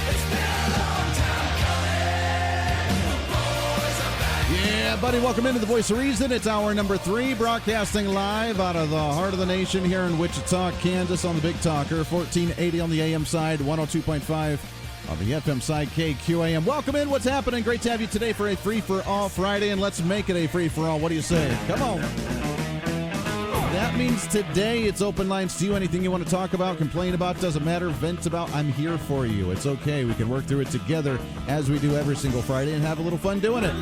It's been a long time coming. everybody. Welcome into the Voice of Reason. It's hour number 3, broadcasting live out of the heart of the nation here in Wichita, Kansas on the Big Talker, 1480 on the AM side, 102.5 on the FM side, KQAM. Welcome in. What's happening? Great to have you today for a free-for-all Friday, and let's make it a free-for-all. What do you say? Come on. That means today it's open lines to you. Anything you want to talk about, complain about, doesn't matter, vent about, I'm here for you. It's okay. We can work through it together as we do every single Friday and have a little fun doing it.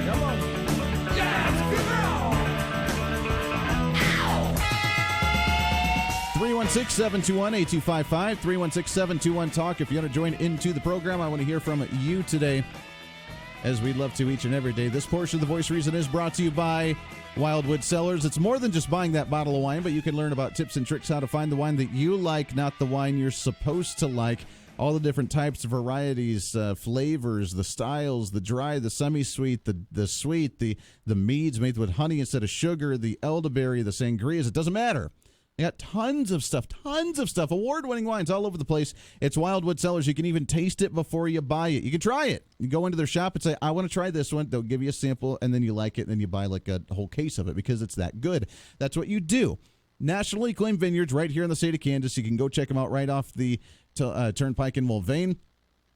Come on. 316-721-8255, 316-721-TALK. If you want to join into the program, I want to hear from you today, as we'd love to each and every day. This portion of the Voice Reason is brought to you by Wildwood Cellars. It's more than just buying that bottle of wine, but you can learn about tips and tricks how to find the wine that you like, not the wine you're supposed to like. All the different types, varieties, flavors, the styles, the dry, the semi-sweet, the sweet, the meads made with honey instead of sugar, the elderberry, the sangrias. It doesn't matter. They got tons of stuff, award-winning wines all over the place. It's Wildwood Cellars. You can even taste it before you buy it. You can try it. You go into their shop and say, I want to try this one. They'll give you a sample, and then you like it, and then you buy like a whole case of it because it's that good. That's what you do. Nationally acclaimed vineyards right here in the state of Kansas. You can go check them out right off the Turnpike in Mulvane,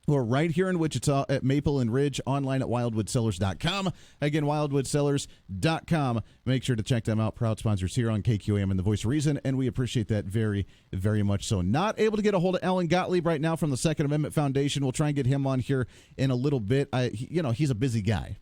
or right here in Wichita at Maple and Ridge, online at wildwoodsellars.com. Again, wildwoodsellars.com. Make sure to check them out. Proud sponsors here on KQAM and the Voice of Reason, and we appreciate that very, very much so. Not able to get a hold of Alan Gottlieb right now from the Second Amendment Foundation. We'll try and get him on here in a little bit. He's a busy guy.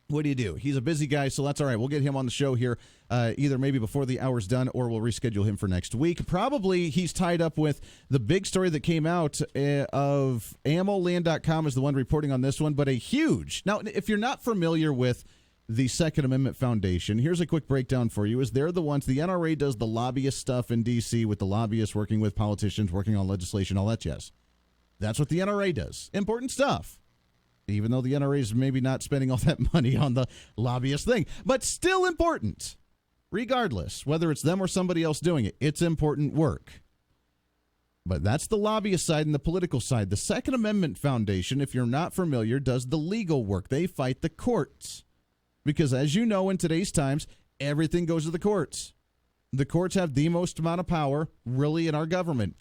What do you do? He's a busy guy, so that's all right. We'll get him on the show here either maybe before the hour's done, or we'll reschedule him for next week. Probably he's tied up with the big story that came out of ammoland.com is the one reporting on this one, but a huge... Now, if you're not familiar with the Second Amendment Foundation, here's a quick breakdown for you. Is they're the ones... The NRA does the lobbyist stuff in D.C. with the lobbyists working with politicians, working on legislation, all that jazz. That's what the NRA does. Important stuff. Even though the NRA is maybe not spending all that money on the lobbyist thing. But still important. Regardless, whether it's them or somebody else doing it, it's important work. But that's the lobbyist side and the political side. The Second Amendment Foundation, if you're not familiar, does the legal work. They fight the courts. Because as you know, in today's times, everything goes to the courts. The courts have the most amount of power, really, in our government.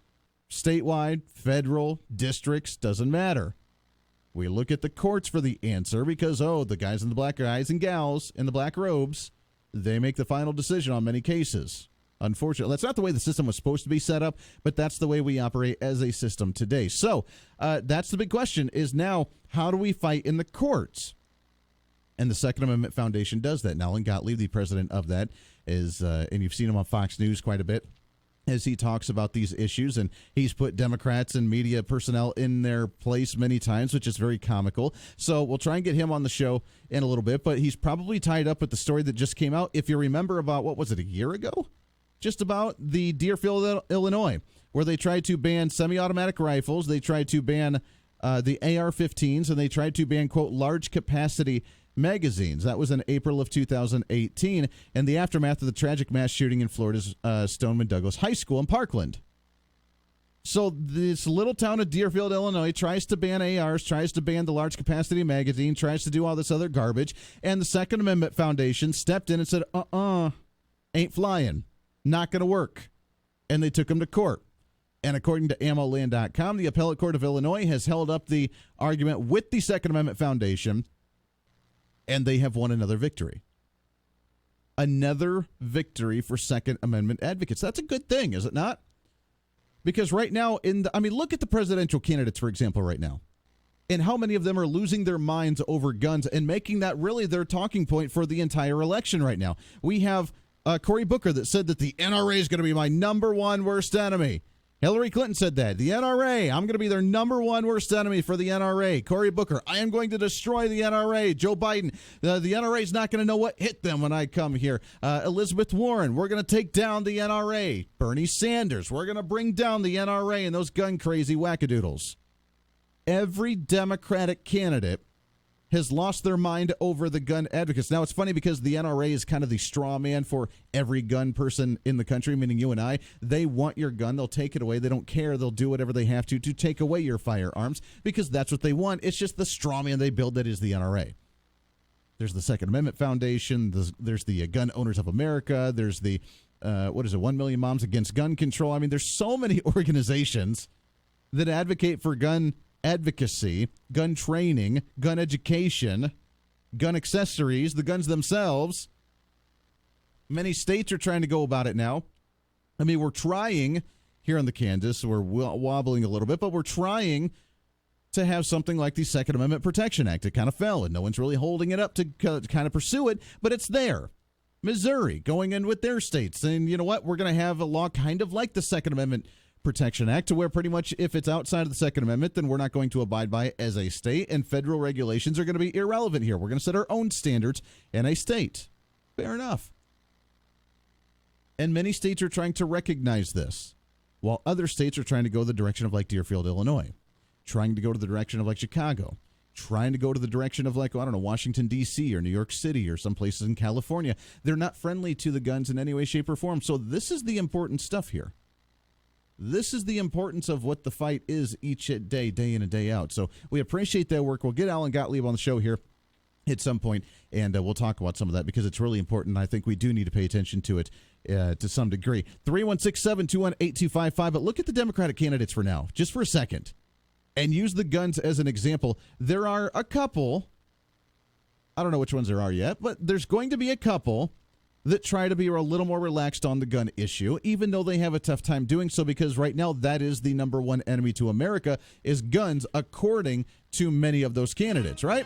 Statewide, federal, districts, doesn't matter. We look at the courts for the answer because, the guys in the black guys and gals in the black robes, they make the final decision on many cases. Unfortunately, that's not the way the system was supposed to be set up, but that's the way we operate as a system today. So that's the big question is now, how do we fight in the courts? And the Second Amendment Foundation does that. Now, Alan Gottlieb, the president of that, is, and you've seen him on Fox News quite a bit, as he talks about these issues, and he's put Democrats and media personnel in their place many times, which is very comical. So we'll try and get him on the show in a little bit, but he's probably tied up with the story that just came out. If you remember about, what was it, a year ago? Just about the Deerfield, Illinois, where they tried to ban semi-automatic rifles, they tried to ban the AR-15s, and they tried to ban, quote, large-capacity magazines. That was in April of 2018, and the aftermath of the tragic mass shooting in Florida's Stoneman Douglas High School in Parkland. So this little town of Deerfield, Illinois, tries to ban ARs, tries to ban the large capacity magazine, tries to do all this other garbage, and the Second Amendment Foundation stepped in and said, ain't flying, not going to work. And they took them to court. And according to ammoland.com, the Appellate Court of Illinois has held up the argument with the Second Amendment Foundation, and they have won another victory. Another victory for Second Amendment advocates. That's a good thing, is it not? Because right now, look at the presidential candidates, for example, right now. And how many of them are losing their minds over guns and making that really their talking point for the entire election right now. We have Cory Booker that said that the NRA is going to be my number one worst enemy. Hillary Clinton said that. The NRA, I'm going to be their number one worst enemy for the NRA. Cory Booker, I am going to destroy the NRA. Joe Biden, the NRA is not going to know what hit them when I come here. Elizabeth Warren, we're going to take down the NRA. Bernie Sanders, we're going to bring down the NRA and those gun-crazy wackadoodles. Every Democratic candidate has lost their mind over the gun advocates. Now, it's funny because the NRA is kind of the straw man for every gun person in the country, meaning you and I. They want your gun. They'll take it away. They don't care. They'll do whatever they have to take away your firearms because that's what they want. It's just the straw man they build that is the NRA. There's the Second Amendment Foundation. There's the Gun Owners of America. There's the, 1 Million Moms Against Gun Control. I mean, there's so many organizations that advocate for gun advocacy, gun training, gun education, gun accessories, the guns themselves. Many states are trying to go about it now. I mean, we're trying here in the Kansas, we're wobbling a little bit, but we're trying to have something like the Second Amendment Protection Act. It kind of fell, and no one's really holding it up to kind of pursue it, but it's there. Missouri going in with their states saying, you know what, we're going to have a law kind of like the Second Amendment Protection Act, to where pretty much if it's outside of the Second Amendment, then we're not going to abide by it as a state, and federal regulations are going to be irrelevant here. We're going to set our own standards in a state. Fair enough. And many states are trying to recognize this, while other states are trying to go the direction of like Deerfield, Illinois, trying to go to the direction of like Chicago, trying to go to the direction of like, Washington, D.C. or New York City or some places in California. They're not friendly to the guns in any way, shape, or form. So this is the important stuff here. This is the importance of what the fight is each day, day in and day out. So we appreciate that work. We'll get Alan Gottlieb on the show here at some point, and we'll talk about some of that because it's really important. I think we do need to pay attention to it to some degree. 316-721-8255. But look at the Democratic candidates for now, just for a second, and use the guns as an example. There are a couple, I don't know which ones there are yet, but there's going to be a couple that try to be a little more relaxed on the gun issue, even though they have a tough time doing so, because right now that is the number one enemy to America is guns, according to many of those candidates, right?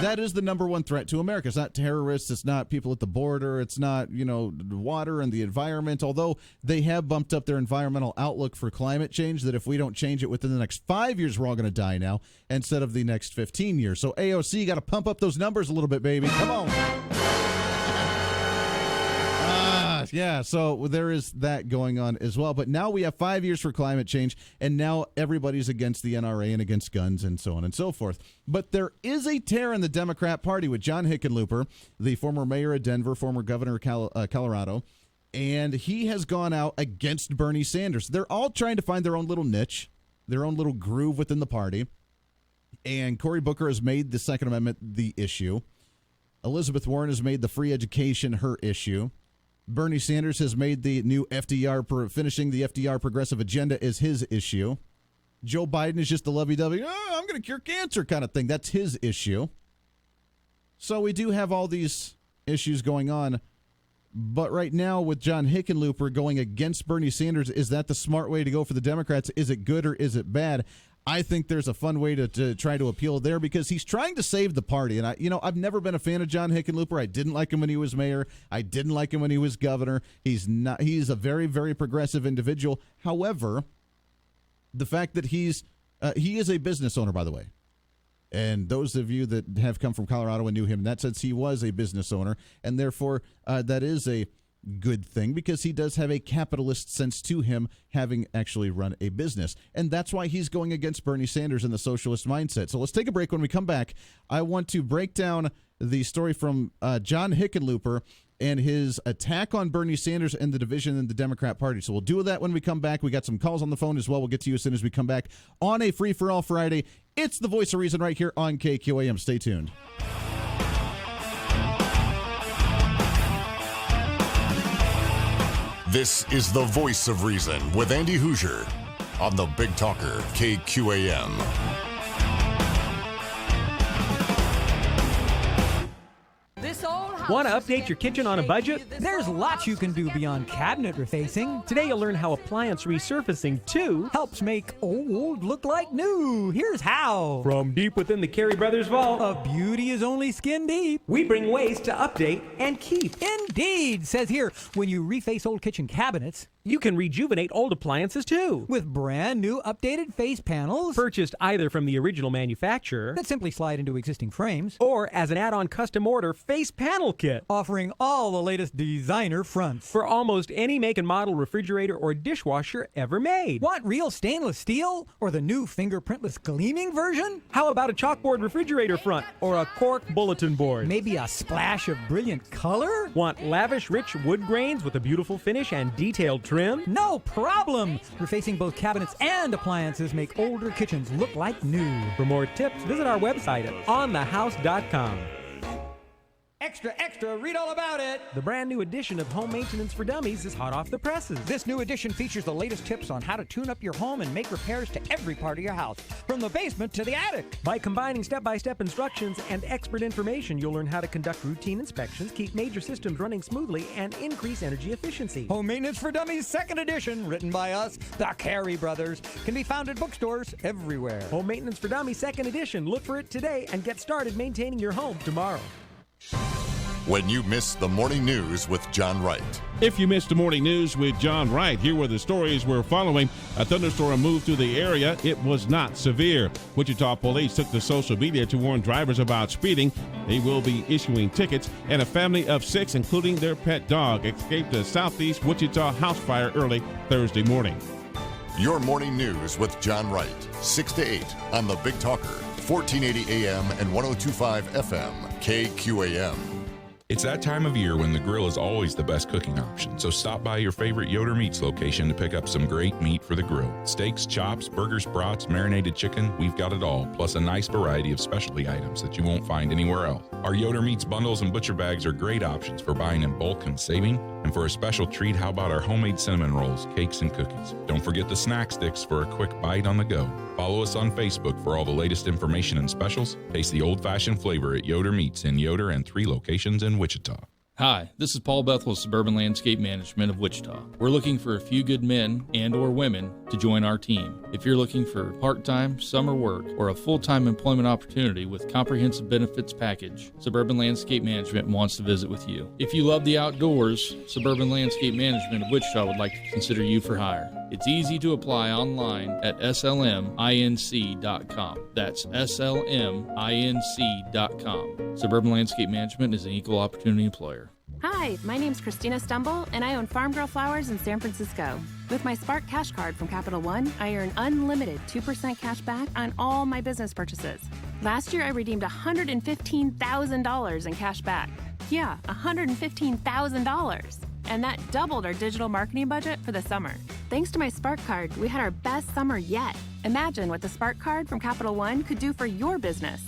That is the number one threat to America. It's not terrorists. It's not people at the border. It's not, water and the environment, although they have bumped up their environmental outlook for climate change, that if we don't change it within the next 5 years, we're all going to die now instead of the next 15 years. So AOC, got to pump up those numbers a little bit, baby. Come on. Yeah, so there is that going on as well. But now we have 5 years for climate change, and now everybody's against the NRA and against guns and so on and so forth. But there is a tear in the Democrat Party with John Hickenlooper, the former mayor of Denver, former governor of Colorado, and he has gone out against Bernie Sanders. They're all trying to find their own little niche, their own little groove within the party. And Cory Booker has made the Second Amendment the issue. Elizabeth Warren has made the free education her issue. Bernie Sanders has made the new finishing the FDR progressive agenda is his issue. Joe Biden is just the lovey-dovey, I'm going to cure cancer kind of thing. That's his issue. So we do have all these issues going on. But right now with John Hickenlooper going against Bernie Sanders, is that the smart way to go for the Democrats? Is it good or is it bad? I think there's a fun way to try to appeal there because he's trying to save the party. And I've never been a fan of John Hickenlooper. I didn't like him when he was mayor. I didn't like him when he was governor. He's a very, very progressive individual. However, the fact that he is a business owner, by the way. And those of you that have come from Colorado and knew him in that sense, he was a business owner. And therefore, that is a good thing because he does have a capitalist sense to him, having actually run a business. And that's why he's going against Bernie Sanders and the socialist mindset. So let's take a break. When we come back, I want to break down the story from John Hickenlooper and his attack on Bernie Sanders and the division in the Democrat Party. So we'll do that when we come back. We got some calls on the phone as well. We'll get to you as soon as we come back on a Free for All Friday. It's the Voice of Reason right here on KQAM. Stay tuned. This is the Voice of Reason with Andy Hoosier on the Big Talker KQAM. Want to update your kitchen on a budget? There's lots you can do beyond cabinet refacing. Today you'll learn how appliance resurfacing 2 helps make old look like new. Here's how. From deep within the Carey Brothers vault, a beauty is only skin deep. We bring ways to update and keep. Indeed, says here, when you reface old kitchen cabinets, you can rejuvenate old appliances too. With brand new updated face panels. Purchased either from the original manufacturer that simply slide into existing frames, or as an add-on custom order face panel kit. Offering all the latest designer fronts. For almost any make and model refrigerator or dishwasher ever made. Want real stainless steel? Or the new fingerprintless gleaming version? How about a chalkboard refrigerator front? Or a cork bulletin board? Maybe a splash of brilliant color? Want lavish rich wood grains with a beautiful finish and detailed trim? No problem! Refacing both cabinets and appliances make older kitchens look like new. For more tips, visit our website at onthehouse.com. Extra, extra, read all about it! The brand new edition of Home Maintenance for Dummies is hot off the presses. This new edition features the latest tips on how to tune up your home and make repairs to every part of your house, from the basement to the attic. By combining step-by-step instructions and expert information, you'll learn how to conduct routine inspections, keep major systems running smoothly, and increase energy efficiency. Home Maintenance for Dummies 2nd edition, written by us, the Carey Brothers, can be found at bookstores everywhere. Home Maintenance for Dummies 2nd edition. Look for it today and get started maintaining your home tomorrow. When you miss the morning news with John Wright. If you missed the morning news with John Wright, here were the stories we're following. A thunderstorm moved through the area. It was not severe. Wichita police took to social media to warn drivers about speeding. They will be issuing tickets. And a family of 6, including their pet dog, escaped a southeast Wichita house fire early Thursday morning. Your morning news with John Wright, 6 to 8 on the Big Talker, 1480 AM and 102.5 FM, KQAM. It's that time of year when the grill is always the best cooking option, so stop by your favorite Yoder Meats location to pick up some great meat for the grill. Steaks, chops, burgers, brats, marinated chicken, we've got it all, plus a nice variety of specialty items that you won't find anywhere else. Our Yoder Meats bundles and butcher bags are great options for buying in bulk and saving, and for a special treat, how about our homemade cinnamon rolls, cakes, and cookies? Don't forget the snack sticks for a quick bite on the go. Follow us on Facebook for all the latest information and specials. Taste the old-fashioned flavor at Yoder Meats in Yoder and 3 locations in Wichita. Hi, this is Paul Bethel with Suburban Landscape Management of Wichita. We're looking for a few good men and or women to join our team. If you're looking for part-time, summer work, or a full-time employment opportunity with comprehensive benefits package, Suburban Landscape Management wants to visit with you. If you love the outdoors, Suburban Landscape Management of Wichita would like to consider you for hire. It's easy to apply online at slminc.com. That's slminc.com. Suburban Landscape Management is an equal opportunity employer. Hi, my name's Christina Stumble, and I own Farm Girl Flowers in San Francisco. With my Spark Cash Card from Capital One, I earn unlimited 2% cash back on all my business purchases. Last year, I redeemed $115,000 in cash back. Yeah, $115,000. And that doubled our digital marketing budget for the summer. Thanks to my Spark Card, we had our best summer yet. Imagine what the Spark Card from Capital One could do for your business.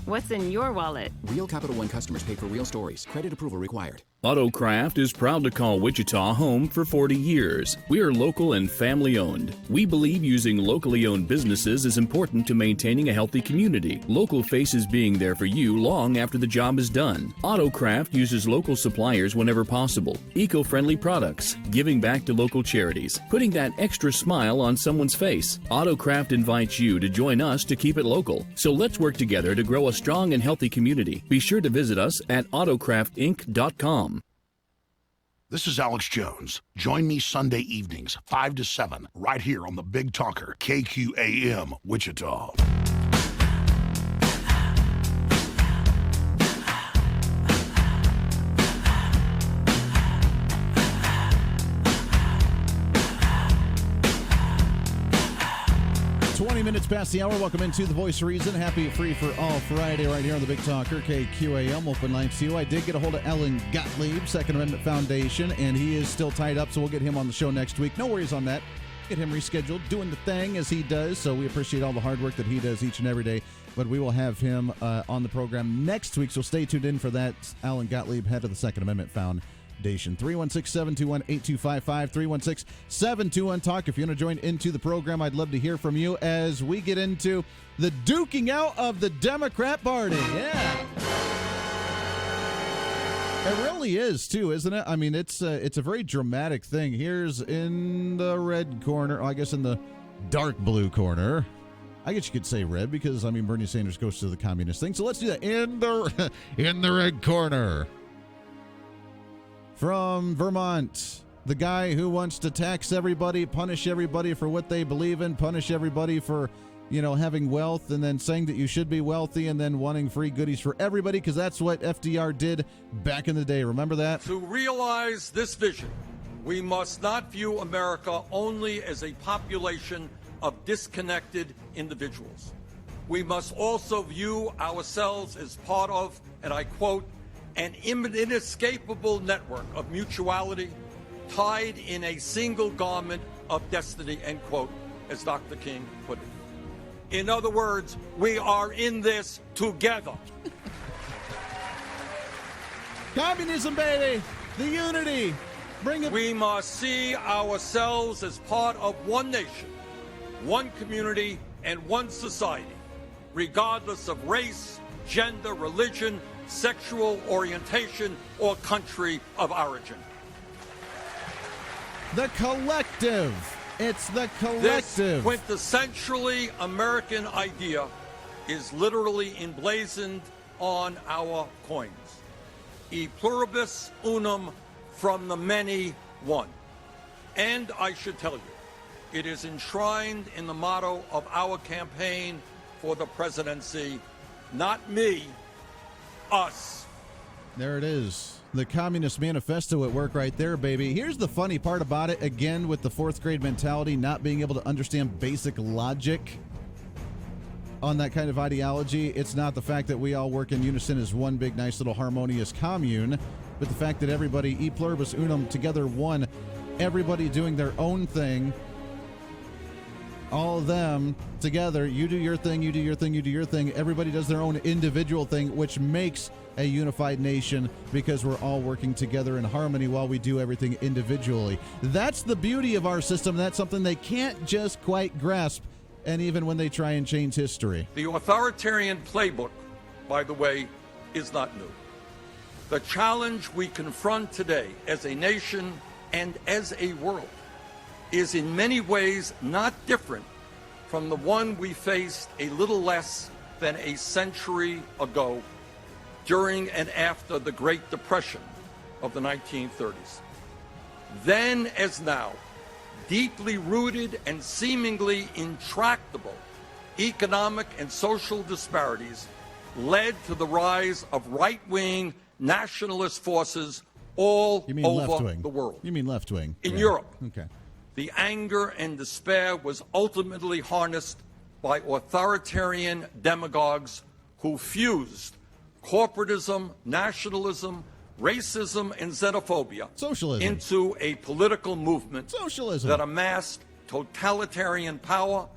What's in your wallet? Real Capital One customers pay for real stories. Credit approval required. Autocraft is proud to call Wichita home for 40 years. We are local and family owned. We believe using locally owned businesses is important to maintaining a healthy community. Local faces being there for you long after the job is done. Autocraft uses local suppliers whenever possible. Eco-friendly products, giving back to local charities, putting that extra smile on someone's face. Autocraft invites you to join us to keep it local. So let's work together to grow a strong and healthy community. Be sure to visit us at autocraftinc.com. This is Alex Jones. Join me Sunday evenings, 5 to 7, right here on the Big Talker, KQAM, Wichita. 20 minutes past the hour. Welcome into The Voice of Reason. Happy Free for All Friday right here on the Big Talker, KQAM. Open lines to you. I did get a hold of Alan Gottlieb, Second Amendment Foundation, and he is still tied up, so we'll get him on the show next week. No worries on that. Get him rescheduled, doing the thing as he does, so we appreciate all the hard work that he does each and every day. But we will have him on the program next week, so stay tuned in for that. Alan Gottlieb, head of the Second Amendment Foundation. 316-721-8255, 316-721-TALK. If you want to join into the program, I'd love to hear from you as we get into the duking out of the Democrat Party. Yeah. It really is, too, isn't it? I mean, it's a very dramatic thing. Here's in the red corner, I guess in the dark blue corner. I guess you could say red because, I mean, Bernie Sanders goes to the communist thing. So let's do that in the red corner. From Vermont, the guy who wants to tax everybody, punish everybody for what they believe in, punish everybody for, having wealth, and then saying that you should be wealthy, and then wanting free goodies for everybody, because that's what FDR did back in the day. Remember that? To realize this vision, we must not view America only as a population of disconnected individuals. We must also view ourselves as part of, and I quote, an inescapable network of mutuality, tied in a single garment of destiny, end quote, as Dr. King put it. In other words, we are in this together. Communism, baby! The unity! Bring it. We must see ourselves as part of one nation, one community, and one society, regardless of race, gender, religion, sexual orientation, or country of origin. The collective. It's the This collective. quintessentially American idea is literally emblazoned on our coins. E pluribus unum, from the many, one. And I should tell you, it is enshrined in the motto of our campaign for the presidency, not me, us. There it is. The Communist Manifesto at work right there, baby. Here's the funny part about it, again, with the fourth grade mentality, not being able to understand basic logic on that kind of ideology. It's not the fact that we all work in unison as one big, nice little harmonious commune, but the fact that everybody, e pluribus unum, together one, everybody doing their own thing, all of them together, you do your thing, you do your thing, you do your thing, everybody does their own individual thing, which makes a unified nation because we're all working together in harmony while we do everything individually. That's the beauty of our system. That's something they can't just quite grasp, and even when they try and change history. The authoritarian playbook, by the way, is not new. The challenge we confront today as a nation and as a world is in many ways not different from the one we faced a little less than a century ago during and after the Great Depression of the 1930s. Then as now, deeply rooted and seemingly intractable economic and social disparities led to the rise of right-wing nationalist forces all over the world. You mean left-wing? In Europe. Okay. The anger and despair was ultimately harnessed by authoritarian demagogues who fused corporatism, nationalism, racism, and xenophobia into a political movement that amassed totalitarian power,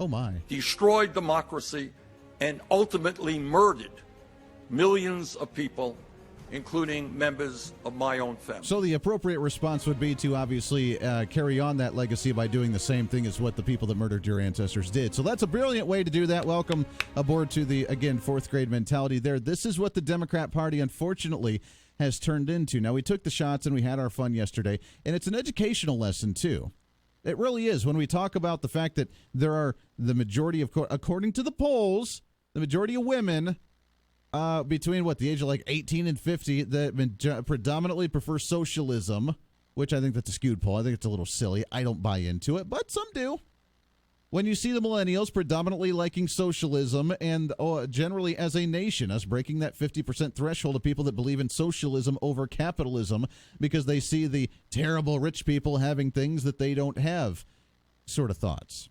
destroyed democracy, and ultimately murdered millions of people, including members of my own family. So the appropriate response would be to obviously carry on that legacy by doing the same thing as what the people that murdered your ancestors did. So that's a brilliant way to do that. Welcome aboard to the, again, fourth grade mentality there. This is what the Democrat Party, unfortunately, has turned into. Now, we took the shots and we had our fun yesterday, and it's an educational lesson, too. It really is. When we talk about the fact that there are the majority of, according to the polls, the majority of women between the age of like 18 and 50 that predominantly prefer socialism, which I think that's a skewed poll. I think it's a little silly. I don't buy into it, but some do. When you see the millennials predominantly liking socialism and generally as a nation, us breaking that 50% threshold of people that believe in socialism over capitalism because they see the terrible rich people having things that they don't have sort of thoughts.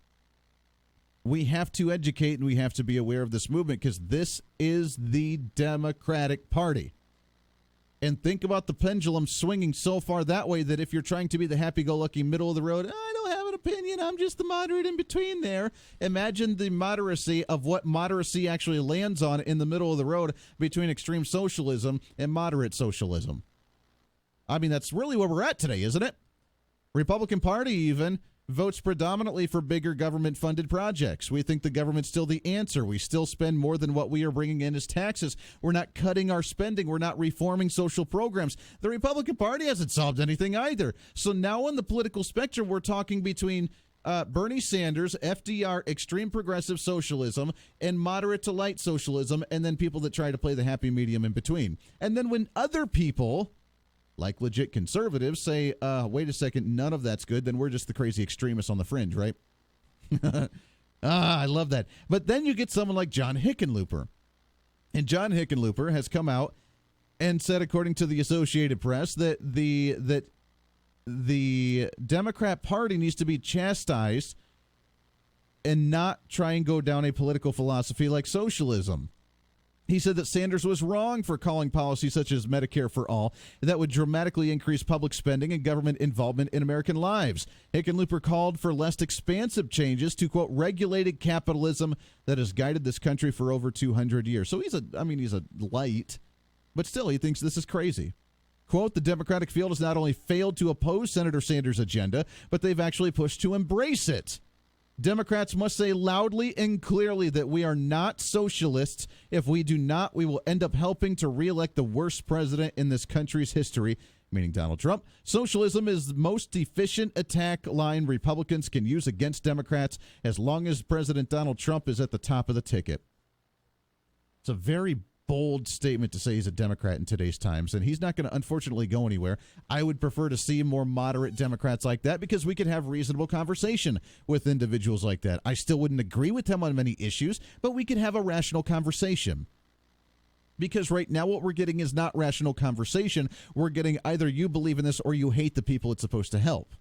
We have to educate and we have to be aware of this movement because this is the Democratic Party. And think about the pendulum swinging so far that way that if you're trying to be the happy-go-lucky middle of the road, I don't have an opinion, I'm just the moderate in between there. Imagine the moderacy of what moderacy actually lands on in the middle of the road between extreme socialism and moderate socialism. I mean, that's really where we're at today, isn't it? Republican Party even votes predominantly for bigger government-funded projects. We think the government's still the answer. We still spend more than what we are bringing in as taxes. We're not cutting our spending. We're not reforming social programs. The Republican Party hasn't solved anything either. So now on the political spectrum, we're talking between Bernie Sanders, FDR, extreme progressive socialism, and moderate to light socialism, and then people that try to play the happy medium in between. And then when other people, like legit conservatives, say, wait a second, none of that's good, then we're just the crazy extremists on the fringe, right? I love that. But then you get someone like John Hickenlooper. And John Hickenlooper has come out and said, according to the Associated Press, that the Democrat Party needs to be chastised and not try and go down a political philosophy like socialism. He said that Sanders was wrong for calling policies such as Medicare for All that would dramatically increase public spending and government involvement in American lives. Hickenlooper called for less expansive changes to, quote, regulated capitalism that has guided this country for over 200 years. So he's a light, but still he thinks this is crazy. Quote, the Democratic field has not only failed to oppose Senator Sanders' agenda, but they've actually pushed to embrace it. Democrats must say loudly and clearly that we are not socialists. If we do not, we will end up helping to reelect the worst president in this country's history, meaning Donald Trump. Socialism is the most efficient attack line Republicans can use against Democrats as long as President Donald Trump is at the top of the ticket. It's a very bold statement to say he's a Democrat in today's times, and he's not going to, unfortunately, go anywhere. I would prefer to see more moderate Democrats like that because we could have reasonable conversation with individuals like that. I still wouldn't agree with them on many issues, but we could have a rational conversation. Because right now what we're getting is not rational conversation. We're getting either you believe in this or you hate the people it's supposed to help.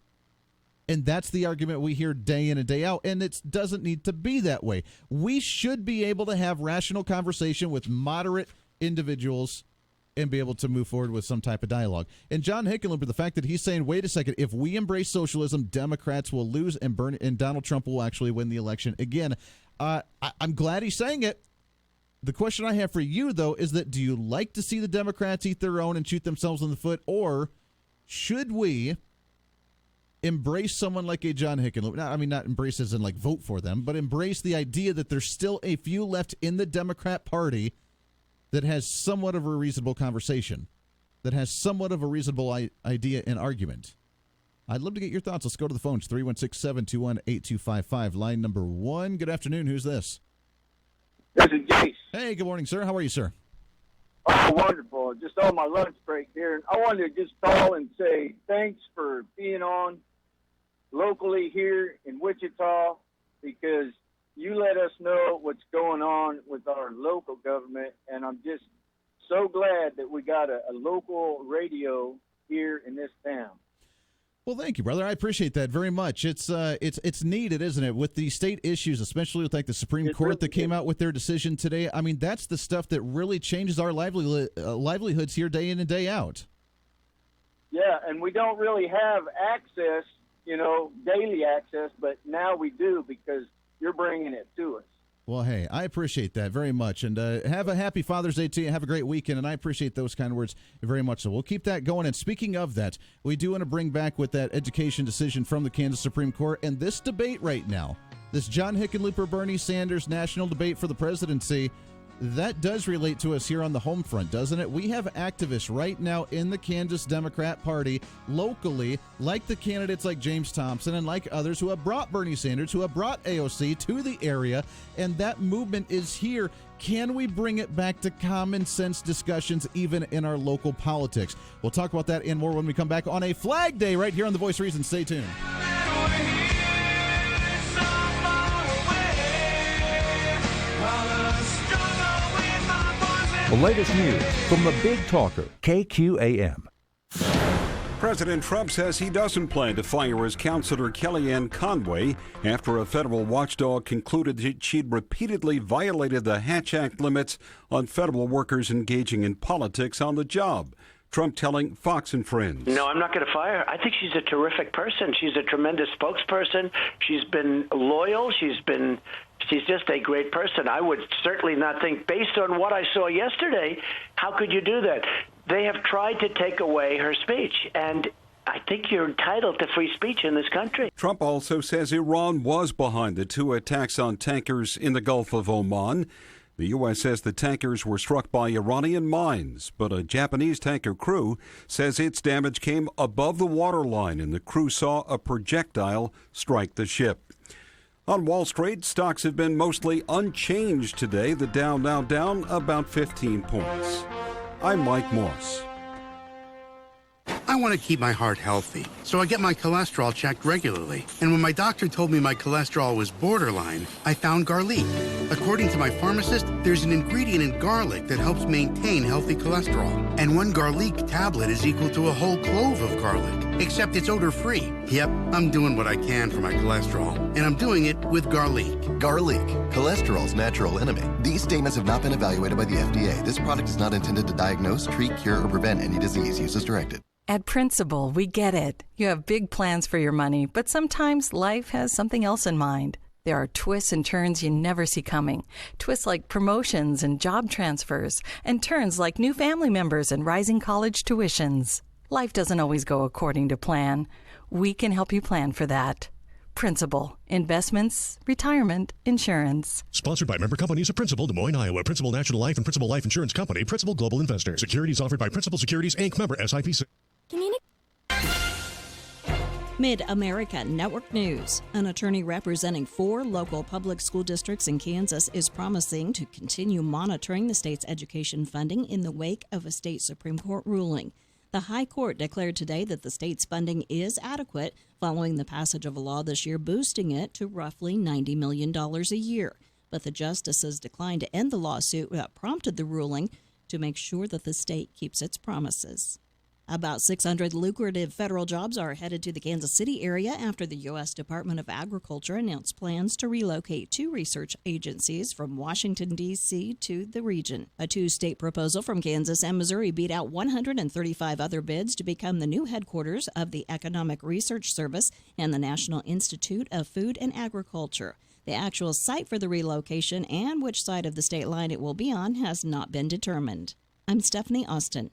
And that's the argument we hear day in and day out, and it doesn't need to be that way. We should be able to have rational conversation with moderate individuals and be able to move forward with some type of dialogue. And John Hickenlooper, the fact that he's saying, wait a second, if we embrace socialism, Democrats will lose and Donald Trump will actually win the election. Again, I'm glad he's saying it. The question I have for you, though, is that do you like to see the Democrats eat their own and shoot themselves in the foot, or should we embrace someone like a John Hickenlooper? Not embrace as in like vote for them, but embrace the idea that there's still a few left in the Democrat Party that has somewhat of a reasonable conversation, that has somewhat of a reasonable idea and argument. I'd love to get your thoughts. Let's go to the phones, 316-721-8255. Line number 1. Good afternoon. Who's this? This is Jace. Hey, good morning, sir. How are you, sir? Oh, wonderful. Just on my lunch break here. I wanted to just call and say thanks for being on locally here in Wichita, because you let us know what's going on with our local government, and I'm just so glad that we got a local radio here in this town. Well, thank you, brother. I appreciate that very much. It's needed, isn't it, with the state issues, especially with like the Supreme Court that came out with their decision today. I mean, that's the stuff that really changes our livelihoods here day in and day out. Yeah, and we don't really have access, daily access, but now we do because you're bringing it to us. Well, hey, I appreciate that very much, and have a happy Father's Day to you. Have a great weekend, and I appreciate those kind of words very much. So we'll keep that going. And speaking of that, we do want to bring back with that education decision from the Kansas Supreme Court and this debate right now, this John Hickenlooper, Bernie Sanders national debate for the presidency. That does relate to us here on the home front, doesn't it? We have activists right now in the Kansas Democrat Party locally, like the candidates like James Thompson and like others who have brought Bernie Sanders, who have brought AOC to the area, and that movement is here. Can we bring it back to common sense discussions even in our local politics? We'll talk about that and more when we come back on a Flag Day right here on The Voice of Reason. Stay tuned. The latest news from the Big Talker, KQAM. President Trump says he doesn't plan to fire his counselor Kellyanne Conway after a federal watchdog concluded that she'd repeatedly violated the Hatch Act limits on federal workers engaging in politics on the job. Trump telling Fox and Friends. No, I'm not going to fire her. I think she's a terrific person. She's a tremendous spokesperson. She's been loyal. She's just a great person. I would certainly not think, based on what I saw yesterday, how could you do that? They have tried to take away her speech, and I think you're entitled to free speech in this country. Trump also says Iran was behind the 2 attacks on tankers in the Gulf of Oman. The U.S. says the tankers were struck by Iranian mines, but a Japanese tanker crew says its damage came above the waterline and the crew saw a projectile strike the ship. On Wall Street, stocks have been mostly unchanged today. The Dow now down about 15 points. I'm Mike Moss. I want to keep my heart healthy, so I get my cholesterol checked regularly. And when my doctor told me my cholesterol was borderline, I found garlic. According to my pharmacist, there's an ingredient in garlic that helps maintain healthy cholesterol. And one garlic tablet is equal to a whole clove of garlic, except it's odor-free. Yep, I'm doing what I can for my cholesterol, and I'm doing it with garlic. Garlic, cholesterol's natural enemy. These statements have not been evaluated by the FDA. This product is not intended to diagnose, treat, cure, or prevent any disease. Use as directed. At Principal, we get it. You have big plans for your money, but sometimes life has something else in mind. There are twists and turns you never see coming. Twists like promotions and job transfers, and turns like new family members and rising college tuitions. Life doesn't always go according to plan. We can help you plan for that. Principal, investments, retirement, insurance. Sponsored by member companies of Principal, Des Moines, Iowa, Principal National Life and Principal Life Insurance Company, Principal Global Investor. Securities offered by Principal Securities, Inc., member SIPC. Mid-America Network News. An attorney representing 4 local public school districts in Kansas is promising to continue monitoring the state's education funding in the wake of a state Supreme Court ruling. The High Court declared today that the state's funding is adequate following the passage of a law this year boosting it to roughly $90 million a year. But the justices declined to end the lawsuit that prompted the ruling to make sure that the state keeps its promises. About 600 lucrative federal jobs are headed to the Kansas City area after the U.S. Department of Agriculture announced plans to relocate 2 research agencies from Washington, D.C. to the region. A 2-state proposal from Kansas and Missouri beat out 135 other bids to become the new headquarters of the Economic Research Service and the National Institute of Food and Agriculture. The actual site for the relocation and which side of the state line it will be on has not been determined. I'm Stephanie Austin.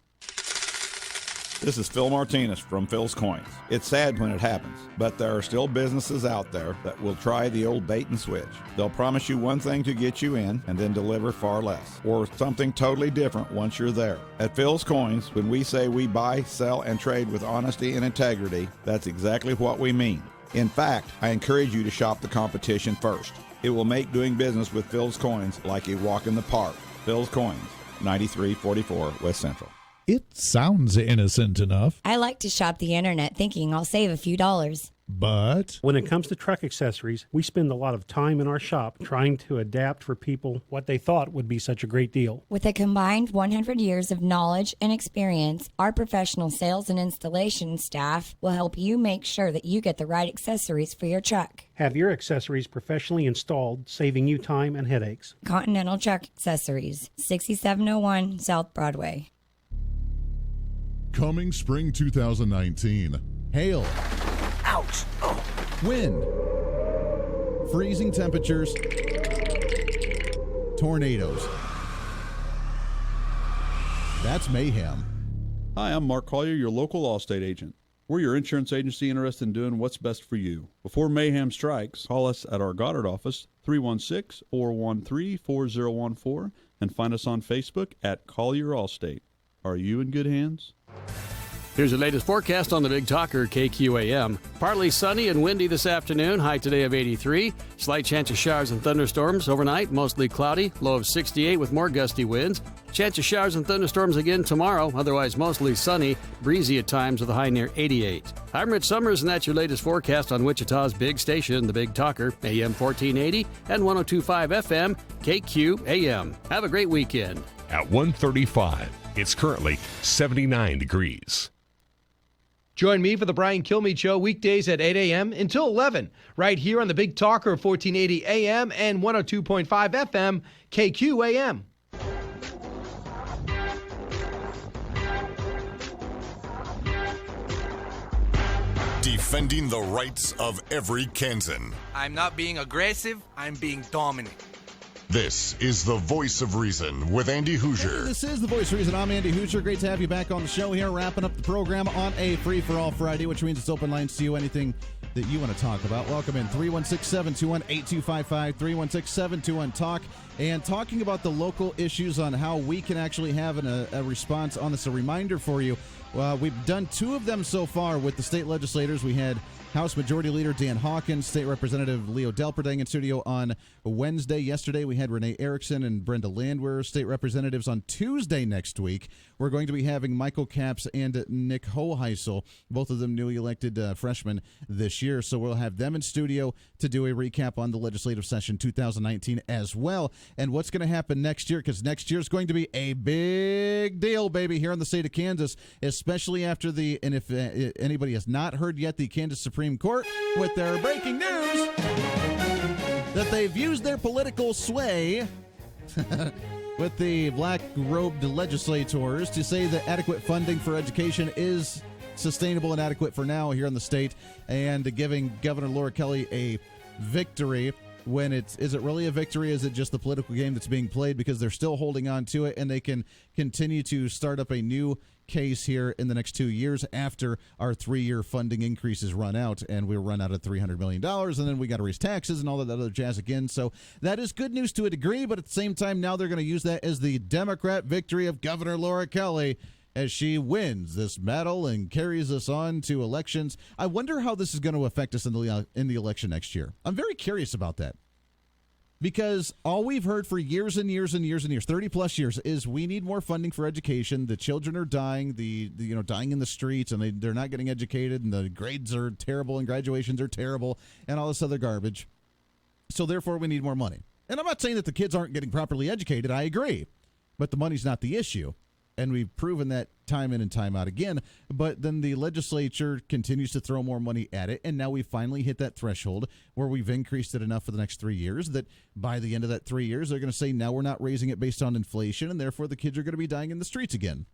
This is Phil Martinez from Phil's Coins. It's sad when it happens, but there are still businesses out there that will try the old bait and switch. They'll promise you one thing to get you in and then deliver far less, or something totally different once you're there. At Phil's Coins, when we say we buy, sell, and trade with honesty and integrity, that's exactly what we mean. In fact, I encourage you to shop the competition first. It will make doing business with Phil's Coins like a walk in the park. Phil's Coins, 9344 West Central. It sounds innocent enough. I like to shop the internet thinking I'll save a few dollars. But when it comes to truck accessories, we spend a lot of time in our shop trying to adapt for people what they thought would be such a great deal. With a combined 100 years of knowledge and experience, our professional sales and installation staff will help you make sure that you get the right accessories for your truck. Have your accessories professionally installed, saving you time and headaches. Continental Truck Accessories, 6701 South Broadway. Coming spring 2019. Hail. Ouch. Oh. Wind. Freezing temperatures. Tornadoes. That's mayhem. Hi, I'm Mark Collier, your local Allstate agent. We're your insurance agency interested in doing what's best for you. Before mayhem strikes, call us at our Goddard office, 316-413-4014, and find us on Facebook at Collier Allstate. Are you in good hands? Here's the latest forecast on the Big Talker KQAM. Partly sunny and windy this afternoon, high today of 83. Slight chance of showers and thunderstorms overnight, mostly cloudy, low of 68 with more gusty winds. Chance of showers and thunderstorms again tomorrow, otherwise mostly sunny, breezy at times with a high near 88. I'm Rich Summers, and that's your latest forecast on Wichita's big station, the Big Talker, AM 1480 and 102.5 FM, KQAM. Have a great weekend. At 1:35, it's currently 79 degrees. Join me for the Brian Kilmeade Show weekdays at 8 a.m. until 11, right here on the Big Talker, 1480 a.m. and 102.5 FM, KQAM. Defending the rights of every Kansan. I'm not being aggressive, I'm being dominant. This is the Voice of Reason with Andy Hoosier. Hey, this is the Voice of Reason. I'm Andy Hoosier. Great to have you back on the show here, wrapping up the program on a free-for-all Friday, which means it's open lines to you, anything that you want to talk about. Welcome in, 316-721-8255, 316-721-TALK, and talking about the local issues on how we can actually have a response on this. A reminder for you, Well, we've done 2 of them so far with the state legislators. We had House Majority Leader Dan Hawkins, State Representative Leo Delperdang in studio on Wednesday. Yesterday, we had Renee Erickson and Brenda Landwehr, state representatives. On Tuesday next week, we're going to be having Michael Capps and Nick Hoheisel, both of them newly elected freshmen this year. So we'll have them in studio to do a recap on the legislative session 2019 as well. And what's going to happen next year, because next year is going to be a big deal, baby, here in the state of Kansas, especially after and if anybody has not heard yet, the Kansas Supreme Court with their breaking news that they've used their political sway with the black-robed legislators to say that adequate funding for education is sustainable and adequate for now here in the state, and giving Governor Laura Kelly a victory. When is it really a victory? Is it just the political game that's being played? Because they're still holding on to it, and they can continue to start up a new case here in the next 2 years after our 3-year funding increases run out, and we run out of $300 million, and then we got to raise taxes and all that other jazz again. So that is good news to a degree, but at the same time, now they're going to use that as the Democrat victory of Governor Laura Kelly as she wins this battle and carries us on to elections. I wonder how this is going to affect us in the election next year. I'm very curious about that. Because all we've heard for years and years and years and years, 30-plus years, is we need more funding for education. The children are dying, dying in the streets, and they're not getting educated, and the grades are terrible, and graduations are terrible, and all this other garbage. So therefore, we need more money. And I'm not saying that the kids aren't getting properly educated. I agree. But the money's not the issue. And we've proven that time in and time out again. But then the legislature continues to throw more money at it. And now we finally hit that threshold where we've increased it enough for the next 3 years that by the end of that 3 years, they're going to say, now we're not raising it based on inflation, and therefore the kids are going to be dying in the streets again.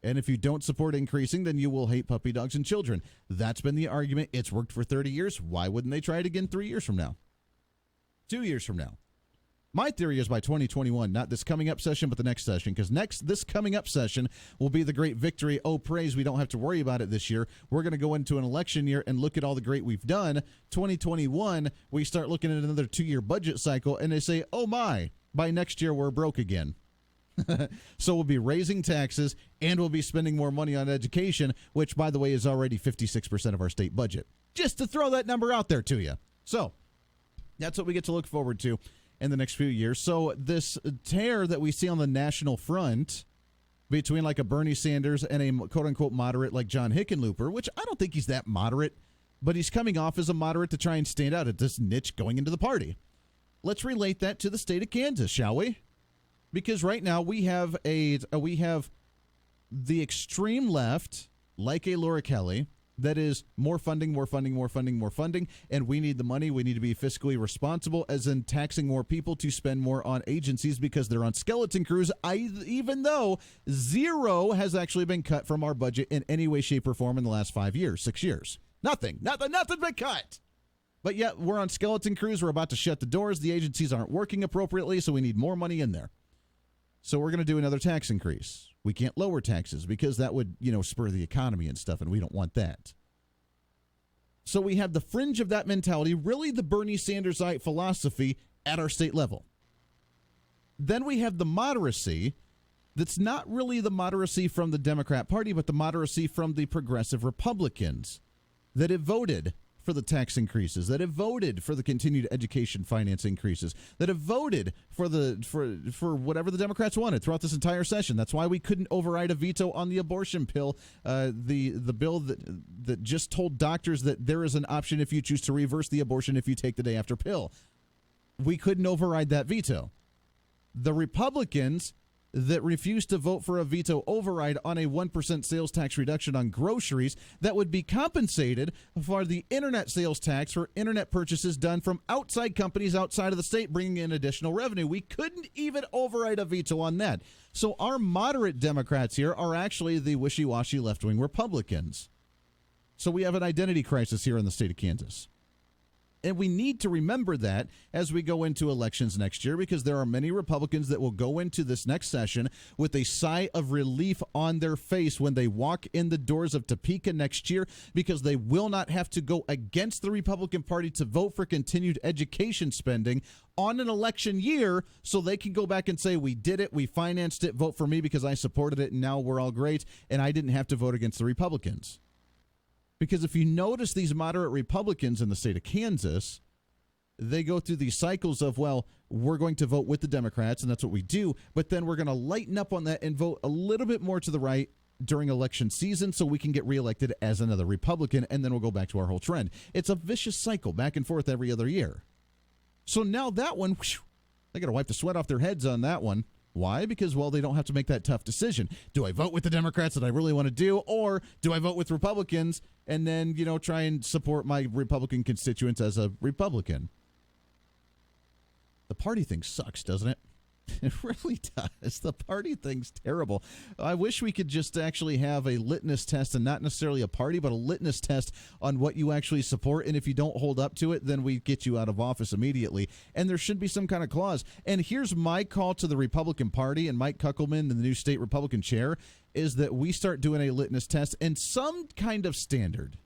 And if you don't support increasing, then you will hate puppy dogs and children. That's been the argument. It's worked for 30 years. Why wouldn't they try it again 3 years from now? 2 years from now? My theory is by 2021, not this coming up session, but the next session, because this coming up session will be the great victory. Oh, praise, we don't have to worry about it this year. We're going to go into an election year and look at all the great we've done. 2021, we start looking at another 2-year budget cycle, and they say, oh my, by next year we're broke again. So we'll be raising taxes, and we'll be spending more money on education, which, by the way, is already 56% of our state budget. Just to throw that number out there to you. So that's what we get to look forward to in the next few years. So this tear that we see on the national front between like a Bernie Sanders and a quote-unquote moderate like John Hickenlooper, which I don't think he's that moderate, but he's coming off as a moderate to try and stand out at this niche going into the party. Let's relate that to the state of Kansas, shall we? Because right now we have the extreme left, like a Laura Kelly, that is more funding, more funding, more funding, more funding, and we need the money. We need to be fiscally responsible, as in taxing more people to spend more on agencies because they're on skeleton crews, even though zero has actually been cut from our budget in any way, shape, or form in the last 5 years, 6 years. Nothing been cut. But yet we're on skeleton crews. We're about to shut the doors. The agencies aren't working appropriately, so we need more money in there. So we're going to do another tax increase. We can't lower taxes because that would, spur the economy and stuff, and we don't want that. So we have the fringe of that mentality, really the Bernie Sandersite philosophy at our state level. Then we have the moderacy that's not really the moderacy from the Democrat Party, but the moderacy from the progressive Republicans that have voted for the tax increases, that have voted for the continued education finance increases, that have voted for whatever the Democrats wanted throughout this entire session. That's why we couldn't override a veto on the abortion pill, the bill that just told doctors that there is an option if you choose to reverse the abortion if you take the day after pill. We couldn't override that veto. The Republicans that refused to vote for a veto override on a 1% sales tax reduction on groceries that would be compensated for the internet sales tax for internet purchases done from outside companies outside of the state, bringing in additional revenue. We couldn't even override a veto on that. So our moderate Democrats here are actually the wishy-washy left-wing Republicans. So we have an identity crisis here in the state of Kansas. And we need to remember that as we go into elections next year, because there are many Republicans that will go into this next session with a sigh of relief on their face when they walk in the doors of Topeka next year, because they will not have to go against the Republican Party to vote for continued education spending on an election year, so they can go back and say, we did it, we financed it, vote for me because I supported it, and now we're all great, and I didn't have to vote against the Republicans. Because if you notice these moderate Republicans in the state of Kansas, they go through these cycles of, well, we're going to vote with the Democrats, and that's what we do, but then we're going to lighten up on that and vote a little bit more to the right during election season so we can get reelected as another Republican, and then we'll go back to our whole trend. It's a vicious cycle back and forth every other year. So now that one, they got to wipe the sweat off their heads on that one. Why? Because, well, they don't have to make that tough decision. Do I vote with the Democrats that I really want to do, or do I vote with Republicans and then, try and support my Republican constituents as a Republican? The party thing sucks, doesn't it? It really does. The party thing's terrible. I wish we could just actually have a litmus test, and not necessarily a party, but a litmus test on what you actually support. And if you don't hold up to it, then we get you out of office immediately. And there should be some kind of clause. And here's my call to the Republican Party and Mike Kuckelman, the new state Republican chair, is that we start doing a litmus test and some kind of standard.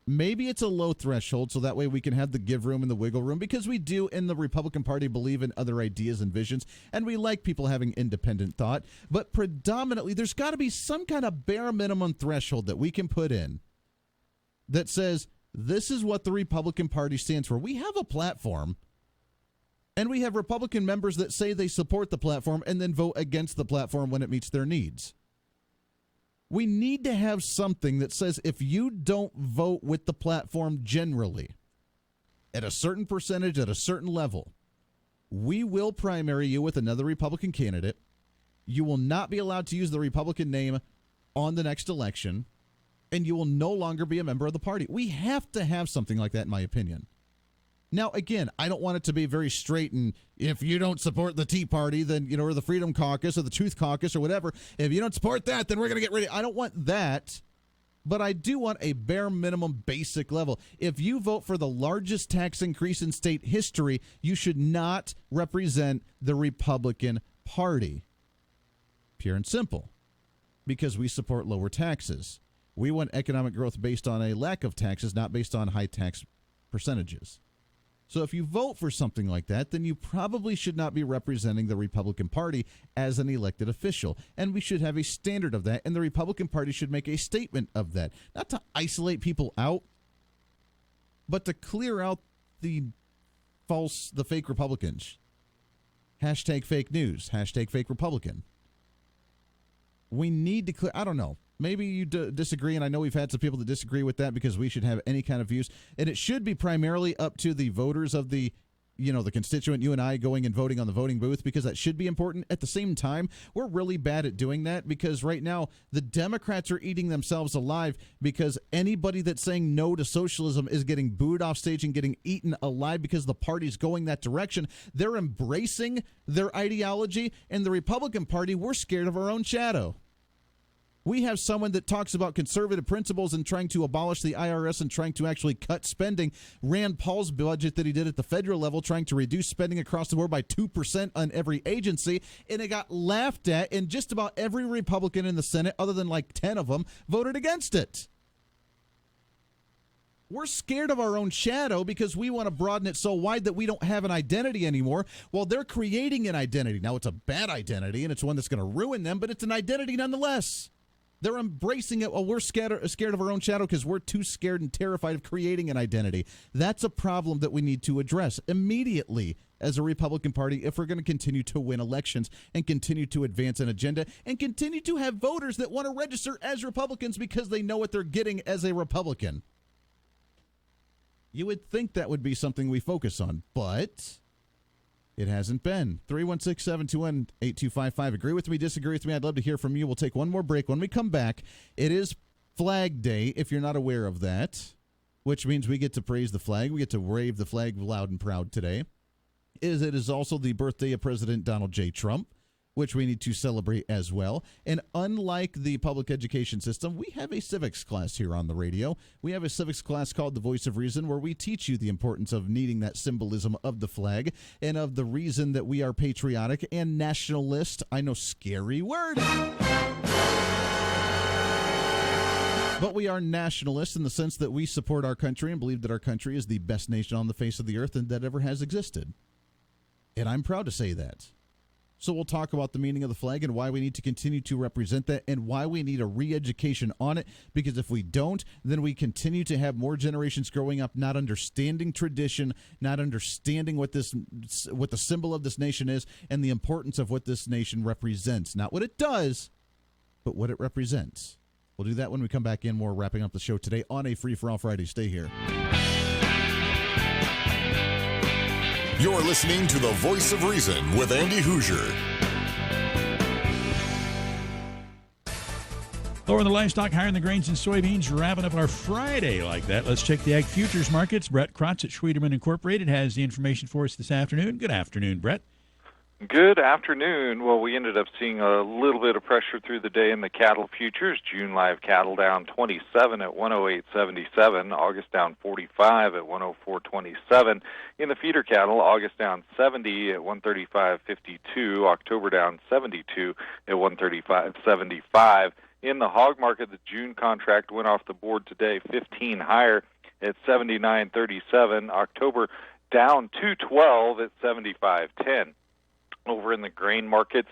Maybe it's a low threshold, so that way we can have the give room and the wiggle room, because we do in the Republican Party believe in other ideas and visions, and we like people having independent thought. But predominantly, there's got to be some kind of bare minimum threshold that we can put in that says this is what the Republican Party stands for. We have a platform, and we have Republican members that say they support the platform and then vote against the platform when it meets their needs. We need to have something that says if you don't vote with the platform generally, at a certain percentage, at a certain level, we will primary you with another Republican candidate. You will not be allowed to use the Republican name on the next election, and you will no longer be a member of the party. We have to have something like that, in my opinion. Now, again, I don't want it to be very straight, and if you don't support the Tea Party, then, or the Freedom Caucus or the Truth Caucus or whatever, if you don't support that, then we're going to get rid of it. I don't want that, but I do want a bare minimum basic level. If you vote for the largest tax increase in state history, you should not represent the Republican Party. Pure and simple. Because we support lower taxes. We want economic growth based on a lack of taxes, not based on high tax percentages. So if you vote for something like that, then you probably should not be representing the Republican Party as an elected official. And we should have a standard of that, and the Republican Party should make a statement of that. Not to isolate people out, but to clear out the fake Republicans. Hashtag fake news. Hashtag fake Republican. We need to clear, I don't know. Maybe you disagree, and I know we've had some people that disagree with that, because we should have any kind of views. And it should be primarily up to the voters of the constituent, you and I, going and voting on the voting booth, because that should be important. At the same time, we're really bad at doing that, because right now the Democrats are eating themselves alive, because anybody that's saying no to socialism is getting booed off stage and getting eaten alive because the party's going that direction. They're embracing their ideology, and the Republican Party, we're scared of our own shadow. We have someone that talks about conservative principles and trying to abolish the IRS and trying to actually cut spending. Rand Paul's budget that he did at the federal level, trying to reduce spending across the board by 2% on every agency, and it got laughed at, and just about every Republican in the Senate, other than like 10 of them, voted against it. We're scared of our own shadow because we want to broaden it so wide that we don't have an identity anymore. Well, they're creating an identity. Now, it's a bad identity, and it's one that's going to ruin them, but it's an identity nonetheless. They're embracing it. Well, we're scared of our own shadow because we're too scared and terrified of creating an identity. That's a problem that we need to address immediately as a Republican Party if we're going to continue to win elections and continue to advance an agenda and continue to have voters that want to register as Republicans because they know what they're getting as a Republican. You would think that would be something we focus on, but it hasn't been. 316-721-8255. Agree with me, disagree with me. I'd love to hear from you. We'll take one more break. When we come back, it is Flag Day, if you're not aware of that, which means we get to praise the flag. We get to wave the flag loud and proud today. It is also the birthday of President Donald J. Trump. which we need to celebrate as well. And unlike the public education system, we have a civics class here on the radio. We have a civics class called The Voice of Reason, where we teach you the importance of needing that symbolism of the flag and of the reason that we are patriotic and nationalist. I know, scary word. But we are nationalists in the sense that we support our country and believe that our country is the best nation on the face of the earth and that ever has existed. And I'm proud to say that. So we'll talk about the meaning of the flag and why we need to continue to represent that and why we need a re-education on it, because if we don't, then we continue to have more generations growing up not understanding tradition, not understanding what the symbol of this nation is and the importance of what this nation represents. Not what it does, but what it represents. We'll do that when we come back in. More wrapping up the show today on a Free for All Friday. Stay here. You're listening to The Voice of Reason with Andy Hoosier. Lower the livestock, higher in the grains and soybeans, wrapping up our Friday like that. Let's check the ag futures markets. Brett Krotz at Schwederman Incorporated has the information for us this afternoon. Good afternoon, Brett. Good afternoon. Well, we ended up seeing a little bit of pressure through the day in the cattle futures. June live cattle down 27 at 108.77. August down 45 at 104.27. In the feeder cattle, August down 70 at 135.52. October down 72 at 135.75. In the hog market, the June contract went off the board today 15 higher at 79.37. October down 212 at 75.10. Over in the grain markets,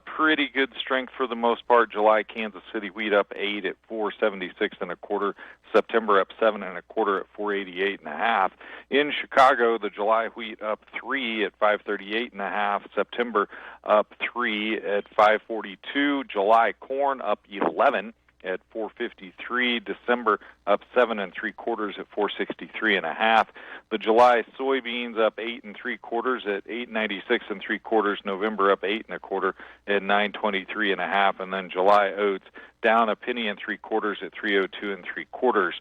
pretty good strength for the most part. July Kansas City wheat up 8 at 476 1/4. September up 7 1/4 at 488 1/2. In Chicago, the July wheat up 3 at 538 1/2. September up 3 at 542. July corn up 11 at 453. December up 7 3/4 at 463 1/2. The July soybeans up 8 3/4 at 896 3/4. November up 8 1/4 at 923 1/2. And then July oats down 1 3/4 at 302 3/4.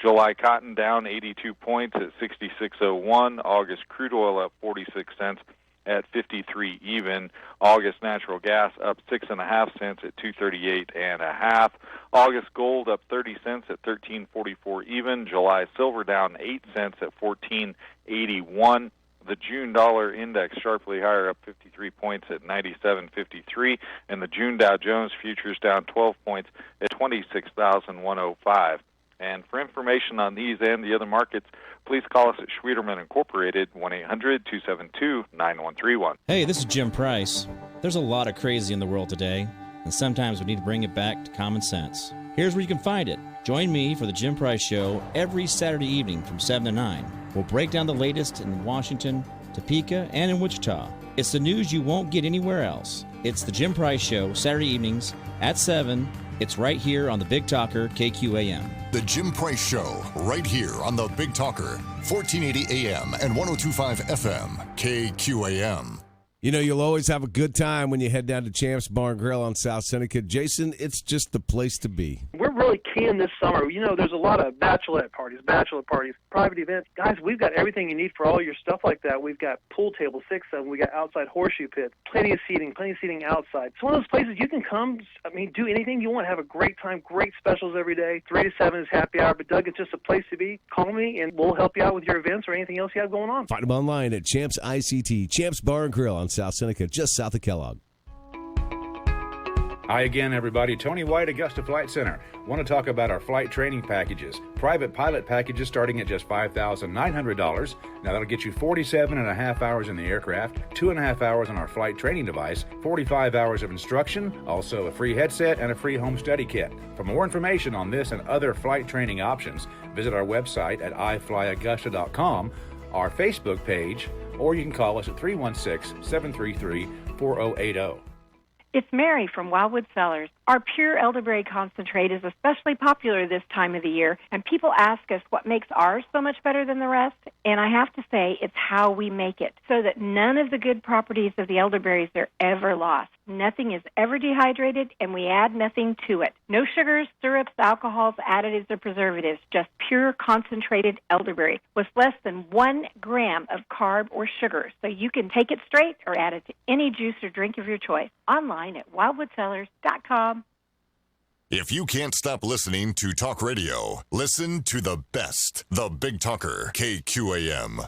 July cotton down 82 points at 66.01. August crude oil up 46 cents at 53 even. August natural gas up 6.5 cents at 238 1/2. August gold up 30 cents at 13.44 even. July silver down 8 cents at 14.81. The June dollar index sharply higher, up 53 points at 97.53, and the June Dow Jones futures down 12 points at 26,105. And for information on these and the other markets, please call us at Schwederman Incorporated, 1-800-272-9131. Hey, this is Jim Price. There's a lot of crazy in the world today, and sometimes we need to bring it back to common sense. Here's where you can find it. Join me for the Jim Price Show every Saturday evening from 7 to 9. We'll break down the latest in Washington, Topeka, and in Wichita. It's the news you won't get anywhere else. It's the Jim Price Show, Saturday evenings at 7. It's right here on the Big Talker, KQAM. The Jim Price Show, right here on the Big Talker, 1480 AM and 102.5 FM, KQAM. You know, you'll always have a good time when you head down to Champs Bar and Grill on South Seneca. Jason, it's just the place to be. We're really keen this summer. You know, there's a lot of bachelor parties, private events. Guys, we've got everything you need for all your stuff like that. We've got pool tables, 6 of them. We got outside horseshoe pits, plenty of seating outside. It's one of those places you can come, do anything you want, have a great time, great specials every day. 3 to 7 is happy hour. But, Doug, it's just a place to be. Call me, and we'll help you out with your events or anything else you have going on. Find them online at Champs ICT, Champs Bar and Grill on South Seneca, just south of Kellogg. Hi again, everybody. Tony White, Augusta Flight Center. Want to talk about our flight training packages. Private pilot packages starting at just $5,900. Now that'll get you 47.5 hours in the aircraft, 2.5 hours on our flight training device, 45 hours of instruction, also a free headset and a free home study kit. For more information on this and other flight training options, visit our website at iflyaugusta.com, our Facebook page, or you can call us at 316-733-4080. It's Mary from Wildwood Cellars. Our pure elderberry concentrate is especially popular this time of the year, and people ask us what makes ours so much better than the rest, and I have to say it's how we make it, so that none of the good properties of the elderberries are ever lost. Nothing is ever dehydrated, and we add nothing to it. No sugars, syrups, alcohols, additives, or preservatives, just pure concentrated elderberry with less than 1 gram of carb or sugar, so you can take it straight or add it to any juice or drink of your choice. Online at wildwoodsellers.com. If you can't stop listening to talk radio, listen to the best, the Big Talker, KQAM.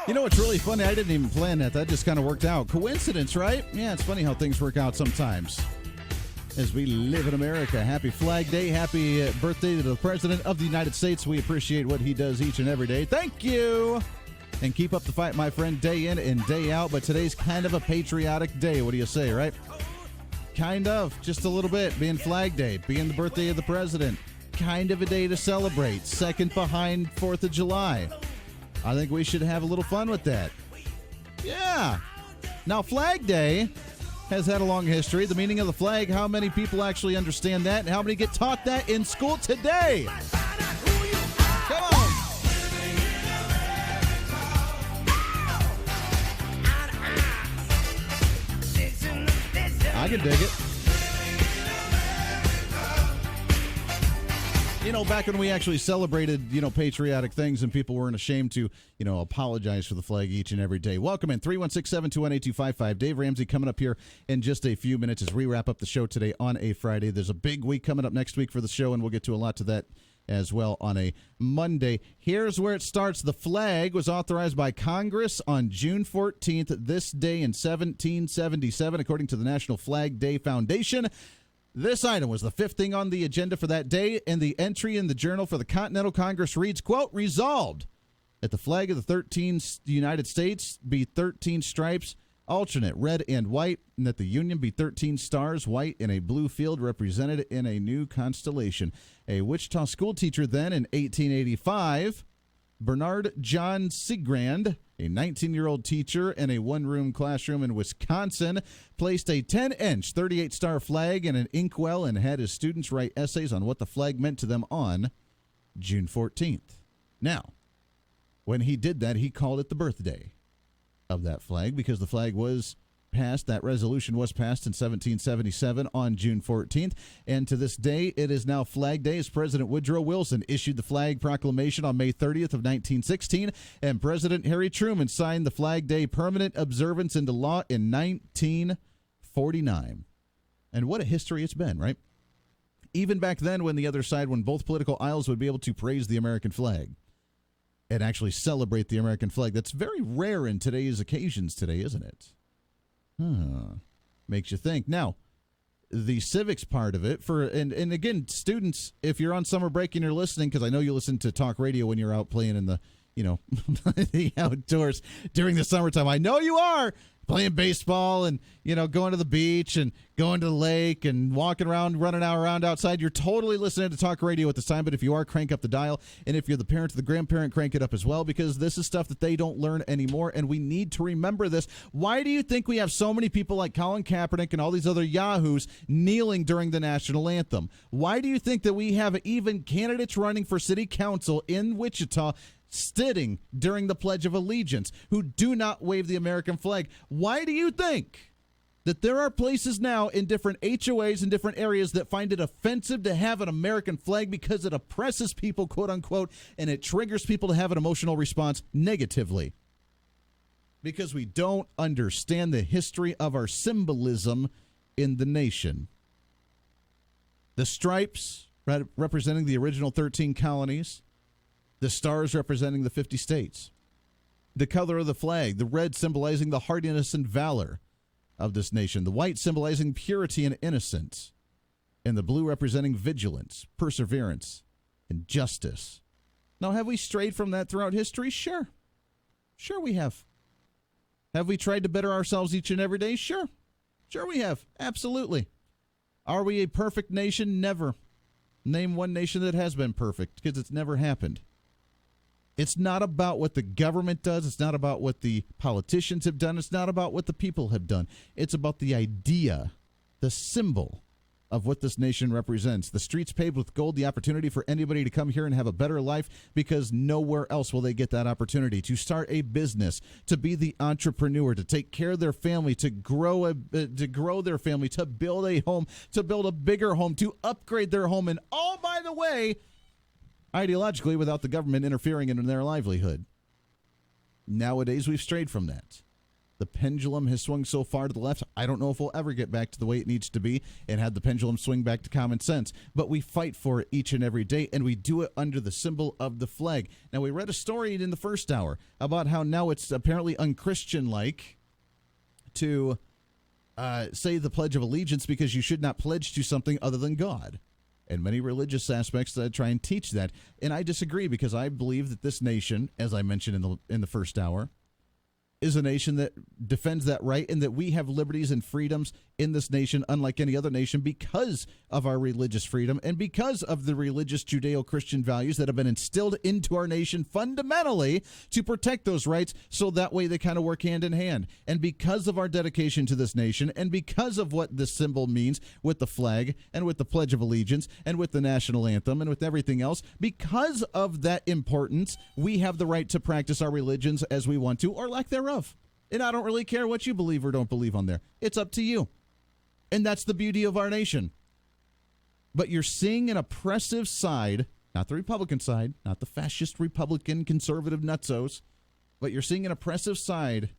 You know what's really funny? I didn't even plan that. That just kind of worked out. Coincidence, right? Yeah, it's funny how things work out sometimes. As we live in America. Happy Flag Day. Happy birthday to the President of the United States. We appreciate what he does each and every day. Thank you. And keep up the fight, my friend, day in and day out. But today's kind of a patriotic day. What do you say, right? Kind of. Just a little bit. Being Flag Day. Being the birthday of the President. Kind of a day to celebrate. Second behind 4th of July. I think we should have a little fun with that. Yeah. Now, Flag Day has had a long history. The meaning of the flag, how many people actually understand that, and how many get taught that in school today? Come on. I can dig it. You know, back when we actually celebrated, patriotic things and people weren't ashamed to, apologize for the flag each and every day. Welcome in, 316-721-8255. Dave Ramsey coming up here in just a few minutes as we wrap up the show today on a Friday. There's a big week coming up next week for the show, and we'll get to a lot to that as well on a Monday. Here's where it starts. The flag was authorized by Congress on June 14th, this day in 1777, according to the National Flag Day Foundation. This item was the fifth thing on the agenda for that day, and the entry in the Journal for the Continental Congress reads, quote, resolved that the flag of the 13 United States be 13 stripes, alternate red and white, and that the Union be 13 stars, white, in a blue field represented in a new constellation. A Wichita school teacher then in 1885, Bernard John Sigrand, a 19-year-old teacher in a one-room classroom in Wisconsin, placed a 10-inch 38-star flag in an inkwell and had his students write essays on what the flag meant to them on June 14th. Now, when he did that, he called it the birthday of that flag because the flag was passed, that resolution was passed in 1777 on June 14th, and to this day, it is now Flag Day as President Woodrow Wilson issued the flag proclamation on May 30th of 1916, and President Harry Truman signed the Flag Day permanent observance into law in 1949. And what a history it's been, right? Even back then when the other side, when both political aisles would be able to praise the American flag and actually celebrate the American flag. That's very rare in today's occasions today, isn't it? Makes you think. Now, the civics part of it, and again, students, if you're on summer break and you're listening, because I know you listen to talk radio when you're out playing in the, the outdoors during the summertime. I know you are playing baseball and, going to the beach and going to the lake and walking around, running around outside. You're totally listening to talk radio at this time, but if you are, crank up the dial. And if you're the parent or the grandparent, crank it up as well, because this is stuff that they don't learn anymore, and we need to remember this. Why do you think we have so many people like Colin Kaepernick and all these other yahoos kneeling during the national anthem? Why do you think that we have even candidates running for city council in Wichita sitting during the Pledge of Allegiance who do not wave the American flag? Why do you think that there are places now in different HOAs and different areas that find it offensive to have an American flag because it oppresses people, quote unquote, and it triggers people to have an emotional response negatively? Because we don't understand the history of our symbolism in the nation. The stripes representing the original 13 colonies, the stars representing the 50 states, the color of the flag, the red symbolizing the hardiness and valor of this nation, the white symbolizing purity and innocence, and the blue representing vigilance, perseverance, and justice. Now, have we strayed from that throughout history? Sure. Sure we have. Have we tried to better ourselves each and every day? Sure. Sure we have. Absolutely. Are we a perfect nation? Never. Name one nation that has been perfect, because it's never happened. It's not about what the government does. It's not about what the politicians have done. It's not about what the people have done. It's about the idea, the symbol of what this nation represents. The streets paved with gold, the opportunity for anybody to come here and have a better life, because nowhere else will they get that opportunity. To start a business, to be the entrepreneur, to take care of their family, to grow their family, to build a home, to build a bigger home, to upgrade their home, and all, by the way, ideologically, without the government interfering in their livelihood. Nowadays, we've strayed from that. The pendulum has swung so far to the left, I don't know if we'll ever get back to the way it needs to be and have the pendulum swing back to common sense. But we fight for it each and every day, and we do it under the symbol of the flag. Now, we read a story in the first hour about how now it's apparently unchristian-like to say the Pledge of Allegiance, because you should not pledge to something other than God. And many religious aspects that try and teach that. And I disagree, because I believe that this nation, as I mentioned in the first hour, is a nation that defends that right, and that we have liberties and freedoms in this nation unlike any other nation because of our religious freedom and because of the religious Judeo-Christian values that have been instilled into our nation fundamentally to protect those rights, so that way they kind of work hand in hand. And because of our dedication to this nation, and because of what this symbol means with the flag and with the Pledge of Allegiance and with the national anthem and with everything else, because of that importance, we have the right to practice our religions as we want to, or lack thereof. And I don't really care what you believe or don't believe on there. It's up to you. And that's the beauty of our nation. But you're seeing an oppressive side, not the Republican side, not the fascist Republican conservative nutsos, but you're seeing an oppressive side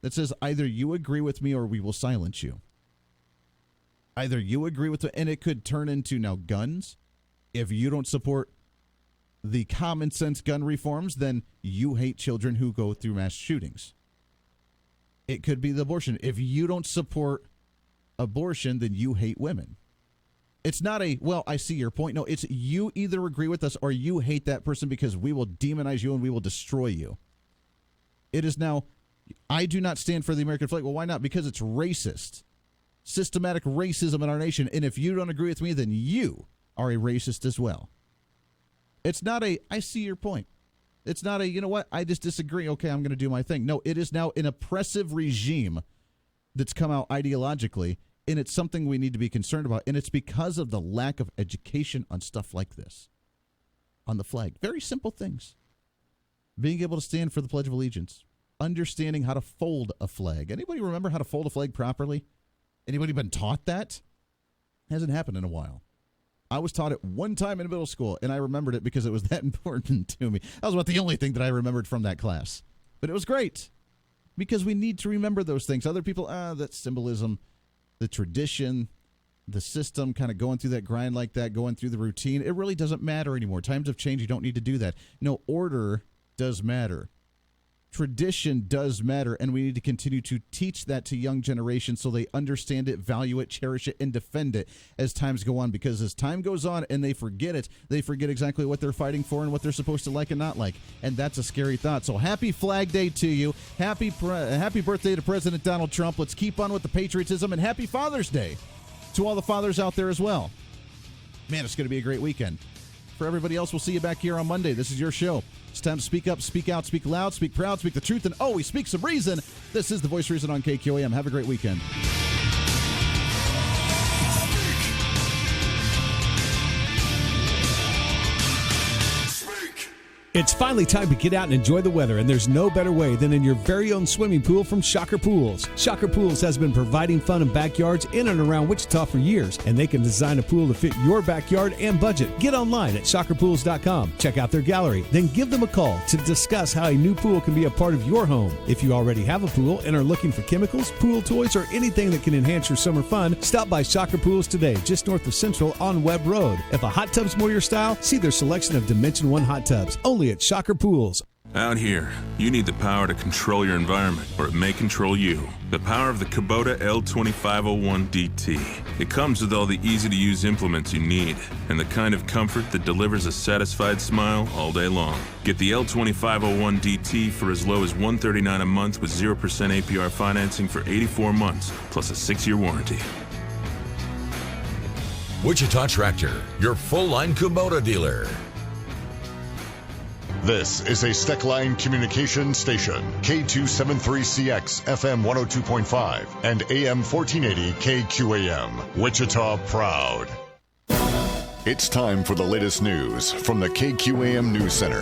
that says either you agree with me or we will silence you. Either you agree with it, and it could turn into now guns. If you don't support the common sense gun reforms, then you hate children who go through mass shootings. It could be the abortion. If you don't support abortion, then you hate women. It's not a, well, I see your point. No, it's you either agree with us or you hate that person, because we will demonize you and we will destroy you. It is now, I do not stand for the American flag. Well, why not? Because it's racist. Systematic racism in our nation. And if you don't agree with me, then you are a racist as well. It's not a, I see your point. It's not a, you know what, I just disagree. Okay, I'm going to do my thing. No, it is now an oppressive regime that's come out ideologically, and it's something we need to be concerned about. And it's because of the lack of education on stuff like this, on the flag. Very simple things. Being able to stand for the Pledge of Allegiance, understanding how to fold a flag. Anybody remember how to fold a flag properly? Anybody been taught that? Hasn't happened in a while. I was taught it one time in middle school, and I remembered it because it was that important to me. That was about the only thing that I remembered from that class. But it was great, because we need to remember those things. Other people, that symbolism, the tradition, the system, kind of going through that grind like that, going through the routine, it really doesn't matter anymore. Times have changed. You don't need to do that. No, order does matter. Tradition does matter, and we need to continue to teach that to young generations so they understand it, value it, cherish it, and defend it as times go on. Because as time goes on and they forget it, they forget exactly what they're fighting for and what they're supposed to like and not like. And that's a scary thought. So happy Flag Day to you. Happy birthday to President Donald Trump. Let's keep on with the patriotism, and happy Father's Day to all the fathers out there as well. Man, it's going to be a great weekend. For everybody else, we'll see you back here on Monday. This is your show. It's time to speak up, speak out, speak loud, speak proud, speak the truth, and always speak some reason. This is The Voice of Reason on KQAM. Have a great weekend. It's finally time to get out and enjoy the weather, and there's no better way than in your very own swimming pool from Shocker Pools. Shocker Pools has been providing fun in backyards in and around Wichita for years, and they can design a pool to fit your backyard and budget. Get online at shockerpools.com. Check out their gallery, then give them a call to discuss how a new pool can be a part of your home. If you already have a pool and are looking for chemicals, pool toys, or anything that can enhance your summer fun, stop by Shocker Pools today, just north of Central on Webb Road. If a hot tub's more your style, see their selection of Dimension 1 hot tubs, only at Shocker Pools. Out here, you need the power to control your environment, or it may control you. The power of the Kubota L2501DT. It comes with all the easy-to-use implements you need, and the kind of comfort that delivers a satisfied smile all day long. Get the L2501DT for as low as $139 a month with 0% APR financing for 84 months, plus a 6-year warranty. Wichita Tractor, your full-line Kubota dealer. This is a Steckline communication station, K273CX, FM 102.5, and AM 1480 KQAM, Wichita Proud. It's time for the latest news from the KQAM News Center.